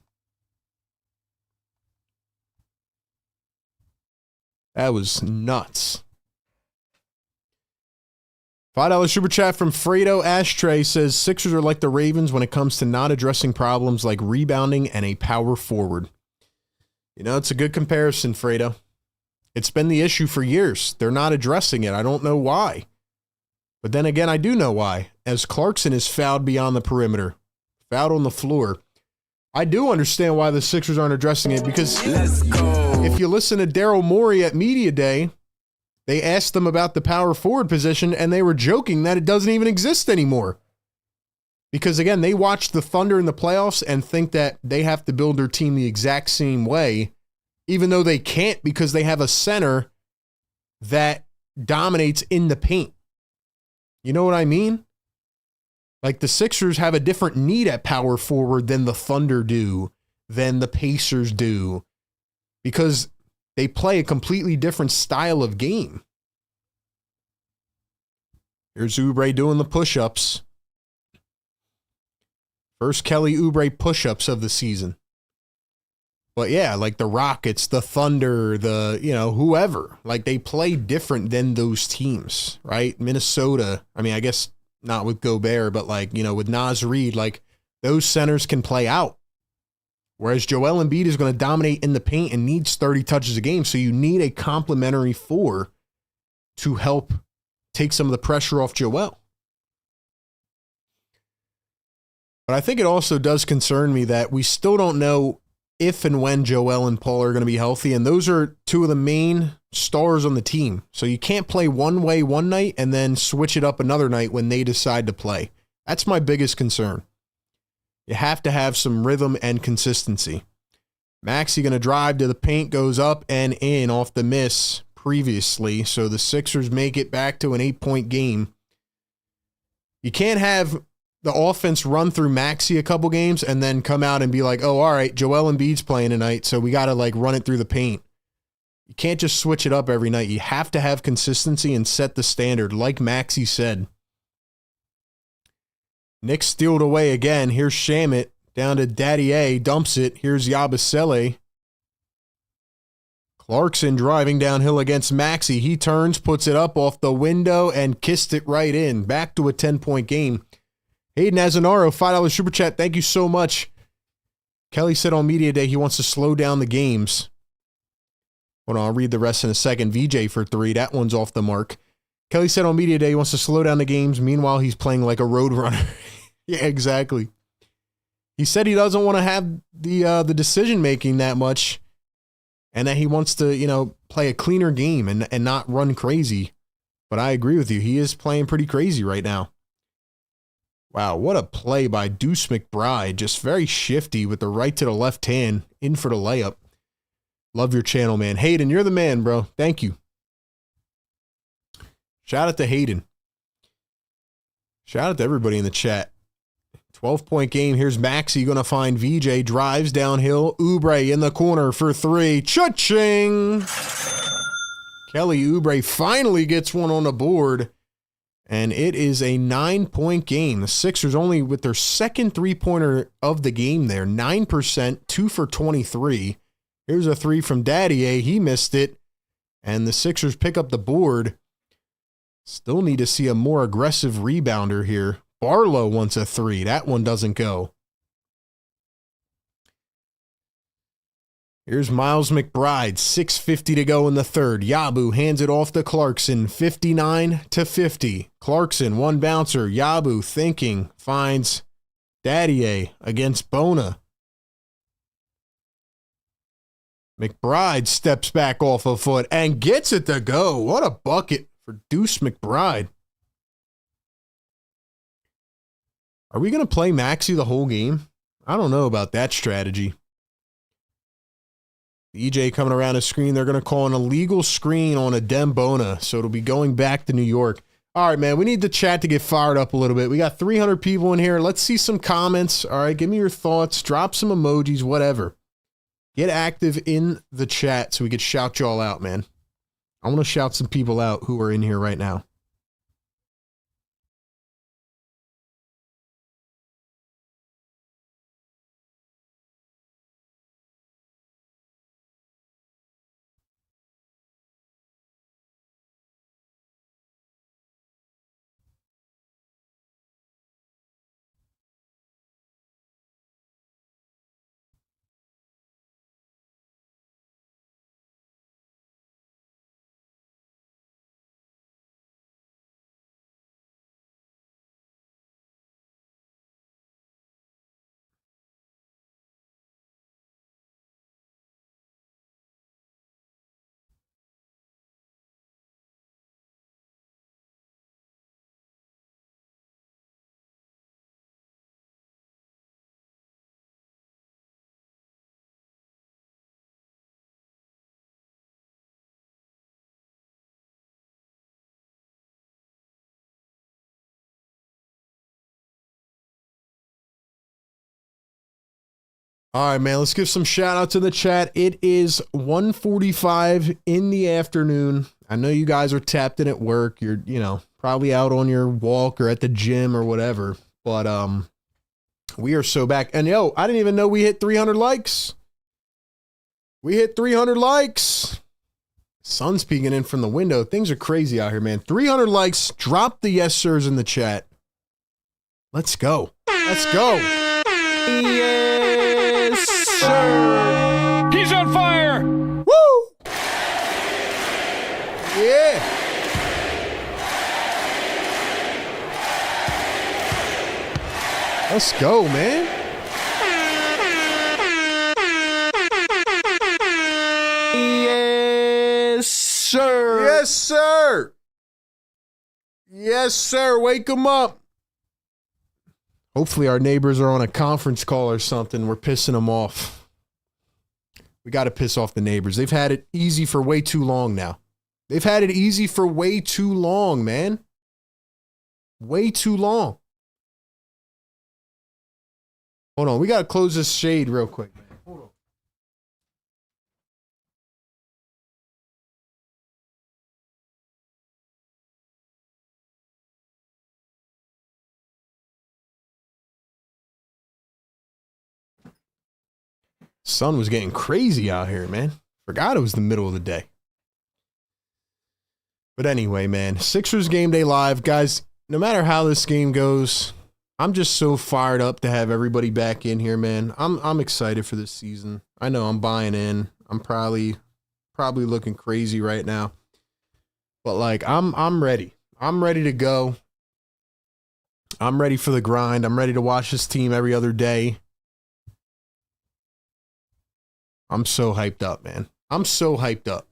Speaker 1: That was nuts. $5 super chat from Fredo Ashtray says, Sixers are like the Ravens when it comes to not addressing problems like rebounding and a power forward. You know, it's a good comparison, Fredo. It's been the issue for years. They're not addressing it. I don't know why. But then again, I do know why. As Clarkson is fouled beyond the perimeter, fouled on the floor. I do understand why the Sixers aren't addressing it because if you listen to Daryl Morey at Media Day, they asked them about the power forward position and they were joking that it doesn't even exist anymore. Because again, they watch the Thunder in the playoffs and think that they have to build their team the exact same way, even though they can't because they have a center that dominates in the paint. You know what I mean? Like the Sixers have a different need at power forward than the Thunder do, than the Pacers do, because they play a completely different style of game. Here's Oubre doing the push-ups. First Kelly Oubre push-ups of the season. But yeah, like the Rockets, the Thunder, whoever, like they play different than those teams, right? Minnesota, I mean, I guess not with Gobert, but like, with Naz Reid, like those centers can play out. Whereas Joel Embiid is going to dominate in the paint and needs 30 touches a game. So you need a complementary four to help take some of the pressure off Joel. But I think it also does concern me that we still don't know if and when Joel and Paul are going to be healthy. And those are two of the main stars on the team. So you can't play one way one night and then switch it up another night when they decide to play. That's my biggest concern. You have to have some rhythm and consistency. Maxey going to drive to the paint, goes up and in off the miss previously. So the Sixers make it back to an 8-point game. You can't have the offense run through Maxey a couple games and then come out and be like, oh, all right, Joel Embiid's playing tonight, so we got to like run it through the paint. You can't just switch it up every night. You have to have consistency and set the standard, like Maxey said. Knicks steal it away again. Here's Shamit down to Daddy A, dumps it. Here's Yabusele. Clarkson driving downhill against Maxey. He turns, puts it up off the window, and kissed it right in. Back to a 10-point game. Hayden Azanaro, $5 super chat. Thank you so much. Kelly said on Media Day he wants to slow down the games. Hold on, I'll read the rest in a second. VJ for 3. That one's off the mark. Kelly said on Media Day he wants to slow down the games. Meanwhile, he's playing like a road runner. Yeah, exactly. He said he doesn't want to have the decision-making that much and that he wants to, play a cleaner game and not run crazy. But I agree with you. He is playing pretty crazy right now. Wow, what a play by Deuce McBride. Just very shifty with the right to the left hand in for the layup. Love your channel, man. Hayden, you're the man, bro. Thank you. Shout out to Hayden. Shout out to everybody in the chat. 12-point game. Here's Maxey going to find VJ. Drives downhill. Oubre in the corner for 3. Cha-ching! Kelly Oubre finally gets one on the board. And it is a 9-point game. The Sixers only with their second three-pointer of the game there. 9%, 2 for 23. Here's a 3 from Daddy A. He missed it. And the Sixers pick up the board. Still need to see a more aggressive rebounder here. Barlow wants a 3. That one doesn't go. Here's Miles McBride, 6:50 to go in the third. Yabu hands it off to Clarkson, 59-50. Clarkson, one bouncer. Yabu thinking, finds Daddy against Bona. McBride steps back off a foot and gets it to go. What a bucket for Deuce McBride. Are we going to play Maxey the whole game? I don't know about that strategy. EJ coming around the screen. They're going to call an illegal screen on a Bona, so it'll be going back to New York. All right, man, we need the chat to get fired up a little bit. We got 300 people in here. Let's see some comments. All right, give me your thoughts. Drop some emojis, whatever. Get active in the chat so we could shout y'all out, man. I want to shout some people out who are in here right now. All right, man, let's give some shout out to the chat. It is 1:45 in the afternoon. I know you guys are tapped in at work. You're, probably out on your walk or at the gym or whatever. But we are so back. And yo, I didn't even know we hit 300 likes. We hit 300 likes. Sun's peeking in from the window. Things are crazy out here, man. 300 likes. Drop the yes sirs in the chat. Let's go. Let's go. Yes, sir.
Speaker 3: He's on fire.
Speaker 1: Woo! Yeah. Let's go, man.
Speaker 4: Yes, sir.
Speaker 1: Yes, sir. Yes, sir. Wake them up. Hopefully our neighbors are on a conference call or something. We're pissing them off. We got to piss off the neighbors. They've had it easy for way too long now. They've had it easy for way too long, man. Way too long. Hold on. We got to close this shade real quick, man. Hold on. Sun was getting crazy out here, man. Forgot it was the middle of the day. But anyway, man, Sixers Game Day Live. Guys, no matter how this game goes, I'm just so fired up to have everybody back in here, man. I'm excited for this season. I know I'm buying in. I'm probably looking crazy right now. But like I'm ready. I'm ready to go. I'm ready for the grind. I'm ready to watch this team every other day. I'm so hyped up, man. I'm so hyped up.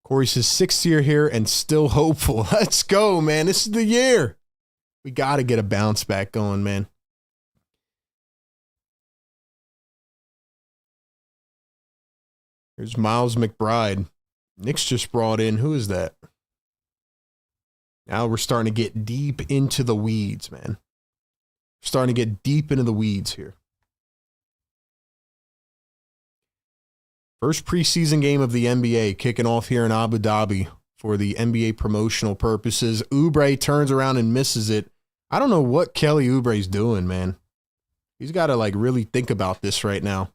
Speaker 1: Corey says, 6th year here and still hopeful. Let's go, man. This is the year. We got to get a bounce back going, man. Here's Miles McBride. Knicks just brought in. Who is that? Now we're starting to get deep into the weeds, man. Starting to get deep into the weeds here. First preseason game of the NBA kicking off here in Abu Dhabi for the NBA promotional purposes. Oubre turns around and misses it. I don't know what Kelly Oubre's doing, man. He's got to like really think about this right now.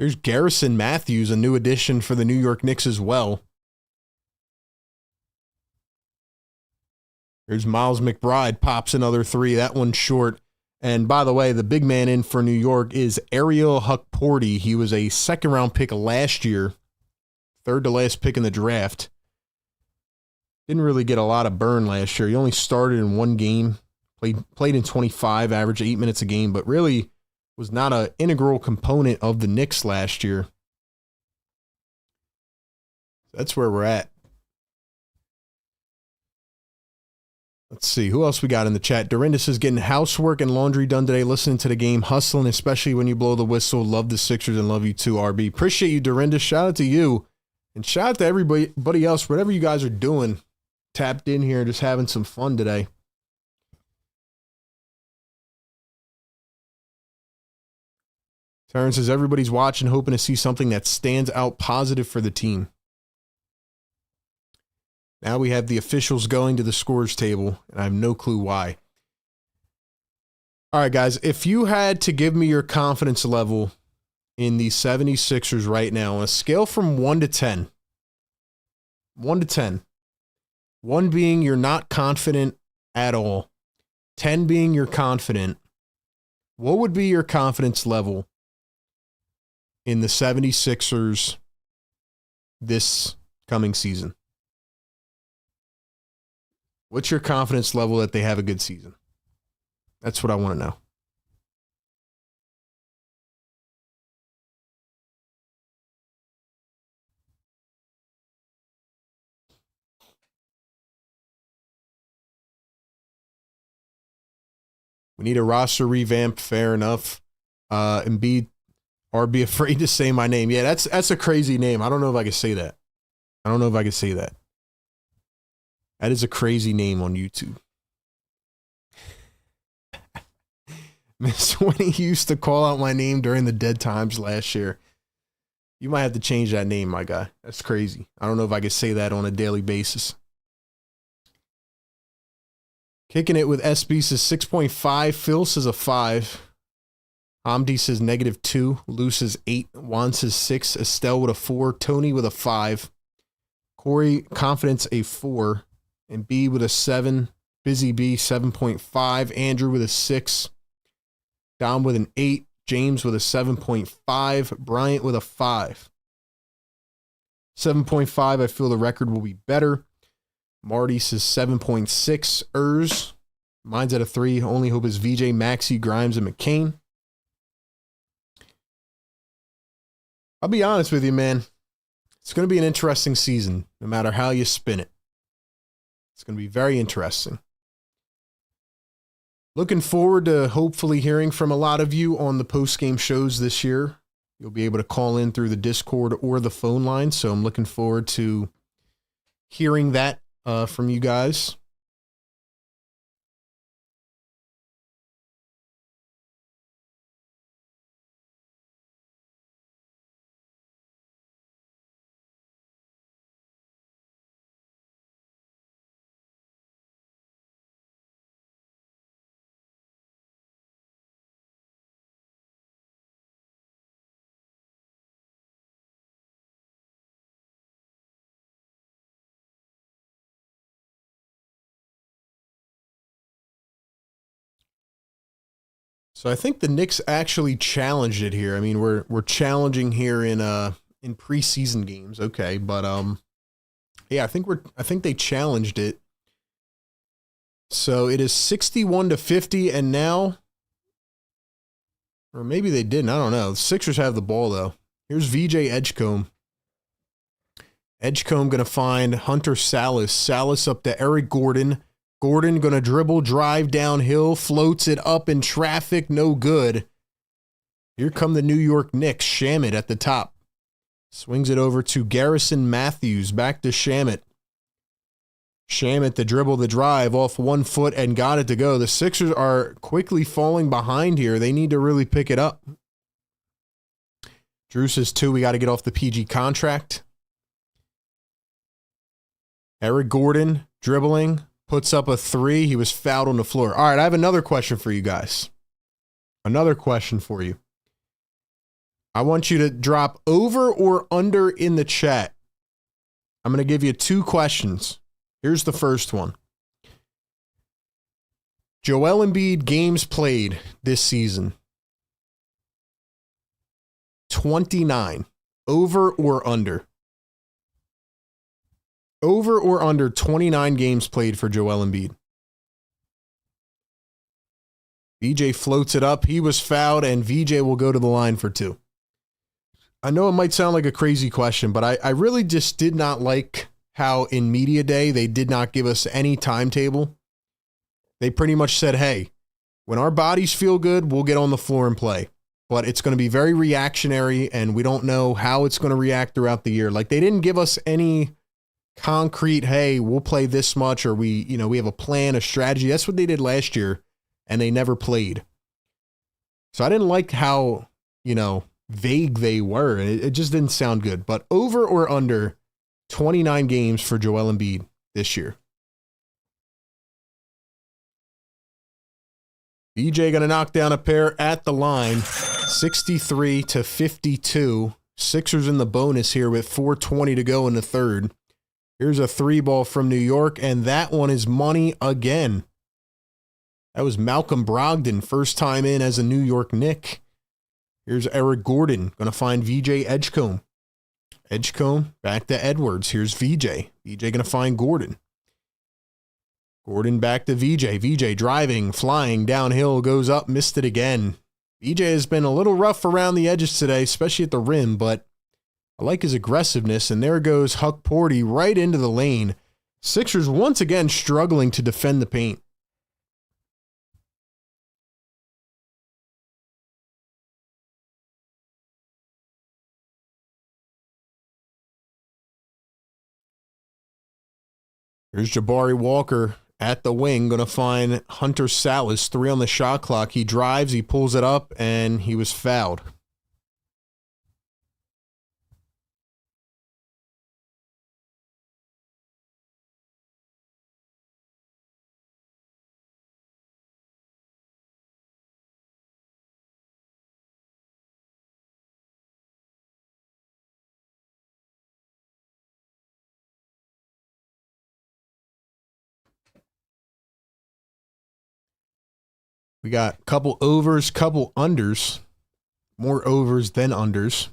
Speaker 1: There's Garrison Matthews, a new addition for the New York Knicks as well. There's Miles McBride, pops another three. That one's short. And by the way, the big man in for New York is Ariel Hukporti. He was a second-round pick last year, third to last pick in the draft. Didn't really get a lot of burn last year. He only started in one game, played in 25, averaged 8 minutes a game, but really was not an integral component of the Knicks last year. That's where we're at. Let's see. Who else we got in the chat? Dorinda says, getting housework and laundry done today, listening to the game, hustling, especially when you blow the whistle. Love the Sixers and love you too, RB. Appreciate you, Dorinda. Shout out to you. And shout out to everybody else, whatever you guys are doing, tapped in here, just having some fun today. Terrence says, everybody's watching, hoping to see something that stands out positive for the team. Now we have the officials going to the scores table, and I have no clue why. All right, guys, if you had to give me your confidence level in the 76ers right now on a scale from 1 to 10, 1 to 10, 1 being you're not confident at all, 10 being you're confident, what would be your confidence level in the 76ers this coming season? What's your confidence level that they have a good season? That's what I want to know. We need a roster revamp, fair enough. Embiid, or be afraid to say my name. Yeah, that's a crazy name. I don't know if I can say that. That is a crazy name on YouTube. Miss when he used to call out my name during the dead times last year. You might have to change that name, my guy. That's crazy. I don't know if I could say that on a daily basis. Kicking it with SB says 6.5. Phil says a 5. Hamdi says -2. Lou says 8. Juan says 6. Estelle with a 4. Tony with a 5. Corey, confidence a 4. And B with a 7. Busy B, 7.5. Andrew with a 6. Dom with an 8. James with a 7.5. Bryant with a 5. 7.5, I feel the record will be better. Marty says 7.6. Mine's at a 3. Only hope is VJ, Maxey, Grimes, and McCain. I'll be honest with you, man. It's going to be an interesting season, no matter how you spin it. It's going to be very interesting. Looking forward to hopefully hearing from a lot of you on the post-game shows this year. You'll be able to call in through the Discord or the phone line, so I'm looking forward to hearing that from you guys. So I think the Knicks actually challenged it here. I mean, we're challenging here in preseason games, okay, but yeah, I think they challenged it. So it is 61-50, and now, or maybe they didn't. I don't know. The Sixers have the ball though. Here's VJ Edgecombe. Edgecombe gonna find Hunter Salas. Salas up to Eric Gordon. Gordon going to dribble, drive downhill, floats it up in traffic, no good. Here come the New York Knicks. Shamet at the top. Swings it over to Garrison Matthews. Back to Shamet. Shamet the dribble, the drive off 1 foot and got it to go. The Sixers are quickly falling behind here. They need to really pick it up. Drew says 2. We got to get off the PG contract. Eric Gordon dribbling. Puts up a 3. He was fouled on the floor. All right, I have another question for you guys. Another question for you. I want you to drop over or under in the chat. I'm going to give you 2 questions. Here's the first one. Joel Embiid games played this season. 29. Over or under? Over or under 29 games played for Joel Embiid? VJ floats it up. He was fouled, and VJ will go to the line for 2. I know it might sound like a crazy question, but I really just did not like how in media day they did not give us any timetable. They pretty much said, hey, when our bodies feel good, we'll get on the floor and play. But it's going to be very reactionary, and we don't know how it's going to react throughout the year. Like, they didn't give us any concrete, hey, we'll play this much, or we have a plan, a strategy. That's what they did last year, and they never played. So I didn't like how, vague they were, and it just didn't sound good. But over or under 29 games for Joel Embiid this year? BJ going to knock down a pair at the line, 63-52. Sixers in the bonus here with 4:20 to go in the third. Here's a 3-ball from New York, and that one is money again. That was Malcolm Brogdon, first time in as a New York Knick. Here's Eric Gordon, going to find VJ Edgecombe. Edgecombe back to Edwards. Here's VJ. VJ going to find Gordon. Gordon back to VJ. VJ driving, flying downhill, goes up, missed it again. VJ has been a little rough around the edges today, especially at the rim, but I like his aggressiveness, and there goes Huck Porty right into the lane. Sixers once again struggling to defend the paint. Here's Jabari Walker at the wing, going to find Hunter Salas, 3 on the shot clock. He drives, he pulls it up, and he was fouled. We got a couple overs, couple unders. More overs than unders.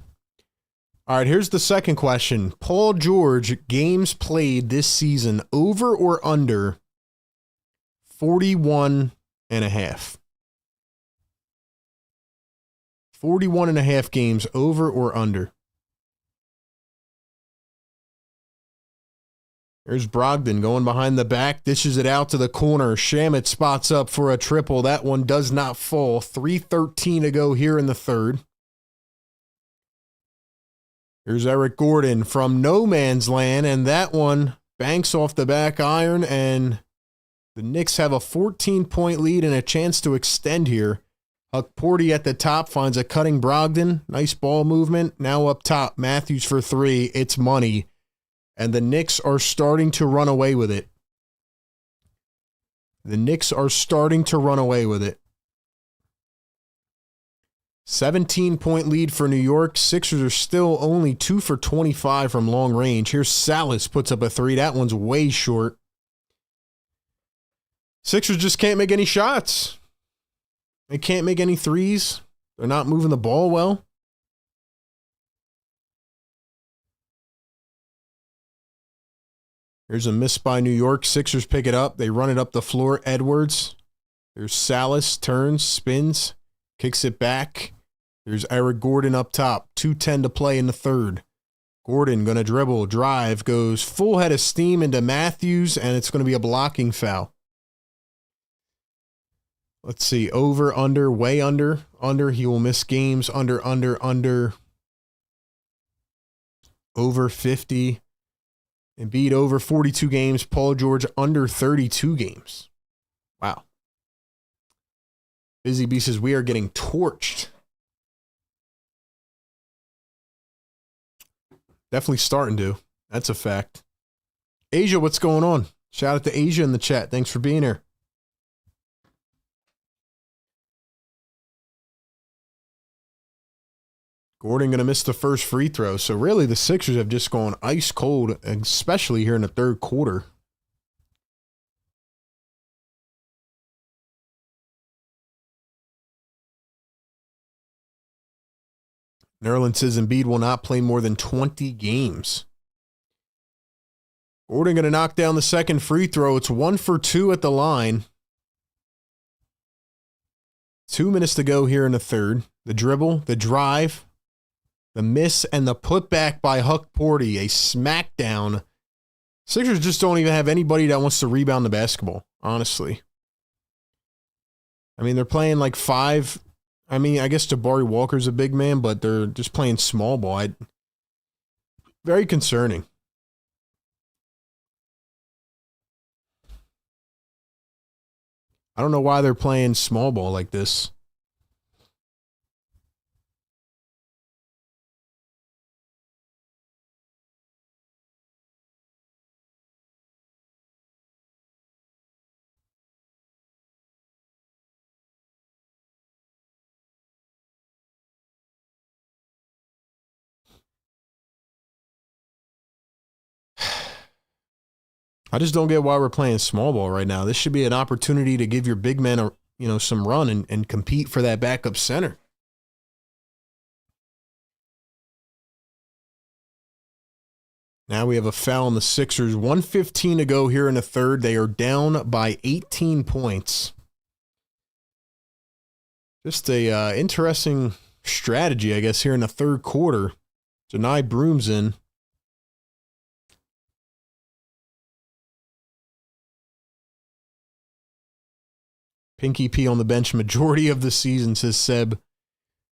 Speaker 1: All right, here's the second question. Paul George, games played this season, over or under 41.5. 41.5 games, over or under. There's Brogdon going behind the back, dishes it out to the corner. Shamet spots up for a triple. That one does not fall. 3:13 to go here in the third. Here's Eric Gordon from no man's land, and that one banks off the back iron, and the Knicks have a 14-point lead and a chance to extend here. Huckporty at the top finds a cutting Brogdon. Nice ball movement. Now up top, Matthews for 3. It's money. And the Knicks are starting to run away with it. The Knicks are starting to run away with it. 17-point lead for New York. Sixers are still only 2 for 25 from long range. Here's Salas, puts up a 3. That one's way short. Sixers just can't make any shots. They can't make any threes. They're not moving the ball well. Here's a miss by New York. Sixers pick it up. They run it up the floor. Edwards. There's Salas. Turns. Spins. Kicks it back. There's Eric Gordon up top. 2:10 to play in the third. Gordon going to dribble. Drive. Goes full head of steam into Matthews, and it's going to be a blocking foul. Let's see. Over, under, way under. Under. He will miss games. Under, under, under. Over 50. Embiid over 42 games. Paul George under 32 games. Wow. Busy Bee says we are getting torched. Definitely starting to. That's a fact. Asia, what's going on? Shout out to Asia in the chat. Thanks for being here. Gordon going to miss the first free throw. So really the Sixers have just gone ice cold, especially here in the third quarter. Nerlin says Embiid will not play more than 20 games. Gordon going to knock down the second free throw. It's 1 for 2 at the line. 2 minutes to go here in the third. The dribble, the drive. The miss and the putback by Huckporty, a smackdown. Sixers just don't even have anybody that wants to rebound the basketball, honestly. I mean, they're playing like 5. I mean, I guess Jabari Walker's a big man, but they're just playing small ball. Very concerning. I don't know why they're playing small ball like this. I just don't get why we're playing small ball right now. This should be an opportunity to give your big men some run and compete for that backup center. Now we have a foul on the Sixers. 1:15 to go here in the third. They are down by 18 points. Just a interesting strategy, I guess, here in the third quarter. Janai Broom's in. Pinky P on the bench majority of the season, says Seb.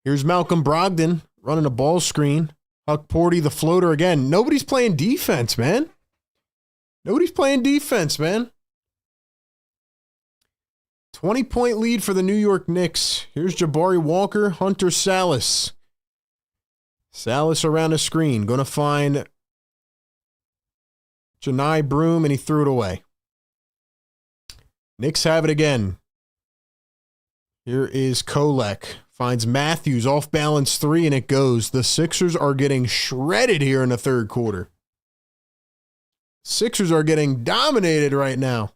Speaker 1: Here's Malcolm Brogdon running a ball screen. Huckporty, the floater again. Nobody's playing defense, man. Nobody's playing defense, man. 20-point lead for the New York Knicks. Here's Jabari Walker, Hunter Salas. Salas around the screen. Going to find Janai Broom, and he threw it away. Knicks have it again. Here is Kolek. Finds Matthews, off-balance three, and it goes. The Sixers are getting shredded here in the third quarter. Sixers are getting dominated right now.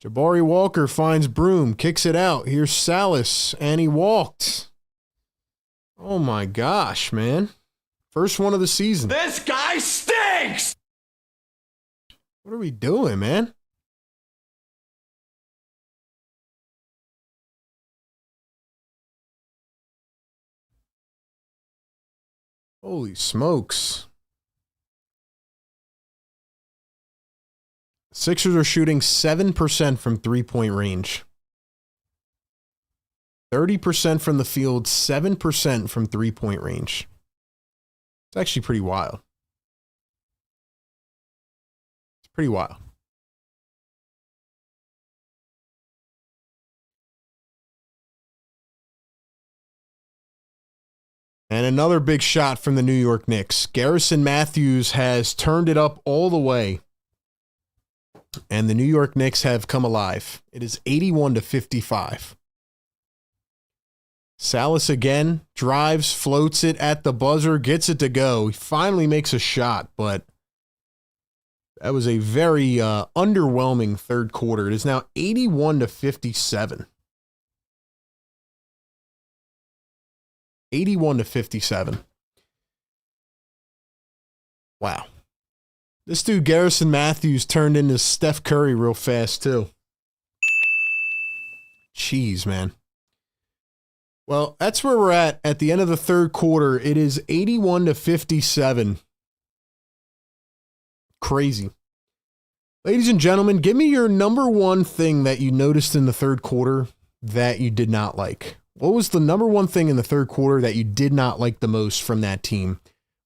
Speaker 1: Jabari Walker finds Broom, kicks it out. Here's Salas, and he walked. Oh my gosh, man. First one of the season.
Speaker 3: This guy stinks!
Speaker 1: What are we doing, man? Holy smokes. Sixers are shooting 7% from three-point range. 30% from the field, 7% from three-point range. It's actually pretty wild. It's pretty wild. And another big shot from the New York Knicks. Garrison Matthews has turned it up all the way. And the New York Knicks have come alive. It is 81-55. Salas again drives, floats it at the buzzer, gets it to go. He finally makes a shot, but that was a very underwhelming third quarter. It is now 81-57. 81-57. Wow. This dude, Garrison Matthews, turned into Steph Curry real fast, too. Jeez, man. Well, that's where we're at the end of the third quarter. It is 81-57. Crazy. Ladies and gentlemen, give me your number one thing that you noticed in the third quarter that you did not like. What was the number one thing in the third quarter that you did not like the most from that team?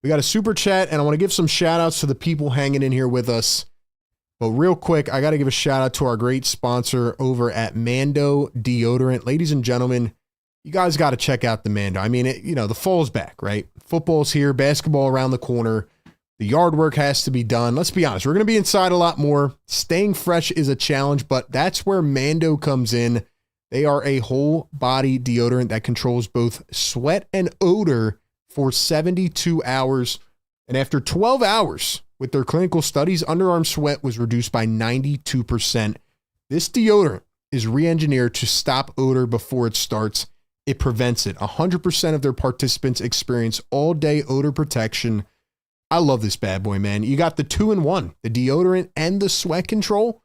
Speaker 1: We got a super chat, and I want to give some shout outs to the people hanging in here with us. But real quick, I got to give a shout out to our great sponsor over at Mando Deodorant. Ladies and gentlemen, you guys got to check out the Mando. I mean, the fall's back, right? Football's here, basketball around the corner. The yard work has to be done. Let's be honest, we're going to be inside a lot more. Staying fresh is a challenge, but that's where Mando comes in. They are a whole body deodorant that controls both sweat and odor for 72 hours. And after 12 hours with their clinical studies, underarm sweat was reduced by 92%. This deodorant is re-engineered to stop odor before it starts. It prevents it. 100% of their participants experience all-day odor protection. I love this bad boy, man. You got the 2-in-1, the deodorant and the sweat control.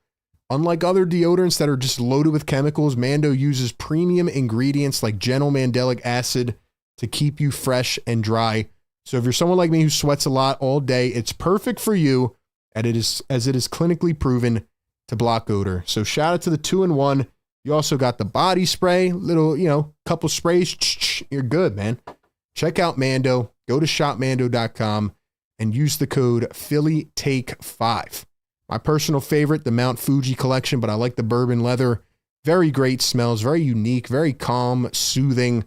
Speaker 1: Unlike other deodorants that are just loaded with chemicals, Mando uses premium ingredients like gentle-mandelic acid to keep you fresh and dry. So if you're someone like me who sweats a lot all day, it's perfect for you, and as it is clinically proven to block odor. So shout out to the 2-in-1. You also got the body spray, little, couple sprays. You're good, man. Check out Mando. Go to shopmando.com and use the code PhillyTake5. My personal favorite, the Mount Fuji collection, but I like the bourbon leather. Very great smells, very unique, very calm, soothing.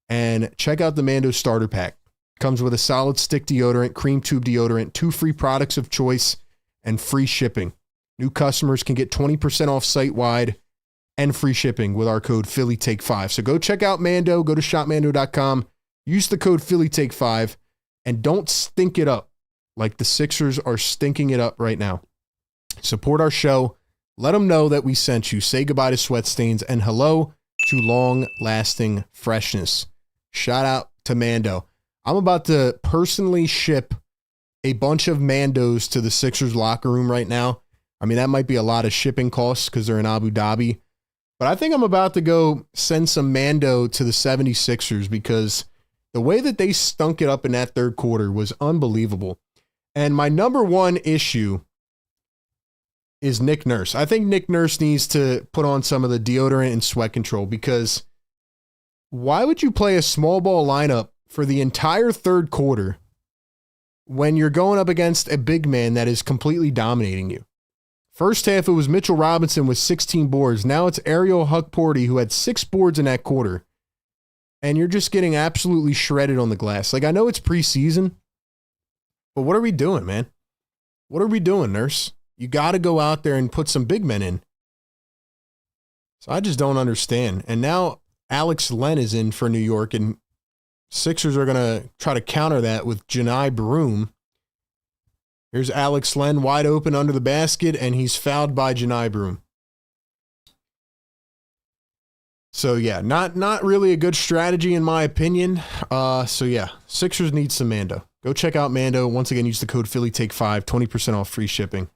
Speaker 1: And check out the Mando starter pack. Comes with a solid stick deodorant, cream tube deodorant, 2 free products of choice, and free shipping. New customers can get 20% off site-wide and free shipping with our code PhillyTake5. So go check out Mando. Go to shopmando.com. Use the code PhillyTake5. And don't stink it up like the Sixers are stinking it up right now. Support our show. Let them know that we sent you. Say goodbye to sweat stains and hello to long-lasting freshness. Shout out to Mando. I'm about to personally ship a bunch of Mandos to the Sixers locker room right now. I mean, that might be a lot of shipping costs because they're in Abu Dhabi. But I think I'm about to go send some Mando to the 76ers because the way that they stunk it up in that third quarter was unbelievable. And my number one issue is Nick Nurse. I think Nick Nurse needs to put on some of the deodorant and sweat control because why would you play a small ball lineup for the entire third quarter when you're going up against a big man that is completely dominating you? First half, it was Mitchell Robinson with 16 boards. Now it's Ariel Huckporty who had 6 boards in that quarter. And you're just getting absolutely shredded on the glass. Like, I know it's preseason, but what are we doing, man? What are we doing, Nurse? You got to go out there and put some big men in. So I just don't understand. And now Alex Len is in for New York, and Sixers are going to try to counter that with Janai Broom. Here's Alex Len wide open under the basket, and he's fouled by Janai Broom. So, yeah, not really a good strategy in my opinion. So, yeah, Sixers need some Mando. Go check out Mando. Once again, use the code PhillyTake5, 20% off free shipping.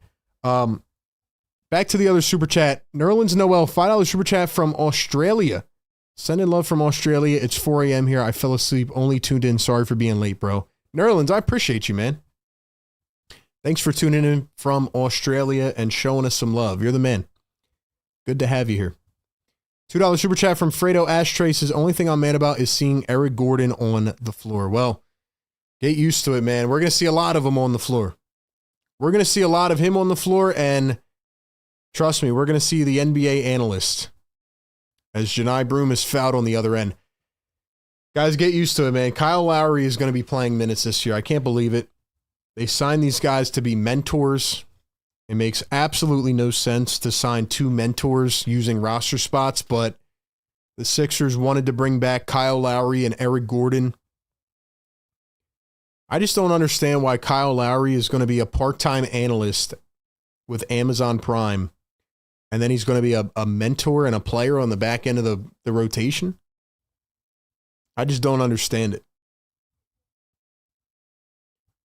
Speaker 1: Back to the other super chat. Nerlens Noel, $5 super chat from Australia. Sending love from Australia. It's 4 a.m. here. I fell asleep, only tuned in. Sorry for being late, bro. Nerlens, I appreciate you, man. Thanks for tuning in from Australia and showing us some love. You're the man. Good to have you here. $2 super chat from Fredo Ashtray says, only thing I'm mad about is seeing Eric Gordon on the floor. Well, get used to it, man. We're going to see a lot of him on the floor. We're going to see a lot of him on the floor, and trust me, we're going to see the NBA analyst as Janai Broom is fouled on the other end. Guys, get used to it, man. Kyle Lowry is going to be playing minutes this year. I can't believe it. They signed these guys to be mentors. It makes absolutely no sense to sign 2 mentors using roster spots, but the Sixers wanted to bring back Kyle Lowry and Eric Gordon. I just don't understand why Kyle Lowry is going to be a part-time analyst with Amazon Prime, and then he's going to be a mentor and a player on the back end of the rotation. I just don't understand it.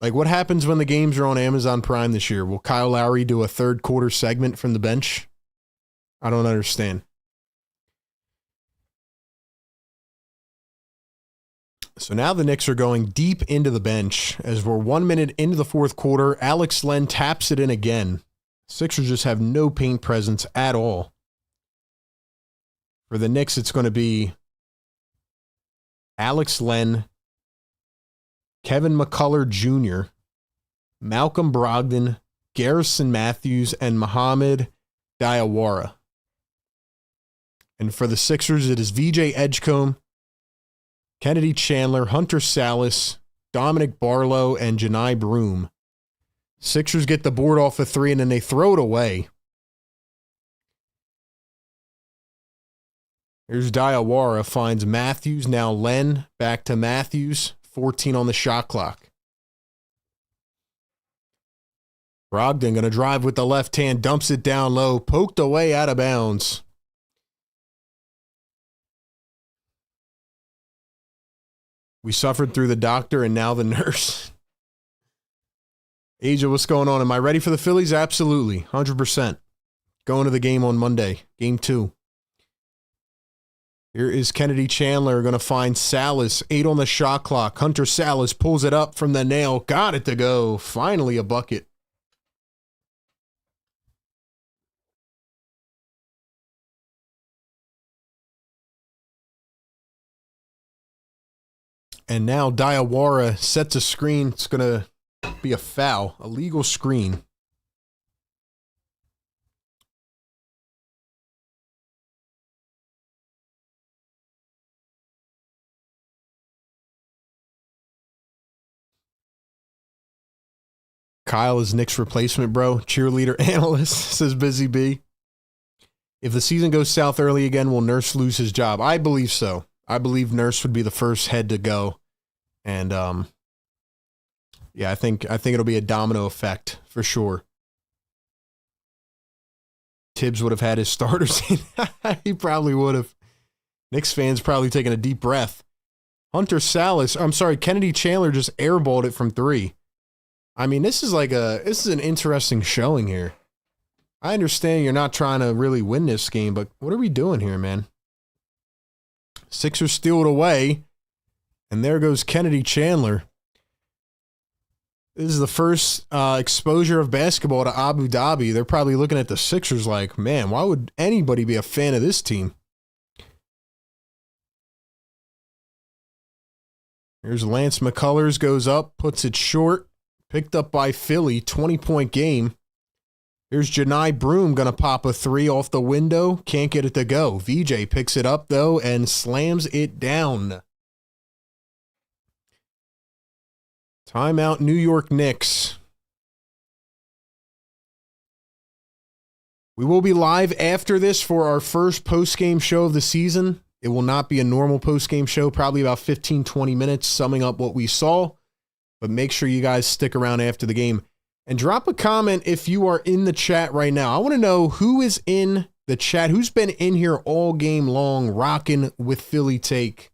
Speaker 1: Like, what happens when the games are on Amazon Prime this year? Will Kyle Lowry do a third quarter segment from the bench? I don't understand. So now the Knicks are going deep into the bench as we're 1 minute into the fourth quarter. Alex Len taps it in again. Sixers just have no paint presence at all. For the Knicks, it's going to be Alex Len, Kevin McCullough Jr., Malcolm Brogdon, Garrison Matthews, and Mohamed Diawara. And for the Sixers, it is VJ Edgecombe, Kennedy Chandler, Hunter Salas, Dominic Barlow, and Janai Broom. Sixers get the board off a 3, and then they throw it away. Here's Diawara, finds Matthews, now Len, back to Matthews, 14 on the shot clock. Brogdon going to drive with the left hand, dumps it down low, poked away out of bounds. We suffered through the doctor and now the nurse. Asia, what's going on? Am I ready for the Phillies? Absolutely. 100%. Going to the game on Monday. Game 2. Here is Kennedy Chandler going to find Salas. 8 on the shot clock. Hunter Salas pulls it up from the nail. Got it to go. Finally a bucket. And now Diawara sets a screen. It's going to be a foul, a legal screen. Kyle is Nick's replacement, bro. Cheerleader analyst, says Busy B. If the season goes south early again, will Nurse lose his job? I believe so. I believe Nurse would be the first head to go. And yeah, I think it'll be a domino effect for sure. Tibbs would have had his starters in. He probably would have. Knicks fans probably taking a deep breath. Hunter Salas, I'm sorry, Kennedy Chandler just airballed it from 3. I mean, this is an interesting showing here. I understand you're not trying to really win this game, but what are we doing here, man? Sixers steal it away, and there goes Kennedy Chandler. This is the first exposure of basketball to Abu Dhabi. They're probably looking at the Sixers like, man, why would anybody be a fan of this team? Here's Lance McCullers, goes up, puts it short. Picked up by Philly, 20-point game. Here's Janai Broom going to pop a three off the window. Can't get it to go. VJ picks it up, though, and slams it down. Timeout, New York Knicks. We will be live after this for our first post-game show of the season. It will not be a normal post-game show, probably about 15, 20 minutes, summing up what we saw. But make sure you guys stick around after the game. And drop a comment if you are in the chat right now. I want to know who is in the chat, who's been in here all game long, rocking with Philly Take.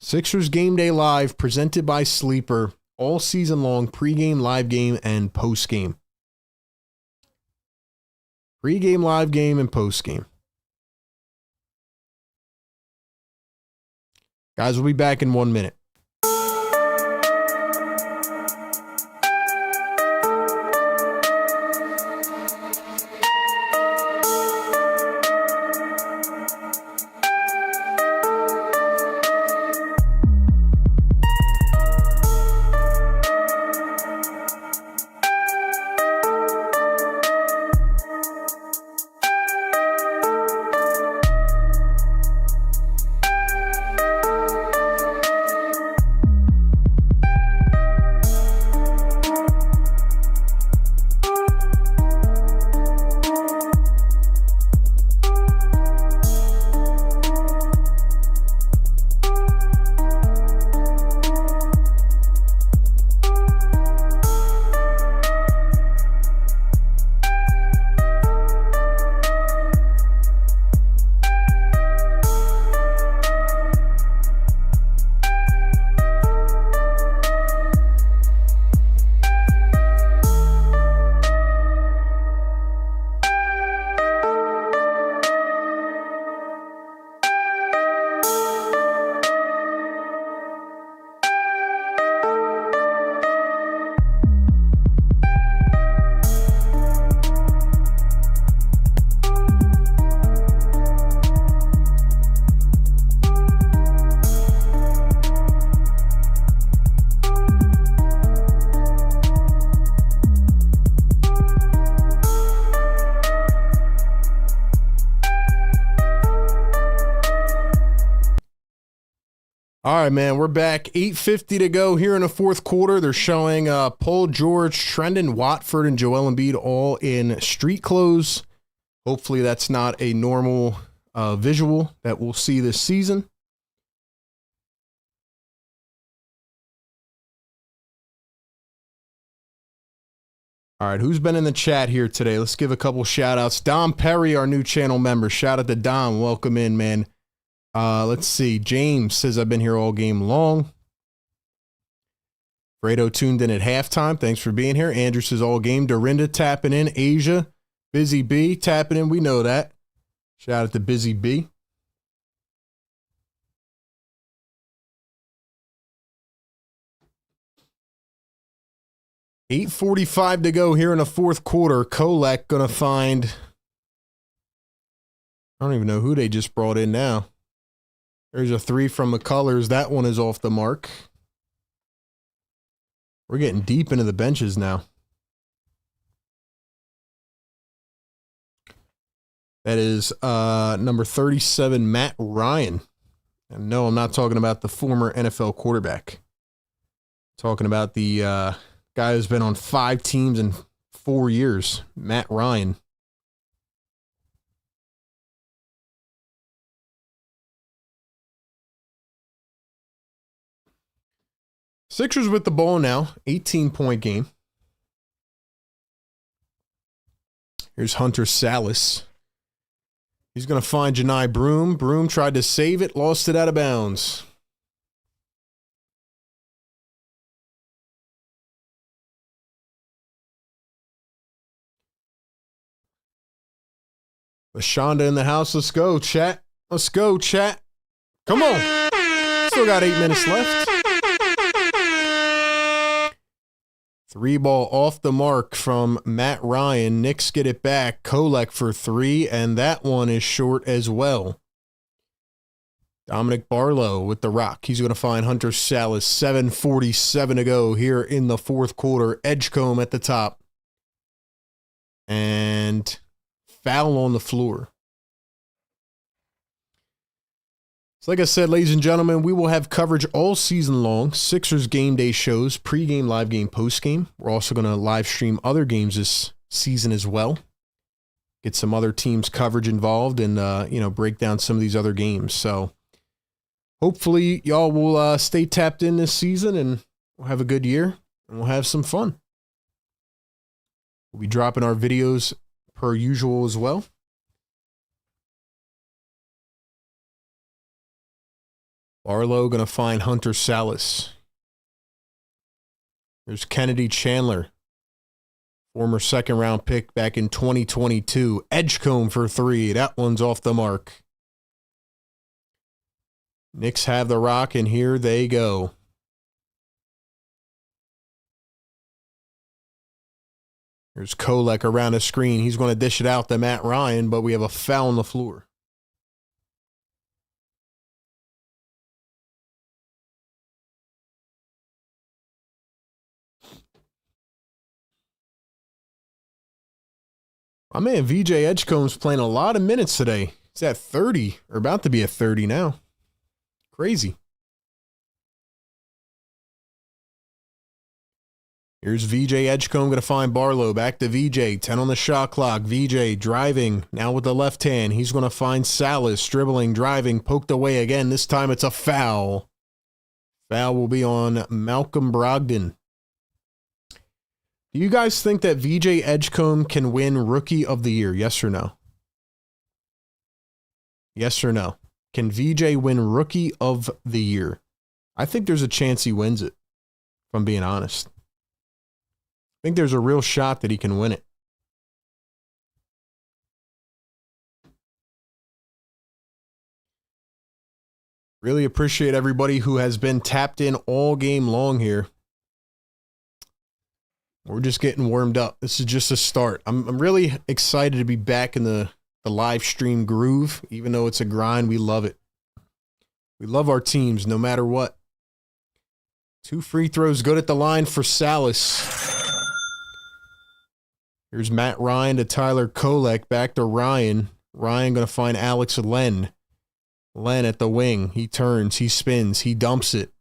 Speaker 1: Sixers Game Day Live, presented by Sleeper, all season long, pregame, live game, and postgame. Pregame, live game, and postgame. Guys, we'll be back in 1 minute. All right, man, we're back. 8:50 to go here in the fourth quarter. They're showing Paul George, Trendon Watford, and Joel Embiid all in street clothes. Hopefully that's not a normal visual that we'll see this season. All right, who's been in the chat here today? Let's give a couple shout outs. Dom Perry, our new channel member. Shout out to Dom. Welcome in, man. Let's see. James says, I've been here all game long. Fredo tuned in at halftime. Thanks for being here. Andrew says all game. Dorinda tapping in. Asia. Busy B tapping in. We know that. Shout out to Busy B. $8:45 to go here in the fourth quarter. Kolek going to find, I don't even know who they just brought in now. There's a three from McCullers. That one is off the mark. We're getting deep into the benches now. That is number 37, Matt Ryan. And no, I'm not talking about the former NFL quarterback. I'm talking about the guy who's been on 5 teams in 4 years, Matt Ryan. Sixers with the ball now, 18-point game. Here's Hunter Salas. He's going to find Janai Broom. Broom tried to save it, lost it out of bounds. LaShonda in the house. Let's go, chat. Let's go, chat. Come on. Still got 8 minutes left. 3 ball off the mark from Matt Ryan. Knicks get it back. Kolek for 3, and that one is short as well. Dominic Barlow with the rock. He's going to find Hunter Salas. 7:47 to go here in the fourth quarter. Edgecombe at the top. And foul on the floor. So like I said, ladies and gentlemen, we will have coverage all season long. Sixers game day shows, pregame, live game, postgame. We're also going to live stream other games this season as well. Get some other teams' coverage involved and, break down some of these other games. So hopefully y'all will stay tapped in this season and we'll have a good year and we'll have some fun. We'll be dropping our videos per usual as well. Barlow going to find Hunter Salas. There's Kennedy Chandler, former second-round pick back in 2022. Edgecombe for 3. That one's off the mark. Knicks have the rock, and here they go. There's Kolek around the screen. He's going to dish it out to Matt Ryan, but we have a foul on the floor. My man VJ Edgecombe's playing a lot of minutes today. He's at 30, or about to be at 30 now. Crazy. Here's VJ Edgecombe going to find Barlow. Back to VJ. 10 on the shot clock. VJ driving. Now with the left hand. He's going to find Salas. Dribbling, driving, poked away again. This time it's a foul. Foul will be on Malcolm Brogdon. Do you guys think that VJ Edgecombe can win Rookie of the Year? Yes or no? Yes or no? Can VJ win Rookie of the Year? I think there's a chance he wins it, if I'm being honest. I think there's a real shot that he can win it. Really appreciate everybody who has been tapped in all game long here. We're just getting warmed up. This is just a start. I'm really excited to be back in the live stream groove. Even though it's a grind, we love it. We love our teams no matter what. 2 free throws good at the line for Salas. Here's Matt Ryan to Tyler Kolek. Back to Ryan. Ryan going to find Alex Len. Len at the wing. He turns. He spins. He dumps it.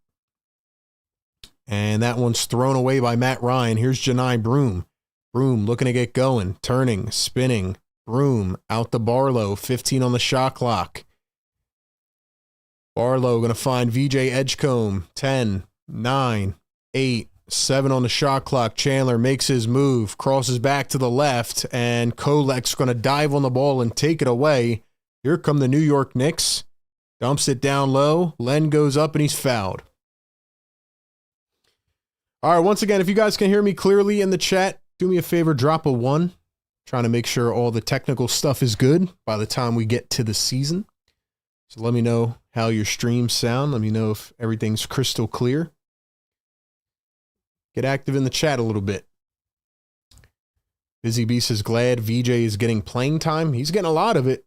Speaker 1: And that one's thrown away by Matt Ryan. Here's Janai Broom. Broom looking to get going. Turning. Spinning. Broom out to Barlow. 15 on the shot clock. Barlow going to find VJ Edgecombe. 10, 9, 8, 7 on the shot clock. Chandler makes his move. Crosses back to the left. And Kolek's going to dive on the ball and take it away. Here come the New York Knicks. Dumps it down low. Len goes up and he's fouled. All right, once again, if you guys can hear me clearly in the chat, do me a favor, drop a 1. Trying to make sure all the technical stuff is good by the time we get to the season. So let me know how your streams sound. Let me know if everything's crystal clear. Get active in the chat a little bit. Busy Beast is glad VJ is getting playing time. He's getting a lot of it.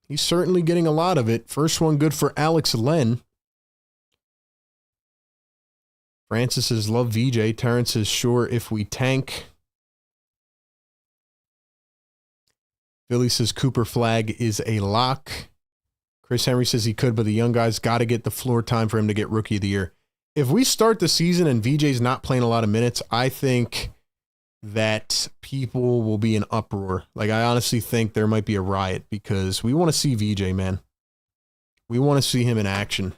Speaker 1: He's certainly getting a lot of it. First one good for Alex Len. Francis says, love VJ. Terrence says, sure, if we tank. Philly says, Cooper Flag is a lock. Chris Henry says he could, but the young guy's got to get the floor time for him to get Rookie of the Year. If we start the season and VJ's not playing a lot of minutes, I think that people will be in uproar. Like, I honestly think there might be a riot because we want to see VJ, man. We want to see him in action.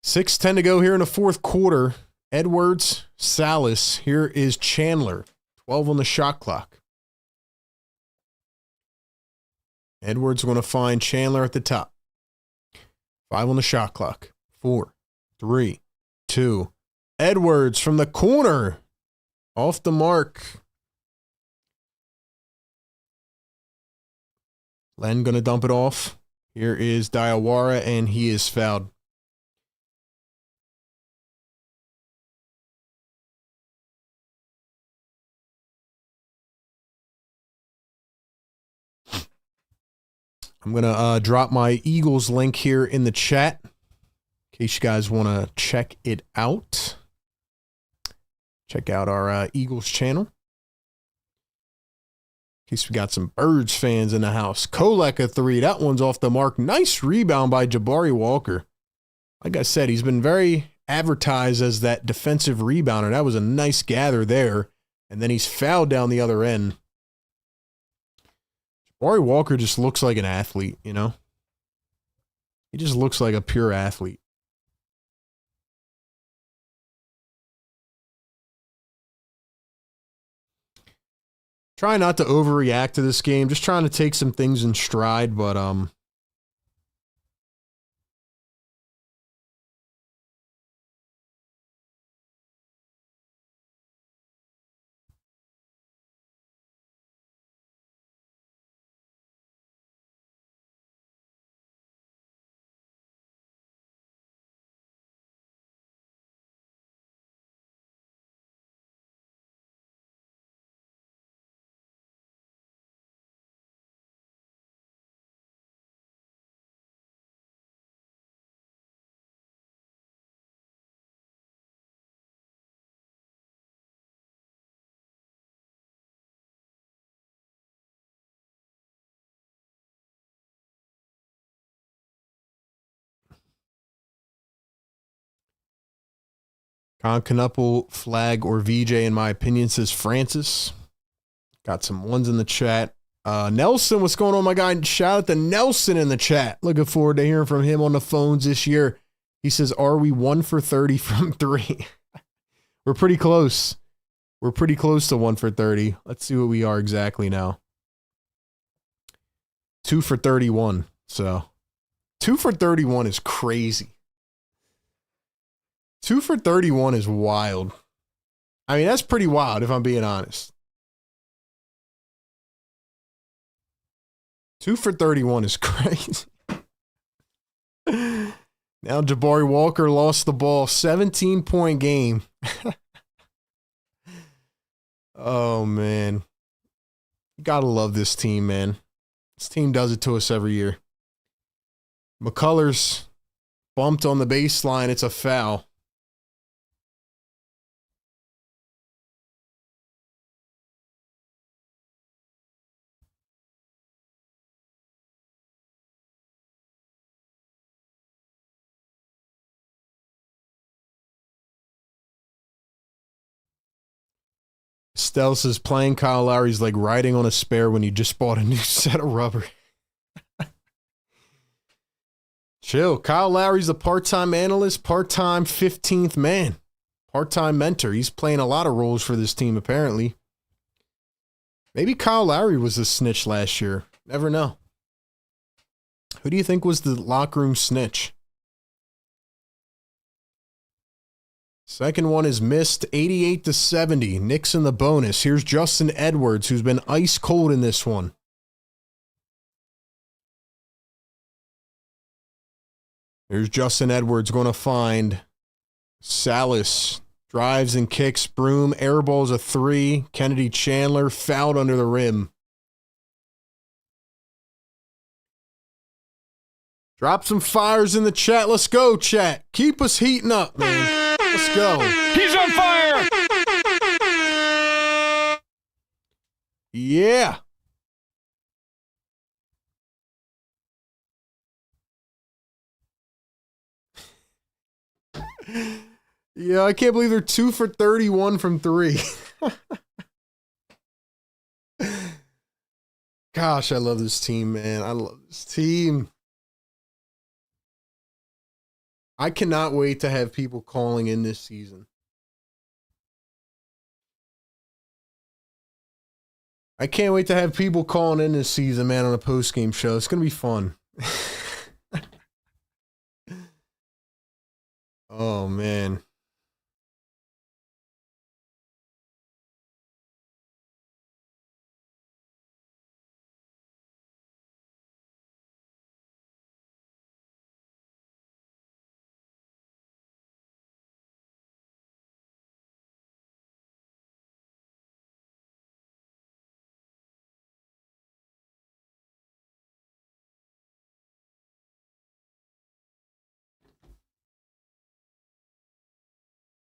Speaker 1: 6:10 to go here in the fourth quarter. Edwards, Salas. Here is Chandler. 12 on the shot clock. Edwards going to find Chandler at the top. 5 on the shot clock. 4, 3, 2. Edwards from the corner. Off the mark. Len going to dump it off. Here is Diawara, and he is fouled. I'm going to drop my Eagles link here in the chat in case you guys want to check it out. Check out our Eagles channel. case we got some Birds fans in the house. Kolek a 3. That one's off the mark. Nice rebound by Jabari Walker. Like I said, he's been very advertised as that defensive rebounder. That was a nice gather there. And then he's fouled down the other end. Jabari Walker just looks like an athlete, you know? He just looks like a pure athlete. Try not to overreact to this game. Just trying to take some things in stride, but Concanupple, Flag, or VJ, in my opinion, says Francis. Got some ones in the chat. Nelson, what's going on, my guy? Shout out to Nelson in the chat. Looking forward to hearing from him on the phones this year. He says, are we 1 for 30 from 3? We're pretty close. We're pretty close to 1 for 30. Let's see what we are exactly now. 2 for 31. So 2 for 31 is crazy. 2 for 31 is wild. I mean, that's pretty wild if I'm being honest. 2 for 31 is crazy. Now Jabari Walker lost the ball. 17-point game. Oh, man. Gotta love this team, man. This team does it to us every year. McCullers bumped on the baseline. It's a foul. Stell says playing Kyle Lowry's like riding on a spare when you just bought a new set of rubber. Chill. Kyle Lowry's a part-time analyst, part-time 15th man, part-time mentor. He's playing a lot of roles for this team, apparently. Maybe Kyle Lowry was a snitch last year. Never know. Who do you think was the locker room snitch? Second one is missed, 88-70. Knicks in the bonus. Here's Justin Edwards, who's been ice cold in this one. Here's Justin Edwards going to find Salas. Drives and kicks. Broom. Airballs a 3. Kennedy Chandler fouled under the rim. Drop some fires in the chat. Let's go, chat. Keep us heating up, man. Let's go.
Speaker 3: He's on fire!
Speaker 1: Yeah. Yeah, I can't believe they're 2 for 31 from 3. Gosh, I love this team, man. I love this team. I cannot wait to have people calling in this season. I can't wait to have people calling in this season, man, on a post-game show. It's going to be fun. Oh, man.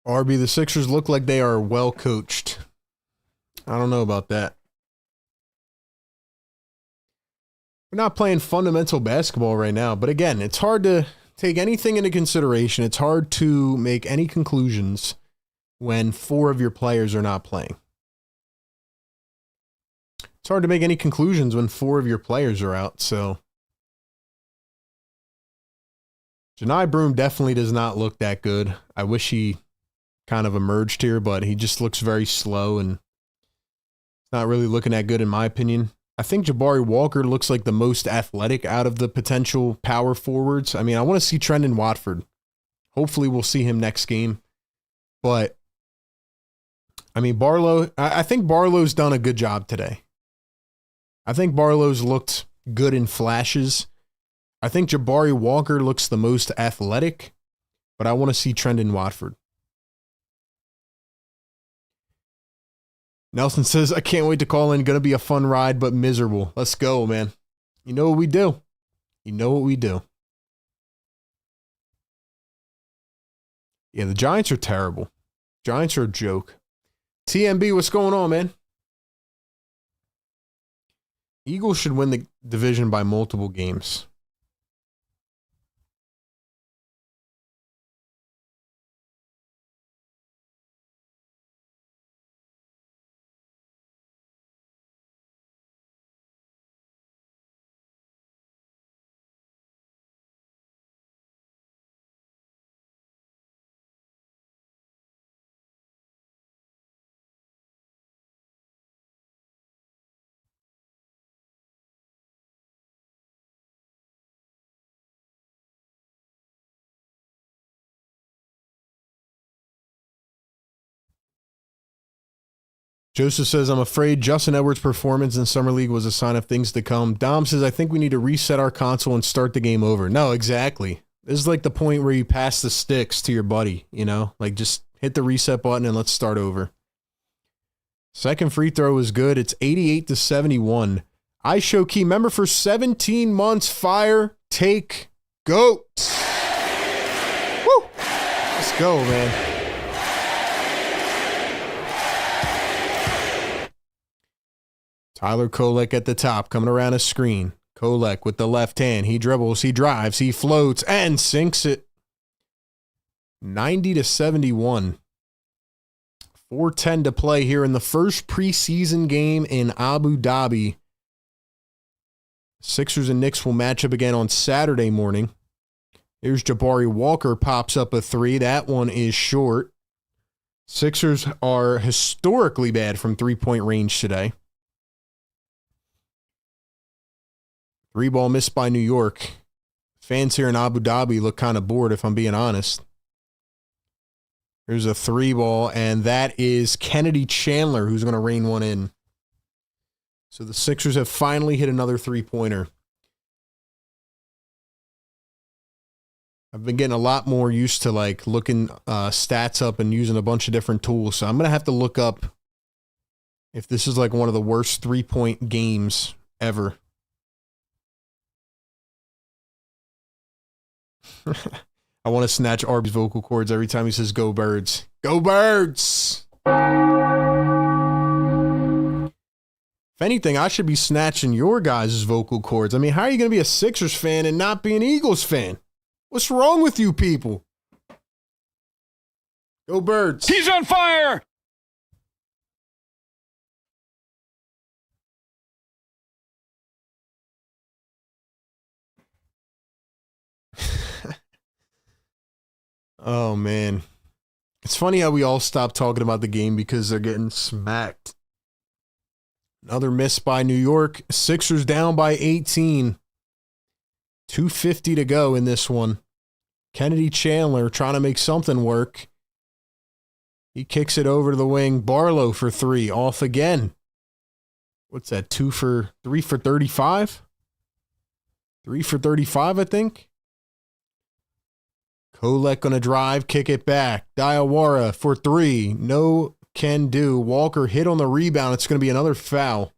Speaker 1: RB, the Sixers look like they are well coached. I don't know about that. We're not playing fundamental basketball right now. But again, it's hard to take anything into consideration. It's hard to make any conclusions when 4 of your players are not playing. It's hard to make any conclusions when 4 of your players are out. So Janai Broom definitely does not look that good. I wish he kind of emerged here, but he just looks very slow and not really looking that good in my opinion. I think Jabari Walker looks like the most athletic out of the potential power forwards. I mean, I want to see Trendon Watford. Hopefully we'll see him next game. But, I mean, Barlow, I think Barlow's done a good job today. I think Barlow's looked good in flashes. I think Jabari Walker looks the most athletic, but I want to see Trendon Watford. Nelson says, I can't wait to call in. Going to be a fun ride, but miserable. Let's go, man. You know what we do. You know what we do. Yeah, the Giants are terrible. Giants are a joke. TMB, what's going on, man? Eagles should win the division by multiple games. Joseph says, I'm afraid Justin Edwards' performance in Summer League was a sign of things to come. Dom says, I think we need to reset our console and start the game over. No, exactly. This is like the point where you pass the sticks to your buddy, you know? Like, just hit the reset button and let's start over. Second free throw is good. It's 88-71. I show key member for 17 months. Fire, take, goat. Woo! Let's go, man. Tyler Kolek at the top, coming around a screen. Kolek with the left hand. He dribbles, he drives, he floats, and sinks it. 90-71. 4:10 to play here in the first preseason game in Abu Dhabi. Sixers and Knicks will match up again on Saturday morning. Here's Jabari Walker, pops up a 3. That one is short. Sixers are historically bad from three-point range today. 3-ball missed by New York. Fans here in Abu Dhabi look kind of bored, if I'm being honest. Here's a 3-ball, and that is Kennedy Chandler who's going to rain one in. So the Sixers have finally hit another 3-pointer. I've been getting a lot more used to like looking stats up and using a bunch of different tools. So I'm going to have to look up if this is like one of the worst 3-point games ever. I want to snatch Arby's vocal cords every time he says, go Birds. Go Birds! If anything, I should be snatching your guys' vocal cords. I mean, how are you going to be a Sixers fan and not be an Eagles fan? What's wrong with you people? Go Birds.
Speaker 3: He's on fire!
Speaker 1: Oh, man. It's funny how we all stopped talking about the game because they're getting smacked. Another miss by New York. Sixers down by 18. 2:50 to go in this one. Kennedy Chandler trying to make something work. He kicks it over to the wing. Barlow for 3. Off again. What's that? 3 for 35? 3 for 35, I think. Kolek going to drive, kick it back. Diawara for 3. No can do. Walker hit on the rebound. It's going to be another foul.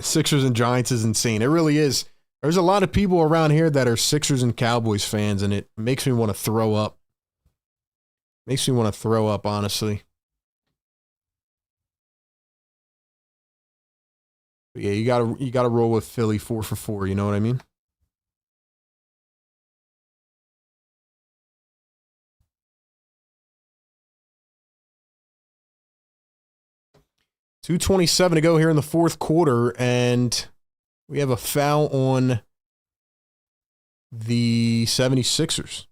Speaker 1: Sixers and Giants is insane. It really is. There's a lot of people around here that are Sixers and Cowboys fans, and it makes me want to throw up. Makes me want to throw up, honestly. But yeah, you gotta roll with Philly 4 for 4. You know what I mean? .227 to go here in the fourth quarter, and we have a foul on the 76ers.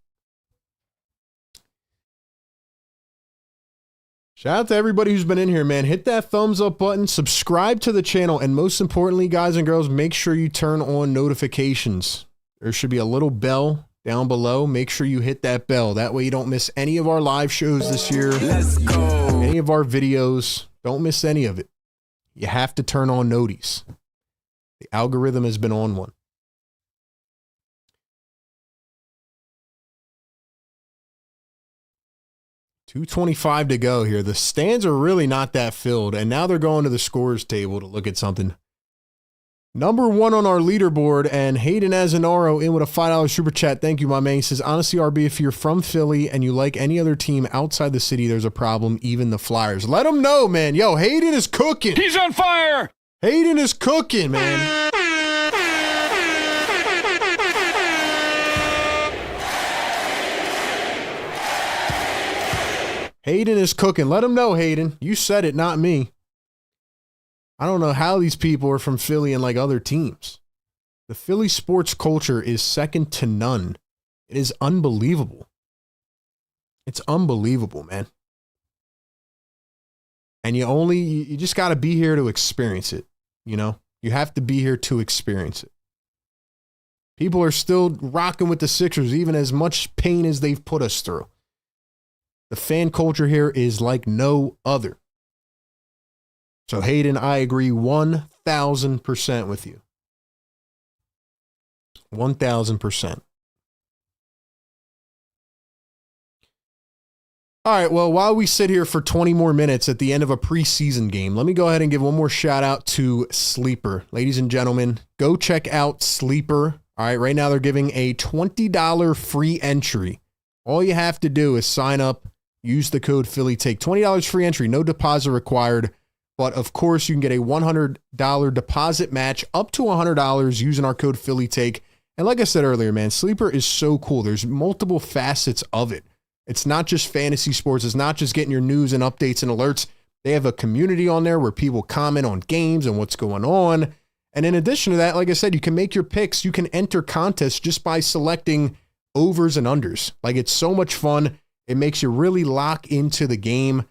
Speaker 1: Shout out to everybody who's been in here, man. Hit that thumbs up button, subscribe to the channel, and most importantly, guys and girls, make sure you turn on notifications. There should be a little bell down below. Make sure you hit that bell. That way you don't miss any of our live shows this year.
Speaker 3: Let's go.
Speaker 1: Any of our videos. Don't miss any of it. You have to turn on noties. The algorithm has been on one. .225 to go here. The stands are really not that filled, and now they're going to the scorers table to look at something. Number 1 on our leaderboard, and Hayden Azanaro in with a $5 super chat. Thank you, my man. He says, honestly, RB, if you're from Philly and you like any other team outside the city, there's a problem, even the Flyers. Let them know, man. Yo, Hayden is cooking.
Speaker 3: He's on fire.
Speaker 1: Hayden is cooking, man. Hayden is cooking. Let him know, Hayden. You said it, not me. I don't know how these people are from Philly and like other teams. The Philly sports culture is second to none. It is unbelievable. It's unbelievable, man. And you just got to be here to experience it. You know, you have to be here to experience it. People are still rocking with the Sixers, even as much pain as they've put us through. The fan culture here is like no other. So Hayden, I agree 1,000% with you. 1,000%. All right, well, while we sit here for 20 more minutes at the end of a preseason game, let me go ahead and give one more shout out to Sleeper. Ladies and gentlemen, go check out Sleeper. All right, right now they're giving a $20 free entry. All you have to do is sign up, use the code PhillyTake. $20 free entry, no deposit required. But of course, you can get a $100 deposit match up to $100 using our code PhillyTake. And like I said earlier, man, Sleeper is so cool. There's multiple facets of it. It's not just fantasy sports. It's not just getting your news and updates and alerts. They have a community on there where people comment on games and what's going on. And in addition to that, like I said, you can make your picks. You can enter contests just by selecting overs and unders. Like, it's so much fun. It makes you really lock into the game.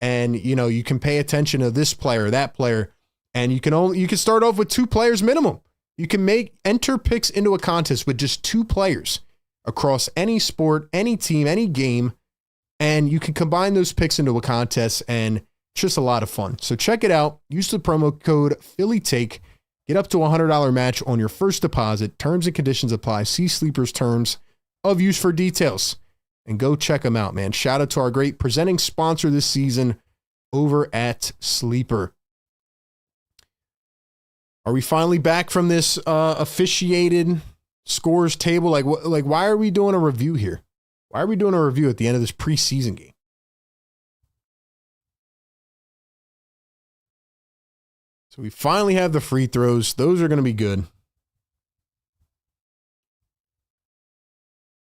Speaker 1: And, you know, you can pay attention to this player, that player, and you can start off with 2 players minimum. You can enter picks into a contest with just 2 players across any sport, any team, any game, and you can combine those picks into a contest, and it's just a lot of fun. So check it out. Use the promo code PhillyTake. Get up to a $100 match on your first deposit. Terms and conditions apply. See Sleeper's terms of use for details. And go check them out, man. Shout out to our great presenting sponsor this season over at Sleeper. Are we finally back from this officiated scores table? Like, why are we doing a review here? Why are we doing a review at the end of this preseason game? So we finally have the free throws. Those are going to be good.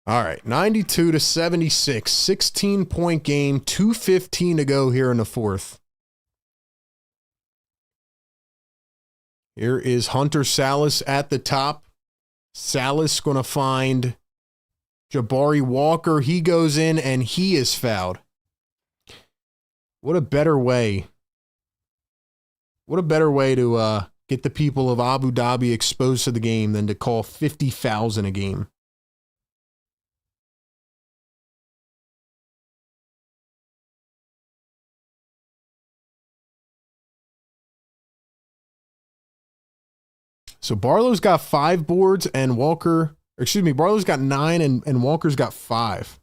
Speaker 1: All right, 92-76, 16-point game, 2:15 to go here in the fourth. Here is Hunter Salas at the top. Salas going to find Jabari Walker. He goes in and he is fouled. What a better way. What a better way to get the people of Abu Dhabi exposed to the game than to call 50 fouls in a game. So Barlow's got 5 boards and Barlow's got 9 and Walker's got 5.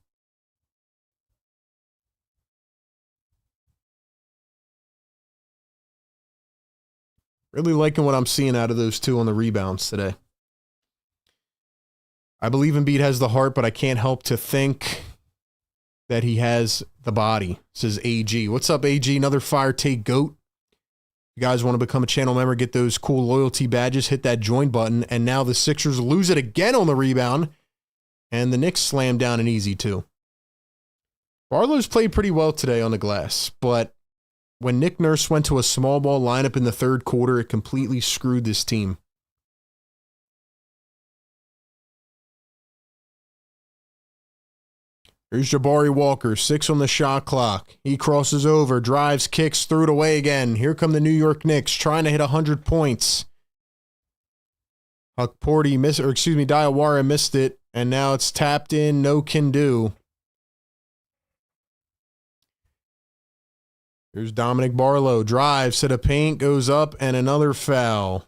Speaker 1: Really liking what I'm seeing out of those two on the rebounds today. I believe Embiid has the heart, but I can't help to think that he has the body, says AG. What's up, AG? Another Fire Take GOAT. You guys want to become a channel member, get those cool loyalty badges, hit that join button. And now the Sixers lose it again on the rebound. And the Knicks slam down an easy two. Barlow's played pretty well today on the glass, but when Nick Nurse went to a small ball lineup in the third quarter, it completely screwed this team. Here's Jabari Walker, 6 on the shot clock. He crosses over, drives, kicks, threw it away again. Here come the New York Knicks trying to hit 100 points. Diawara missed it, and now it's tapped in, no can do. Here's Dominic Barlow, drives to the paint, goes up, and another foul.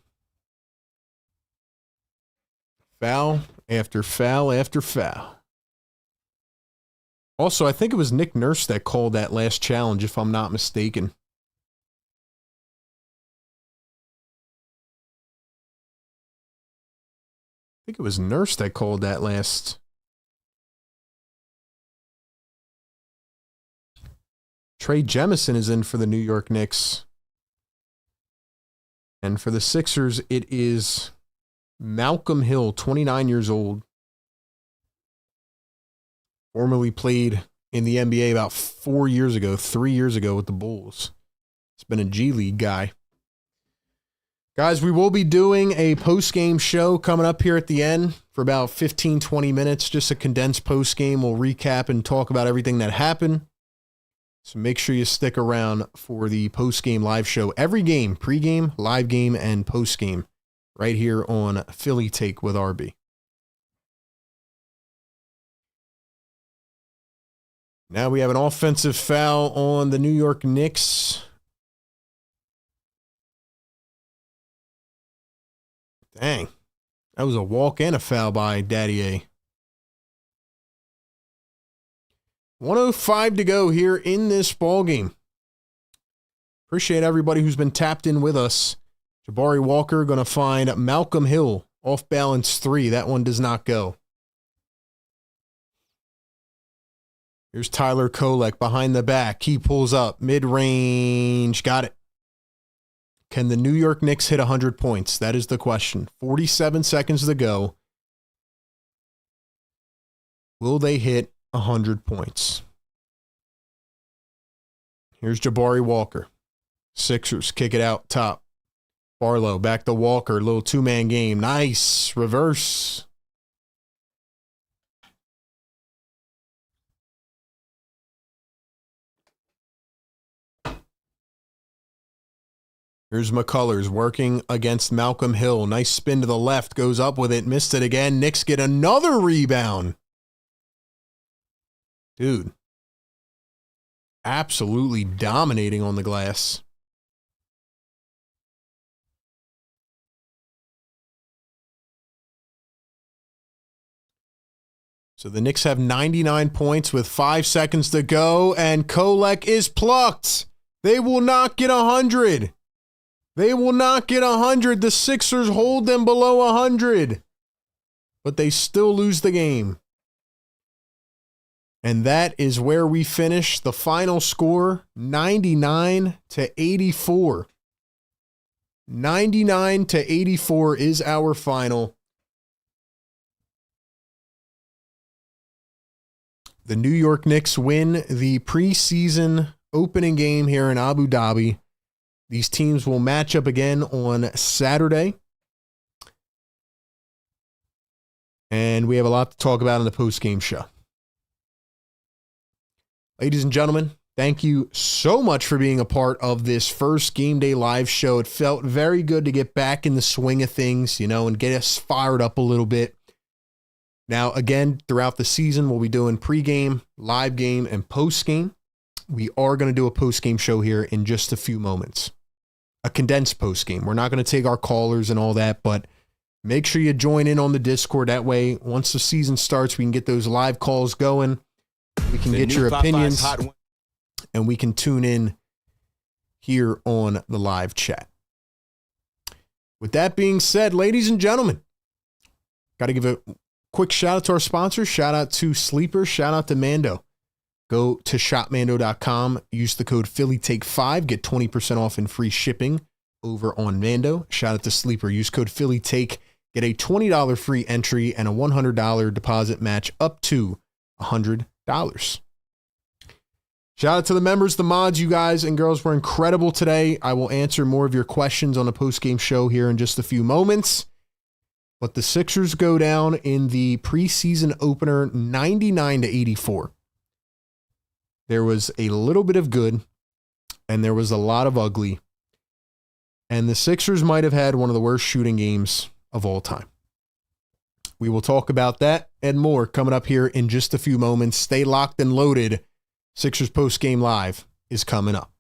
Speaker 1: Foul after foul after foul. Also, I think it was Nick Nurse that called that last challenge, if I'm not mistaken. I think it was Nurse that called that last. Trey Jemison is in for the New York Knicks. And for the Sixers, it is Malcolm Hill, 29 years old. Formerly played in the NBA about 3 years ago with the Bulls. He's been a G League guy. Guys, we will be doing a post-game show coming up here at the end for about 15, 20 minutes. Just a condensed post-game. We'll recap and talk about everything that happened. So make sure you stick around for the post-game live show. Every game, pregame, live game, and post-game right here on Philly Take with RB. Now we have an offensive foul on the New York Knicks. Dang. That was a walk and a foul by Daddy A. 1:05 to go here in this ballgame. Appreciate everybody who's been tapped in with us. Jabari Walker going to find Malcolm Hill. Off balance 3. That one does not go. Here's Tyler Kolek behind the back. He pulls up. Mid-range. Got it. Can the New York Knicks hit 100 points? That is the question. 47 seconds to go. Will they hit 100 points? Here's Jabari Walker. Sixers kick it out top. Barlow back to Walker. Little two-man game. Nice. Reverse. Here's McCullers working against Malcolm Hill. Nice spin to the left. Goes up with it. Missed it again. Knicks get another rebound. Dude. Absolutely dominating on the glass. So the Knicks have 99 points with 5 seconds to go. And Kolek is plucked. They will not get 100. They will not get 100. The Sixers hold them below 100. But they still lose the game. And that is where we finish. The final score, 99-84. 99-84 is our final. The New York Knicks win the preseason opening game here in Abu Dhabi. These teams will match up again on Saturday. And we have a lot to talk about in the post-game show. Ladies and gentlemen, thank you so much for being a part of this first game day live show. It felt very good to get back in the swing of things, and get us fired up a little bit. Now, again, throughout the season, we'll be doing pregame, live game, and postgame. We are going to do a postgame show here in just a few moments. A condensed postgame. We're not going to take our callers and all that, but make sure you join in on the Discord. That way, once the season starts, we can get those live calls going. We can get your opinions, and we can tune in here on the live chat. With that being said, ladies and gentlemen, got to give a quick shout out to our sponsors. Shout out to Sleeper. Shout out to Mando. Go to shopmando.com. Use the code PhillyTake5. Get 20% off and free shipping over on Mando. Shout out to Sleeper. Use code PhillyTake. Get a $20 free entry and a $100 deposit match up to $100. Shout out to the members, the mods. You guys and girls were incredible today. I will answer more of your questions on the post-game show here in just a few moments. But the Sixers go down in the preseason opener 99-84. There was a little bit of good, and there was a lot of ugly. And the Sixers might have had one of the worst shooting games of all time. We will talk about that and more coming up here in just a few moments. Stay locked and loaded. Sixers Postgame Live is coming up.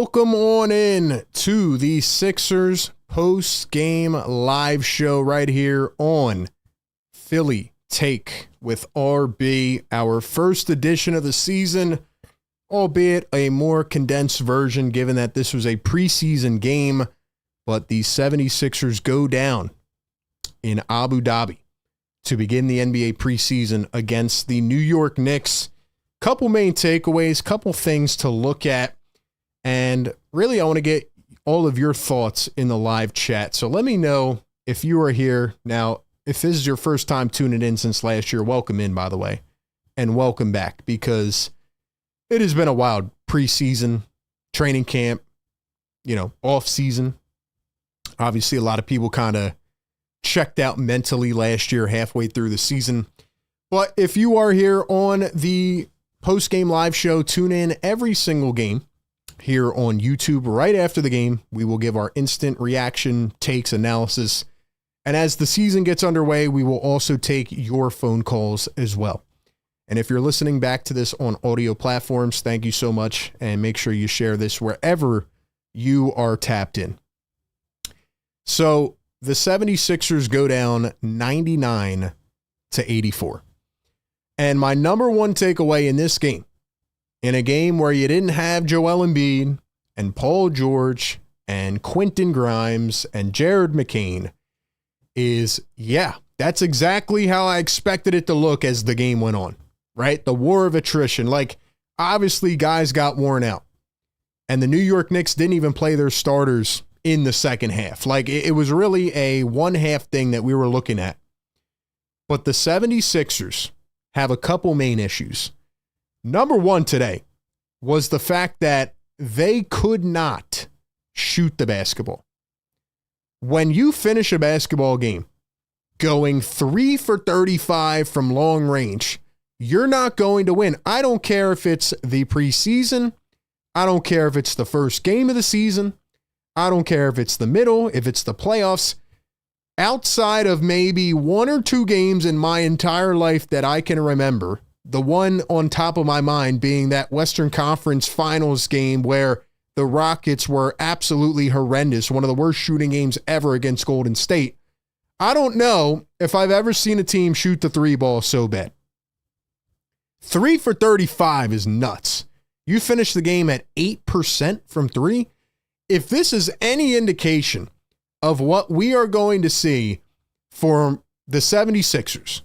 Speaker 1: welcome on in to the Sixers post-game live show right here on Philly Take with RB, our first edition of the season, albeit a more condensed version given that this was a preseason game, but the 76ers go down in Abu Dhabi to begin the NBA preseason against the New York Knicks. Couple main takeaways, couple things to look at, and really I want to get all of your thoughts in the live chat. So let me know if you are here. Now, if this is your first time tuning in since last year, welcome in, by the way, and welcome back, because it has been a wild preseason, training camp, off season. Obviously, a lot of people kind of checked out mentally last year, halfway through the season. But if you are here on the post-game live show, tune in every single game here on YouTube. Right after the game, we will give our instant reaction, takes, analysis. And as the season gets underway, we will also take your phone calls as well. And if you're listening back to this on audio platforms, thank you so much. And make sure you share this wherever you are tapped in. So the 76ers go down 99-84. And my number one takeaway in this game, in a game where you didn't have Joel Embiid and Paul George and Quentin Grimes and Jared McCain, is, that's exactly how I expected it to look as the game went on, right? The war of attrition. Like, obviously, guys got worn out. And the New York Knicks didn't even play their starters in the second half. Like, it was really a one-half thing that we were looking at. But the 76ers have a couple main issues. Number one today was the fact that they could not shoot the basketball. When you finish a basketball game going 3 for 35 from long range, you're not going to win. I don't care if it's the preseason. I don't care if it's the first game of the season. I don't care if it's the middle, if it's the playoffs. Outside of maybe 1 or 2 games in my entire life that I can remember, the one on top of my mind being that Western Conference Finals game where the Rockets were absolutely horrendous, one of the worst shooting games ever against Golden State. I don't know if I've ever seen a team shoot the 3 ball so bad. 3 for 35 is nuts. You finish the game at 8% from 3. If this is any indication of what we are going to see for the 76ers,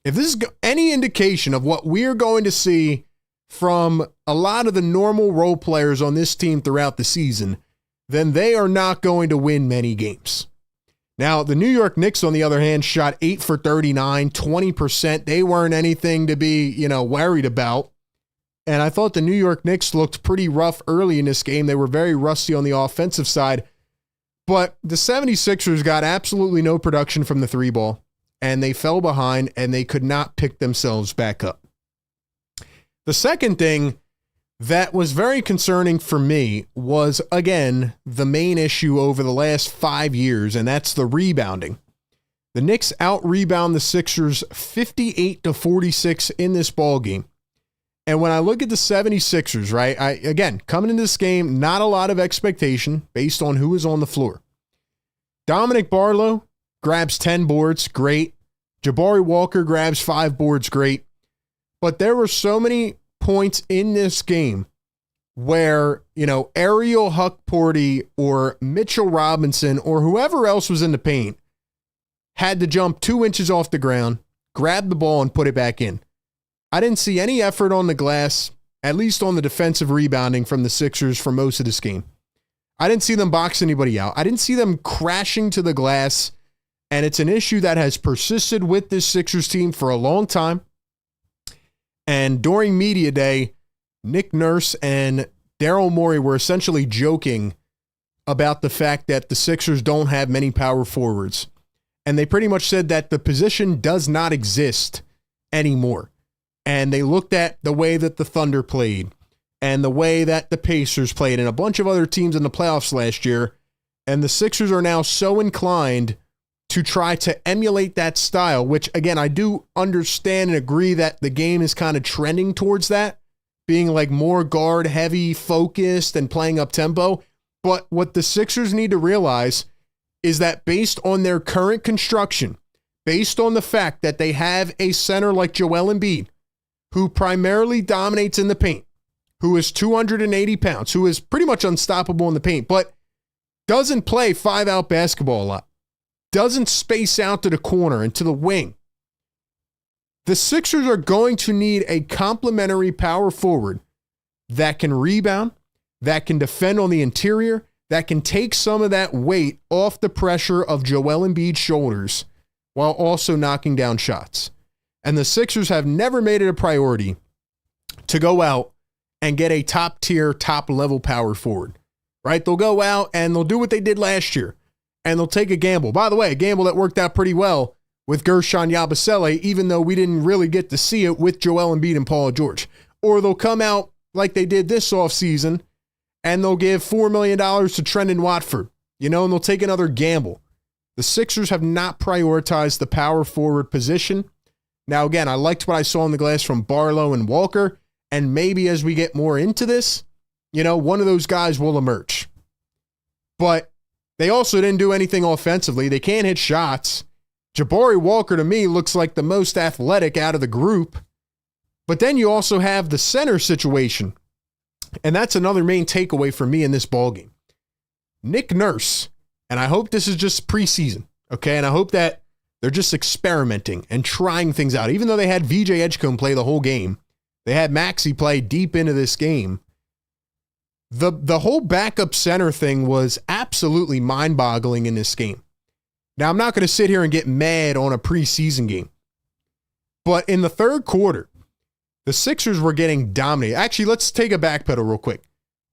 Speaker 1: if this is any indication of what we're going to see from a lot of the normal role players on this team throughout the season, then they are not going to win many games. Now, the New York Knicks, on the other hand, shot 8 for 39, 20%. They weren't anything to be, worried about. And I thought the New York Knicks looked pretty rough early in this game. They were very rusty on the offensive side. But the 76ers got absolutely no production from the 3 ball, and they fell behind, and they could not pick themselves back up. The second thing that was very concerning for me was, again, the main issue over the last 5 years, and that's the rebounding. The Knicks out-rebound the Sixers 58-46 in this ballgame. And when I look at the 76ers, right, again, coming into this game, not a lot of expectation based on who was on the floor. Dominic Barlow grabs 10 boards, great. Jabari Walker grabs 5 boards, great. But there were so many points in this game where, Ariel Huckporty or Mitchell Robinson or whoever else was in the paint had to jump 2 inches off the ground, grab the ball, and put it back in. I didn't see any effort on the glass, at least on the defensive rebounding from the Sixers for most of this game. I didn't see them box anybody out. I didn't see them crashing to the glass, and it's an issue that has persisted with this Sixers team for a long time. And during media day, Nick Nurse and Daryl Morey were essentially joking about the fact that the Sixers don't have many power forwards. And they pretty much said that the position does not exist anymore. And they looked at the way that the Thunder played and the way that the Pacers played and a bunch of other teams in the playoffs last year. And the Sixers are now so inclined to try to emulate that style, which, again, I do understand and agree that the game is kind of trending towards that being like more guard heavy focused and playing up tempo. But what the Sixers need to realize is that based on their current construction, based on the fact that they have a center like Joel Embiid, who primarily dominates in the paint, who is 280 pounds, who is pretty much unstoppable in the paint, but doesn't play 5-out basketball a lot, doesn't space out to the corner and to the wing. The Sixers are going to need a complementary power forward that can rebound, that can defend on the interior, that can take some of that weight off the pressure of Joel Embiid's shoulders while also knocking down shots. And the Sixers have never made it a priority to go out and get a top-tier, top-level power forward, right? They'll go out and they'll do what they did last year, and they'll take a gamble. By the way, a gamble that worked out pretty well with Gershon Yabusele, even though we didn't really get to see it with Joel Embiid and Paul George. Or they'll come out like they did this offseason, and they'll give $4 million to Trendon Watford, and they'll take another gamble. The Sixers have not prioritized the power forward position. Now, again, I liked what I saw in the glass from Barlow and Walker, and maybe as we get more into this, one of those guys will emerge. But they also didn't do anything offensively. They can't hit shots. Jabari Walker, to me, looks like the most athletic out of the group. But then you also have the center situation. And that's another main takeaway for me in this ballgame. Nick Nurse, and I hope this is just preseason, okay? And I hope that they're just experimenting and trying things out. Even though they had VJ Edgecombe play the whole game, they had Maxey play deep into this game. The whole backup center thing was absolutely mind-boggling in this game. Now, I'm not going to sit here and get mad on a preseason game. But in the third quarter, the Sixers were getting dominated. Actually, let's take a backpedal real quick.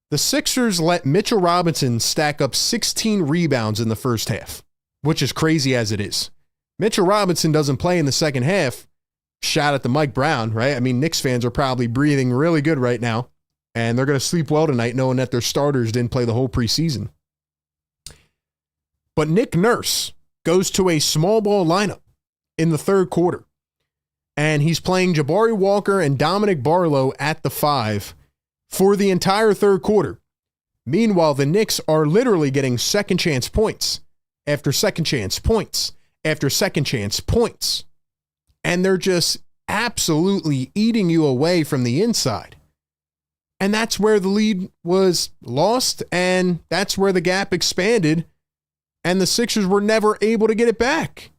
Speaker 1: The Sixers let Mitchell Robinson stack up 16 rebounds in the first half, which is crazy as it is. Mitchell Robinson doesn't play in the second half. Shout out to Mike Brown, right? I mean, Knicks fans are probably breathing really good right now, and they're going to sleep well tonight knowing that their starters didn't play the whole preseason. But Nick Nurse goes to a small ball lineup in the third quarter, and he's playing Jabari Walker and Dominic Barlow at the 5 for the entire third quarter. Meanwhile, the Knicks are literally getting second chance points after second chance points after second chance points. And they're just absolutely eating you away from the inside. And that's where the lead was lost, and that's where the gap expanded, and the Sixers were never able to get it back.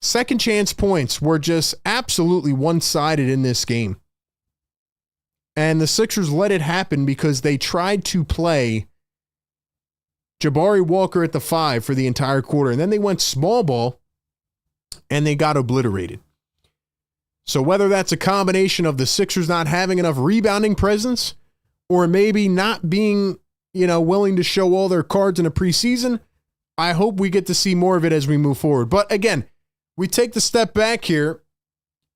Speaker 1: Second chance points were just absolutely one-sided in this game. And the Sixers let it happen because they tried to play Jabari Walker at the 5 for the entire quarter, and then they went small ball, and they got obliterated. So whether that's a combination of the Sixers not having enough rebounding presence or maybe not being, willing to show all their cards in a preseason, I hope we get to see more of it as we move forward. But again, we take the step back here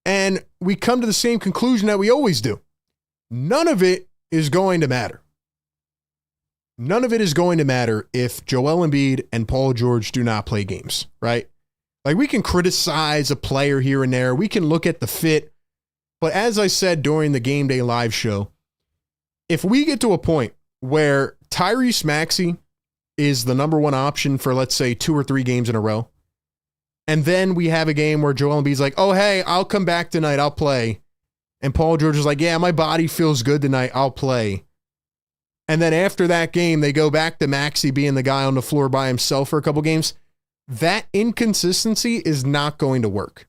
Speaker 1: and we come to the same conclusion that we always do. None of it is going to matter. None of it is going to matter if Joel Embiid and Paul George do not play games, right? Like, we can criticize a player here and there. We can look at the fit. But as I said during the Game Day Live show, if we get to a point where Tyrese Maxey is the number one option for, let's say, 2 or 3 games in a row, and then we have a game where Joel Embiid's like, oh, hey, I'll come back tonight, I'll play. And Paul George is like, yeah, my body feels good tonight, I'll play. And then after that game, they go back to Maxey being the guy on the floor by himself for a couple games. That inconsistency is not going to work.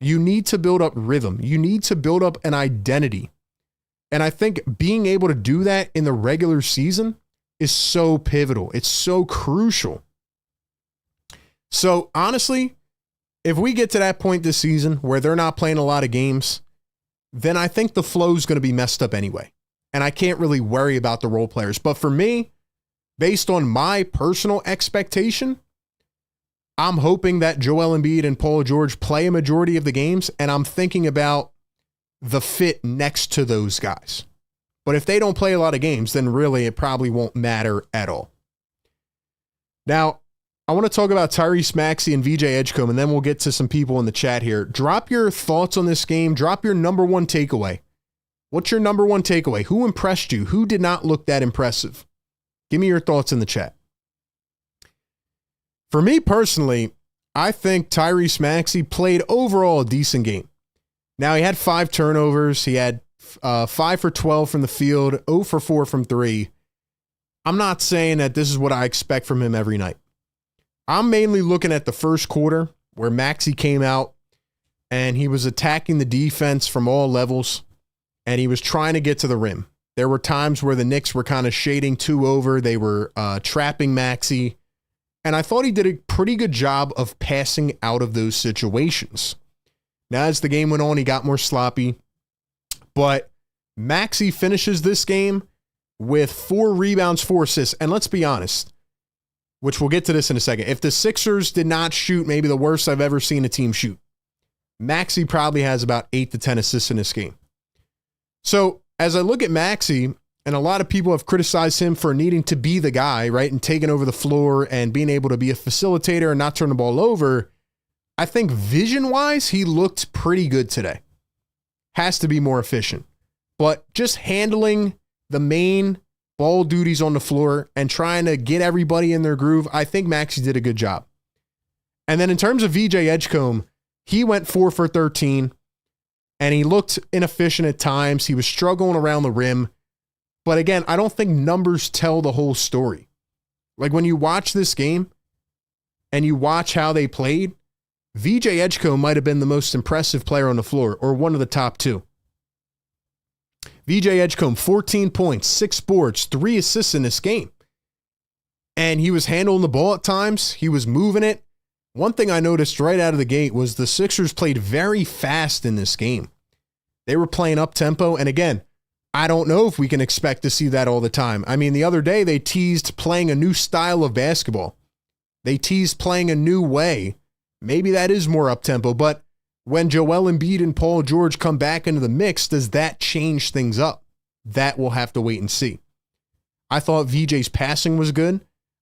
Speaker 1: You need to build up rhythm. You need to build up an identity. And I think being able to do that in the regular season is so pivotal. It's so crucial. So honestly, if we get to that point this season where they're not playing a lot of games, then I think the flow is going to be messed up anyway. And I can't really worry about the role players. But for me, based on my personal expectation, I'm hoping that Joel Embiid and Paul George play a majority of the games, and I'm thinking about the fit next to those guys. But if they don't play a lot of games, then really it probably won't matter at all. Now, I want to talk about Tyrese Maxey and VJ Edgecombe, and then we'll get to some people in the chat here. Drop your thoughts on this game. Drop your number one takeaway. What's your number one takeaway? Who impressed you? Who did not look that impressive? Give me your thoughts in the chat. For me personally, I think Tyrese Maxey played overall a decent game. Now, he had 5 turnovers. He had 5 for 12 from the field, 0 for 4 from 3. I'm not saying that this is what I expect from him every night. I'm mainly looking at the first quarter where Maxey came out and he was attacking the defense from all levels and he was trying to get to the rim. There were times where the Knicks were kind of shading 2 over. They were trapping Maxey. And I thought he did a pretty good job of passing out of those situations. Now, as the game went on, he got more sloppy. But Maxey finishes this game with 4 rebounds, 4 assists. And let's be honest, which we'll get to this in a second. If the Sixers did not shoot maybe the worst I've ever seen a team shoot, Maxey probably has about 8 to 10 assists in this game. So as I look at Maxey, and a lot of people have criticized him for needing to be the guy, right, and taking over the floor and being able to be a facilitator and not turn the ball over, I think vision-wise, he looked pretty good today. Has to be more efficient. But just handling the main ball duties on the floor and trying to get everybody in their groove, I think Maxey did a good job. And then in terms of VJ Edgecombe, he went 4 for 13, and he looked inefficient at times. He was struggling around the rim. But again, I don't think numbers tell the whole story. Like when you watch this game and you watch how they played, VJ Edgecombe might have been the most impressive player on the floor or one of the top 2. VJ Edgecombe, 14 points, 6 boards, 3 assists in this game. And he was handling the ball at times. He was moving it. One thing I noticed right out of the gate was the Sixers played very fast in this game. They were playing up-tempo. And again, I don't know if we can expect to see that all the time. I mean, the other day they teased playing a new style of basketball. They teased playing a new way. Maybe that is more up-tempo, but when Joel Embiid and Paul George come back into the mix, does that change things up? That we'll have to wait and see. I thought VJ's passing was good.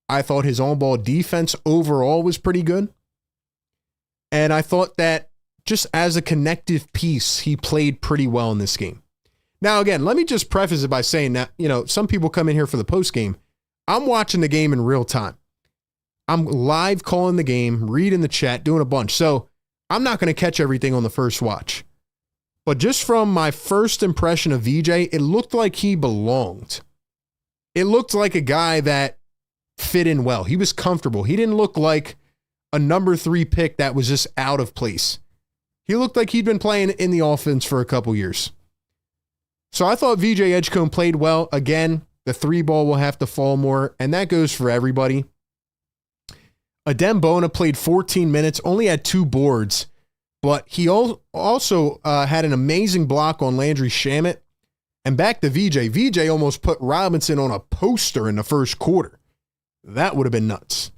Speaker 1: I thought his on-ball defense overall was pretty good. And I thought that just as a connective piece, he played pretty well in this game. Now, again, let me just preface it by saying that, some people come in here for the postgame. I'm watching the game in real time. I'm live calling the game, reading the chat, doing a bunch. So I'm not going to catch everything on the first watch. But just from my first impression of VJ, it looked like he belonged. It looked like a guy that fit in well. He was comfortable. He didn't look like a number 3 pick that was just out of place. He looked like he'd been playing in the offense for a couple years. So I thought VJ Edgecombe played well. Again, the 3 ball will have to fall more, and that goes for everybody. Adem Bona played 14 minutes, only had 2 boards, but he also had an amazing block on Landry Shamet. And back to VJ. VJ almost put Robinson on a poster in the first quarter. That would have been nuts.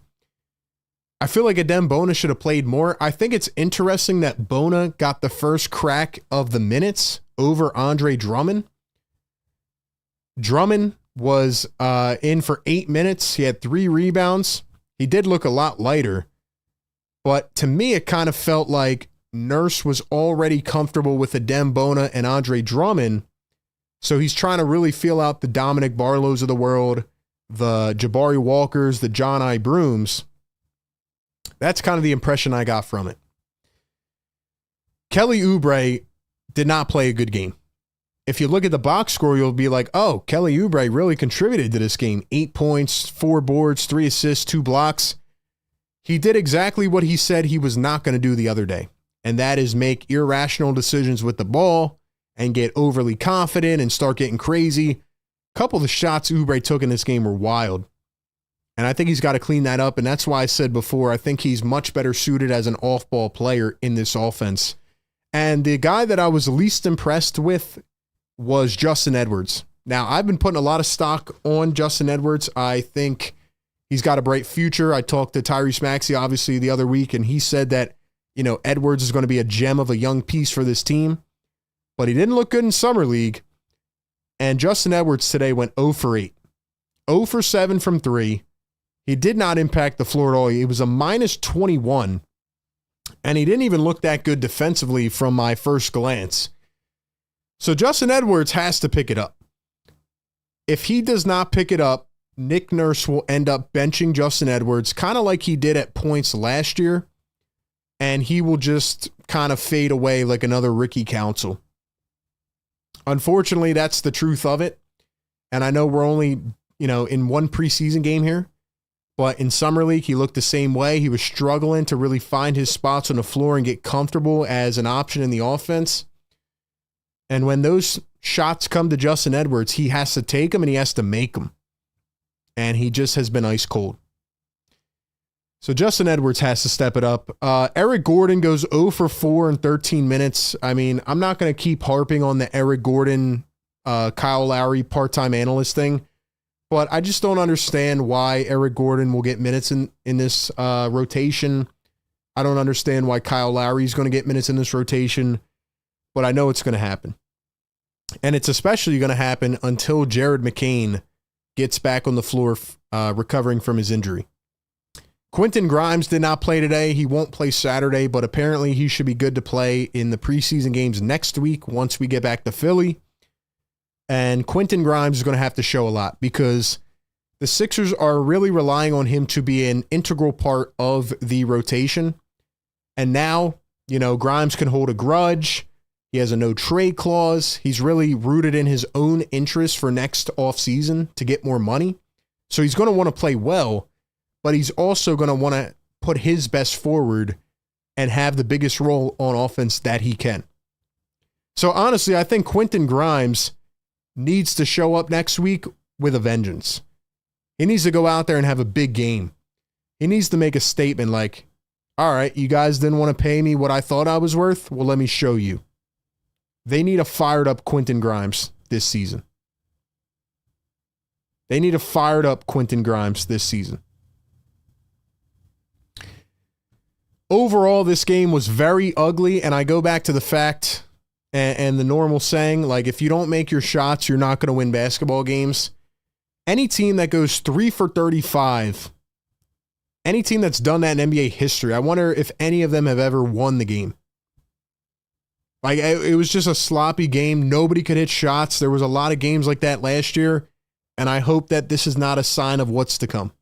Speaker 1: I feel like Adem Bona should have played more. I think it's interesting that Bona got the first crack of the minutes over Andre Drummond. Drummond was in for 8 minutes. He had 3 rebounds. He did look a lot lighter. But to me, it kind of felt like Nurse was already comfortable with Adem Bona and Andre Drummond. So he's trying to really feel out the Dominic Barlows of the world, the Jabari Walkers, the John I. Brooms. That's kind of the impression I got from it. Kelly Oubre did not play a good game. If you look at the box score, you'll be like, oh, Kelly Oubre really contributed to this game. 8 points, 4 boards, 3 assists, 2 blocks. He did exactly what he said he was not going to do the other day, and that is make irrational decisions with the ball and get overly confident and start getting crazy. A couple of the shots Oubre took in this game were wild, and I think he's got to clean that up, and that's why I said before, I think he's much better suited as an off-ball player in this offense. And the guy that I was least impressed with was Justin Edwards. Now, I've been putting a lot of stock on Justin Edwards. I think he's got a bright future. I talked to Tyrese Maxey, obviously, the other week, and he said that, Edwards is going to be a gem of a young piece for this team. But he didn't look good in Summer League. And Justin Edwards today went 0 for 8. 0 for 7 from 3. He did not impact the floor at all. He was a minus 21. And he didn't even look that good defensively from my first glance. So Justin Edwards has to pick it up. If he does not pick it up, Nick Nurse will end up benching Justin Edwards, kind of like he did at points last year, and he will just kind of fade away like another Ricky Council. Unfortunately, that's the truth of it. And I know we're only, in one preseason game here, but in Summer League, he looked the same way. He was struggling to really find his spots on the floor and get comfortable as an option in the offense. And when those shots come to Justin Edwards, he has to take them and he has to make them. And he just has been ice cold. So Justin Edwards has to step it up. Eric Gordon goes 0 for 4 in 13 minutes. I mean, I'm not going to keep harping on the Eric Gordon, Kyle Lowry part-time analyst thing, but I just don't understand why Eric Gordon will get minutes in this rotation. I don't understand why Kyle Lowry is going to get minutes in this rotation, but I know it's going to happen. And it's especially going to happen until Jared McCain gets back on the floor recovering from his injury. Quentin Grimes did not play today. He won't play Saturday, but apparently he should be good to play in the preseason games next week once we get back to Philly. And Quentin Grimes is going to have to show a lot because the Sixers are really relying on him to be an integral part of the rotation. And now, Grimes can hold a grudge. He has a no trade clause. He's really rooted in his own interest for next offseason to get more money. So he's going to want to play well, but he's also going to want to put his best forward and have the biggest role on offense that he can. So honestly, I think Quentin Grimes needs to show up next week with a vengeance. He needs to go out there and have a big game. He needs to make a statement like, all right, you guys didn't want to pay me what I thought I was worth? Well, let me show you. They need a fired up Quentin Grimes this season. They need a fired up Quentin Grimes this season. Overall, this game was very ugly, and I go back to the fact and the normal saying, like, if you don't make your shots, you're not going to win basketball games. Any team that goes 3 for 35, any team that's done that in NBA history, I wonder if any of them have ever won the game. Like, it was just a sloppy game. Nobody could hit shots. There was a lot of games like that last year, and I hope that this is not a sign of what's to come.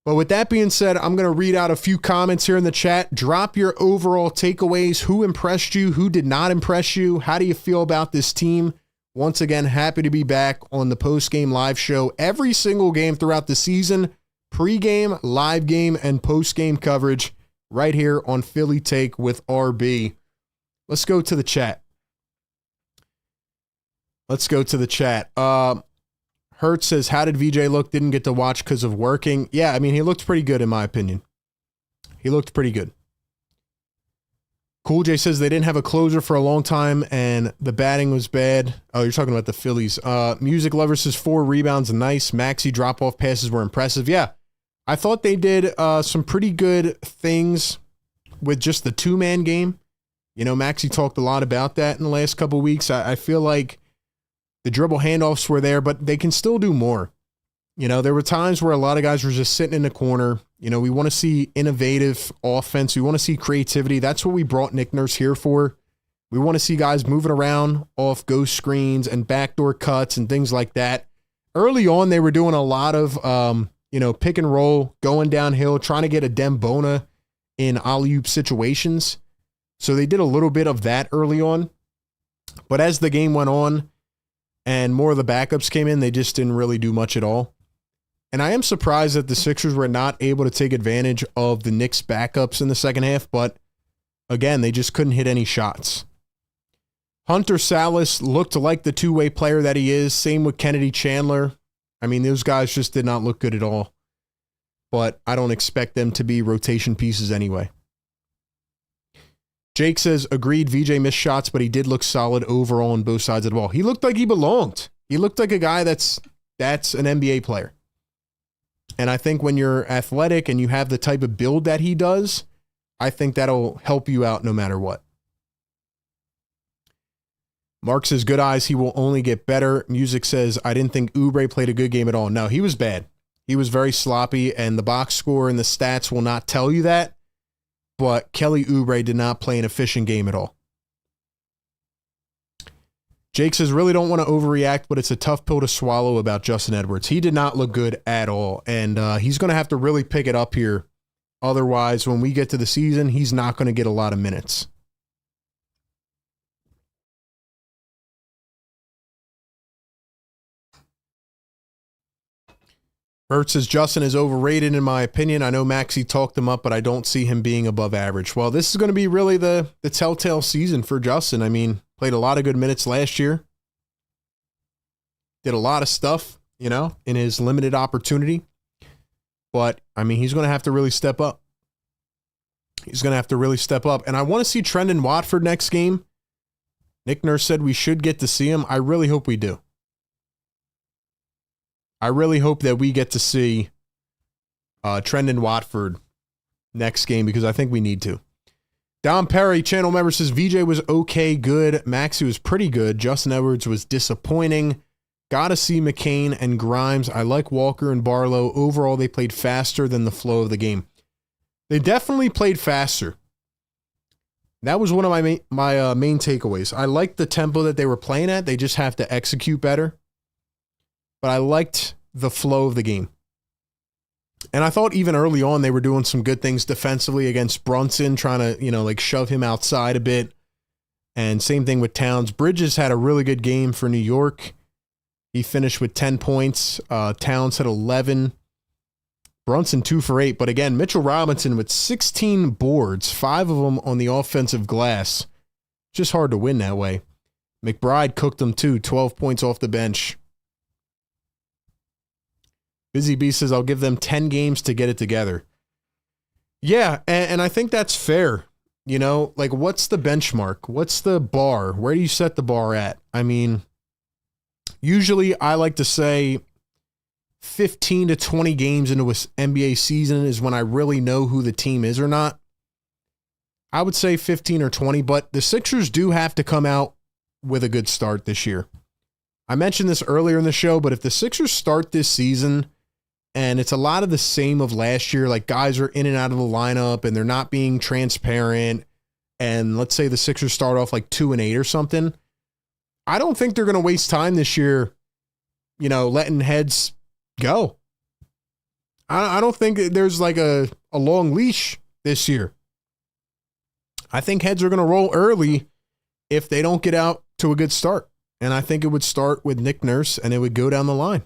Speaker 1: But with that being said, I'm going to read out a few comments here in the chat. Drop your overall takeaways. Who impressed you? Who did not impress you? How do you feel about this team? Once again, happy to be back on the Postgame live show every single game throughout the season. Pregame, live game, and postgame coverage right here on Philly Take with RB. Let's go to the chat. Hertz says, how did VJ look? Didn't get to watch because of working. Yeah, I mean, he looked pretty good in my opinion. He looked pretty good. Cool J says they didn't have a closer for a long time and the batting was bad. Oh, you're talking about the Phillies. Music Lover says 4 rebounds, nice. Maxey drop-off passes were impressive. Yeah, I thought they did some pretty good things with just the two-man game. Maxey talked a lot about that in the last couple of weeks. I feel like the dribble handoffs were there, but they can still do more. There were times where a lot of guys were just sitting in the corner. We want to see innovative offense. We want to see creativity. That's what we brought Nick Nurse here for. We want to see guys moving around off ghost screens and backdoor cuts and things like that. Early on, they were doing a lot of, pick and roll, going downhill, trying to get a Dembona in alley-oop situations. So they did a little bit of that early on. But as the game went on and more of the backups came in, they just didn't really do much at all. And I am surprised that the Sixers were not able to take advantage of the Knicks backups in the second half. But again, they just couldn't hit any shots. Hunter Salas looked like the two-way player that he is. Same with Kennedy Chandler. I mean, those guys just did not look good at all. But I don't expect them to be rotation pieces anyway. Jake says, agreed, VJ missed shots, but he did look solid overall on both sides of the ball. He looked like he belonged. He looked like a guy that's an NBA player. And I think when you're athletic and you have the type of build that he does, I think that'll help you out no matter what. Mark says, good eyes, he will only get better. Music says, I didn't think Oubre played a good game at all. No, he was bad. He was very sloppy, and the box score and the stats will not tell you that. But Kelly Oubre did not play an efficient game at all. Jake says, really don't want to overreact, but it's a tough pill to swallow about Justin Edwards. He did not look good at all, and he's going to have to really pick it up here. Otherwise, when we get to the season, he's not going to get a lot of minutes. Bert says, Justin is overrated in my opinion. I know Maxey talked him up, but I don't see him being above average. Well, this is going to be really the telltale season for Justin. I mean, played a lot of good minutes last year. Did a lot of stuff, you know, in his limited opportunity. But, I mean, he's going to have to really step up. He's going to have to really step up. And I want to see Trendon Watford next game. Nick Nurse said we should get to see him. I really hope we do. I really hope that we get to see Trendon Watford next game because I think we need to. Don Perry, channel member, says VJ was okay, good. Maxey was pretty good. Justin Edwards was disappointing. Got to see McCain and Grimes. I like Walker and Barlow. Overall, they played faster than the flow of the game. They definitely played faster. That was one of my main takeaways. I liked the tempo that they were playing at. They just have to execute better. But I liked the flow of the game. And I thought even early on they were doing some good things defensively against Brunson, trying to, you know, like shove him outside a bit. And same thing with Towns. Bridges had a really good game for New York. He finished with 10 points. Towns had 11. Brunson 2 for 8. But again, Mitchell Robinson with 16 boards, 5 of them on the offensive glass. Just hard to win that way. McBride cooked them too, 12 points off the bench. Busy Bee says, I'll give them 10 games to get it together. Yeah, and I think that's fair. You know, like what's the benchmark? What's the bar? Where do you set the bar at? I mean, usually I like to say 15 to 20 games into an NBA season is when I really know who the team is or not. I would say 15 or 20, but the Sixers do have to come out with a good start this year. I mentioned this earlier in the show, but if the Sixers start this season and it's a lot of the same of last year, like guys are in and out of the lineup and they're not being transparent, and let's say the Sixers start off like 2-8 or something, I don't think they're going to waste time this year, you know, letting heads go. I don't think there's like a long leash this year. I think heads are going to roll early if they don't get out to a good start. And I think it would start with Nick Nurse and it would go down the line.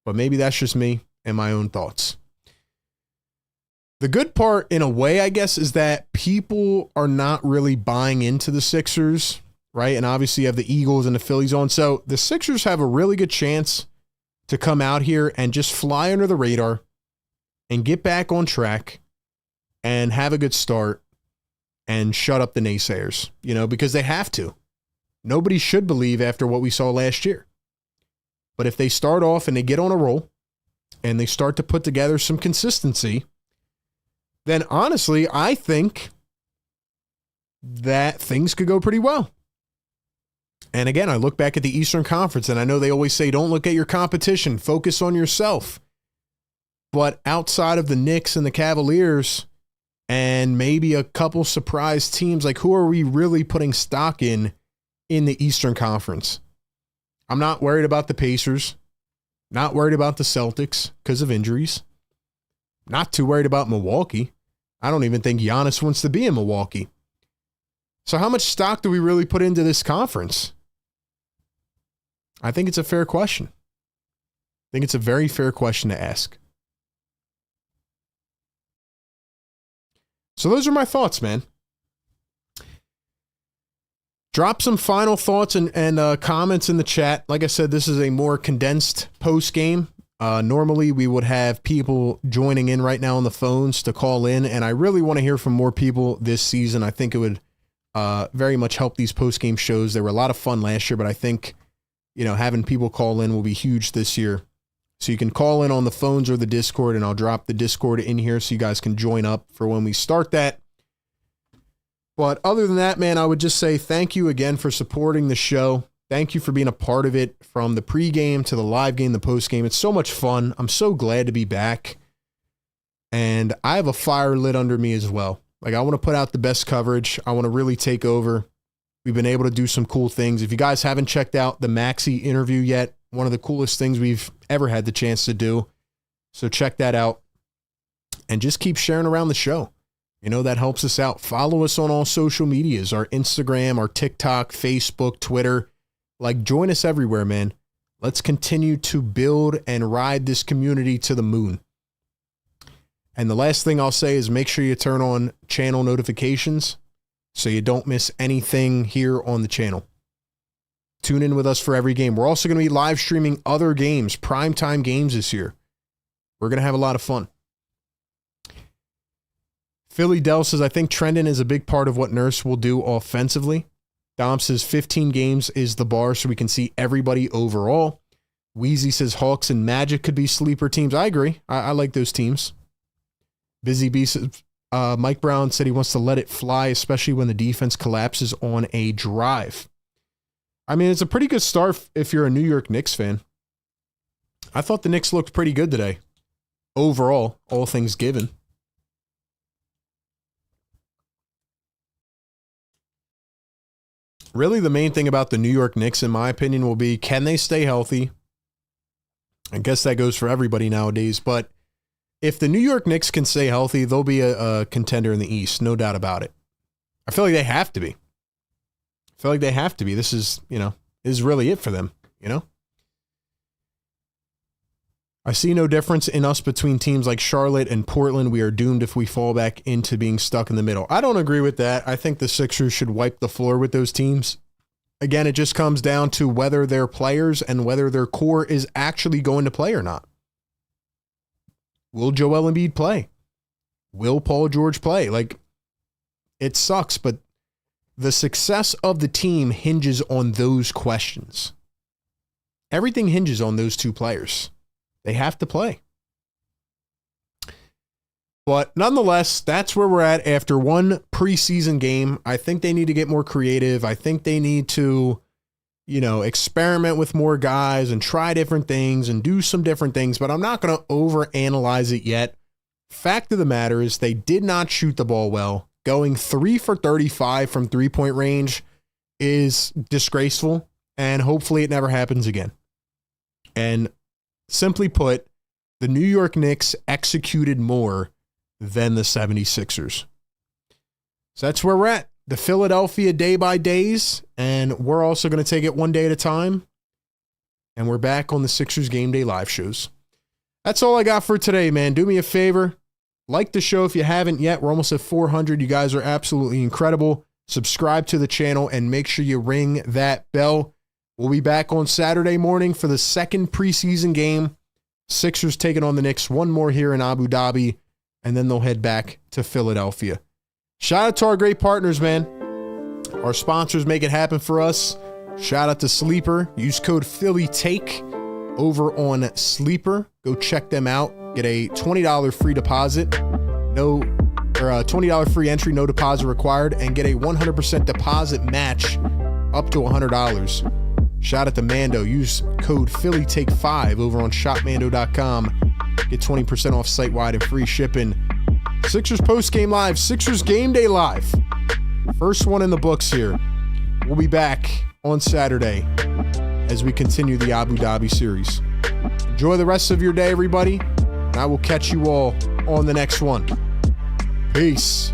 Speaker 1: But maybe that's just me and my own thoughts. The good part, in a way, I guess, is that people are not really buying into the Sixers, right? And obviously you have the Eagles and the Phillies on. So the Sixers have a really good chance to come out here and just fly under the radar and get back on track and have a good start and shut up the naysayers, you know, because they have to. Nobody should believe after what we saw last year. But if they start off and they get on a roll and they start to put together some consistency, then honestly, I think that things could go pretty well. And again, I look back at the Eastern Conference and I know they always say, don't look at your competition, focus on yourself. But outside of the Knicks and the Cavaliers and maybe a couple surprise teams, like who are we really putting stock in the Eastern Conference? I'm not worried about the Pacers, not worried about the Celtics because of injuries, not too worried about Milwaukee. I don't even think Giannis wants to be in Milwaukee. So how much stock do we really put into this conference? I think it's a fair question. I think it's a very fair question to ask. So those are my thoughts, man. Drop some final thoughts and comments in the chat. Like I said, this is a more condensed post game. Normally, we would have people joining in right now on the phones to call in, and I really want to hear from more people this season. I think it would very much help these post game shows. They were a lot of fun last year, but I think, you know, having people call in will be huge this year. So you can call in on the phones or the Discord, and I'll drop the Discord in here so you guys can join up for when we start that. But other than that, man, I would just say thank you again for supporting the show. Thank you for being a part of it from the pregame to the live game, the postgame. It's so much fun. I'm so glad to be back. And I have a fire lit under me as well. Like, I want to put out the best coverage. I want to really take over. We've been able to do some cool things. If you guys haven't checked out the Maxey interview yet, one of the coolest things we've ever had the chance to do. So check that out and just keep sharing around the show. You know, that helps us out. Follow us on all social medias, our Instagram, our TikTok, Facebook, Twitter. Like, join us everywhere, man. Let's continue to build and ride this community to the moon. And the last thing I'll say is make sure you turn on channel notifications so you don't miss anything here on the channel. Tune in with us for every game. We're also going to be live streaming other games, primetime games this year. We're going to have a lot of fun. Philly Dell says, I think Trendon is a big part of what Nurse will do offensively. Dom says 15 games is the bar so we can see everybody overall. Wheezy says Hawks and Magic could be sleeper teams. I agree. I like those teams. Busy Bee says, Mike Brown said he wants to let it fly, especially when the defense collapses on a drive. I mean, it's a pretty good start if you're a New York Knicks fan. I thought the Knicks looked pretty good today. Overall, all things given. Really, the main thing about the New York Knicks, in my opinion, will be, can they stay healthy? I guess that goes for everybody nowadays, but if the New York Knicks can stay healthy, they'll be a contender in the East, no doubt about it. I feel like they have to be. This is, is really it for them, I see no difference in us between teams like Charlotte and Portland. We are doomed if we fall back into being stuck in the middle. I don't agree with that. I think the Sixers should wipe the floor with those teams. Again, it just comes down to whether their players and whether their core is actually going to play or not. Will Joel Embiid play? Will Paul George play? Like, it sucks, but the success of the team hinges on those questions. Everything hinges on those two players. They have to play. But nonetheless, that's where we're at after one preseason game. I think they need to get more creative. I think they need to, experiment with more guys and try different things and do some different things. But I'm not going to overanalyze it yet. Fact of the matter is they did not shoot the ball well. Going 3 for 35 from three-point range is disgraceful. And hopefully it never happens again. And simply put, the New York Knicks executed more than the 76ers. So that's where we're at. The Philadelphia day by days, and we're also going to take it one day at a time. And we're back on the Sixers Game Day live shows. That's all I got for today, man. Do me a favor. Like the show if you haven't yet. We're almost at 400. You guys are absolutely incredible. Subscribe to the channel and make sure you ring that bell. We'll be back on Saturday morning for the second preseason game. Sixers taking on the Knicks. One more here in Abu Dhabi, and then they'll head back to Philadelphia. Shout out to our great partners, man. Our sponsors make it happen for us. Shout out to Sleeper. Use code PhillyTake over on Sleeper. Go check them out. Get a $20 free deposit. $20 free entry, no deposit required, and get a 100% deposit match up to $100. Shout out to Mando. Use code PhillyTake5 over on shopmando.com. Get 20% off site-wide and free shipping. Sixers Postgame Live, Sixers Game Day Live. First one in the books here. We'll be back on Saturday as we continue the Abu Dhabi series. Enjoy the rest of your day, everybody, and I will catch you all on the next one. Peace.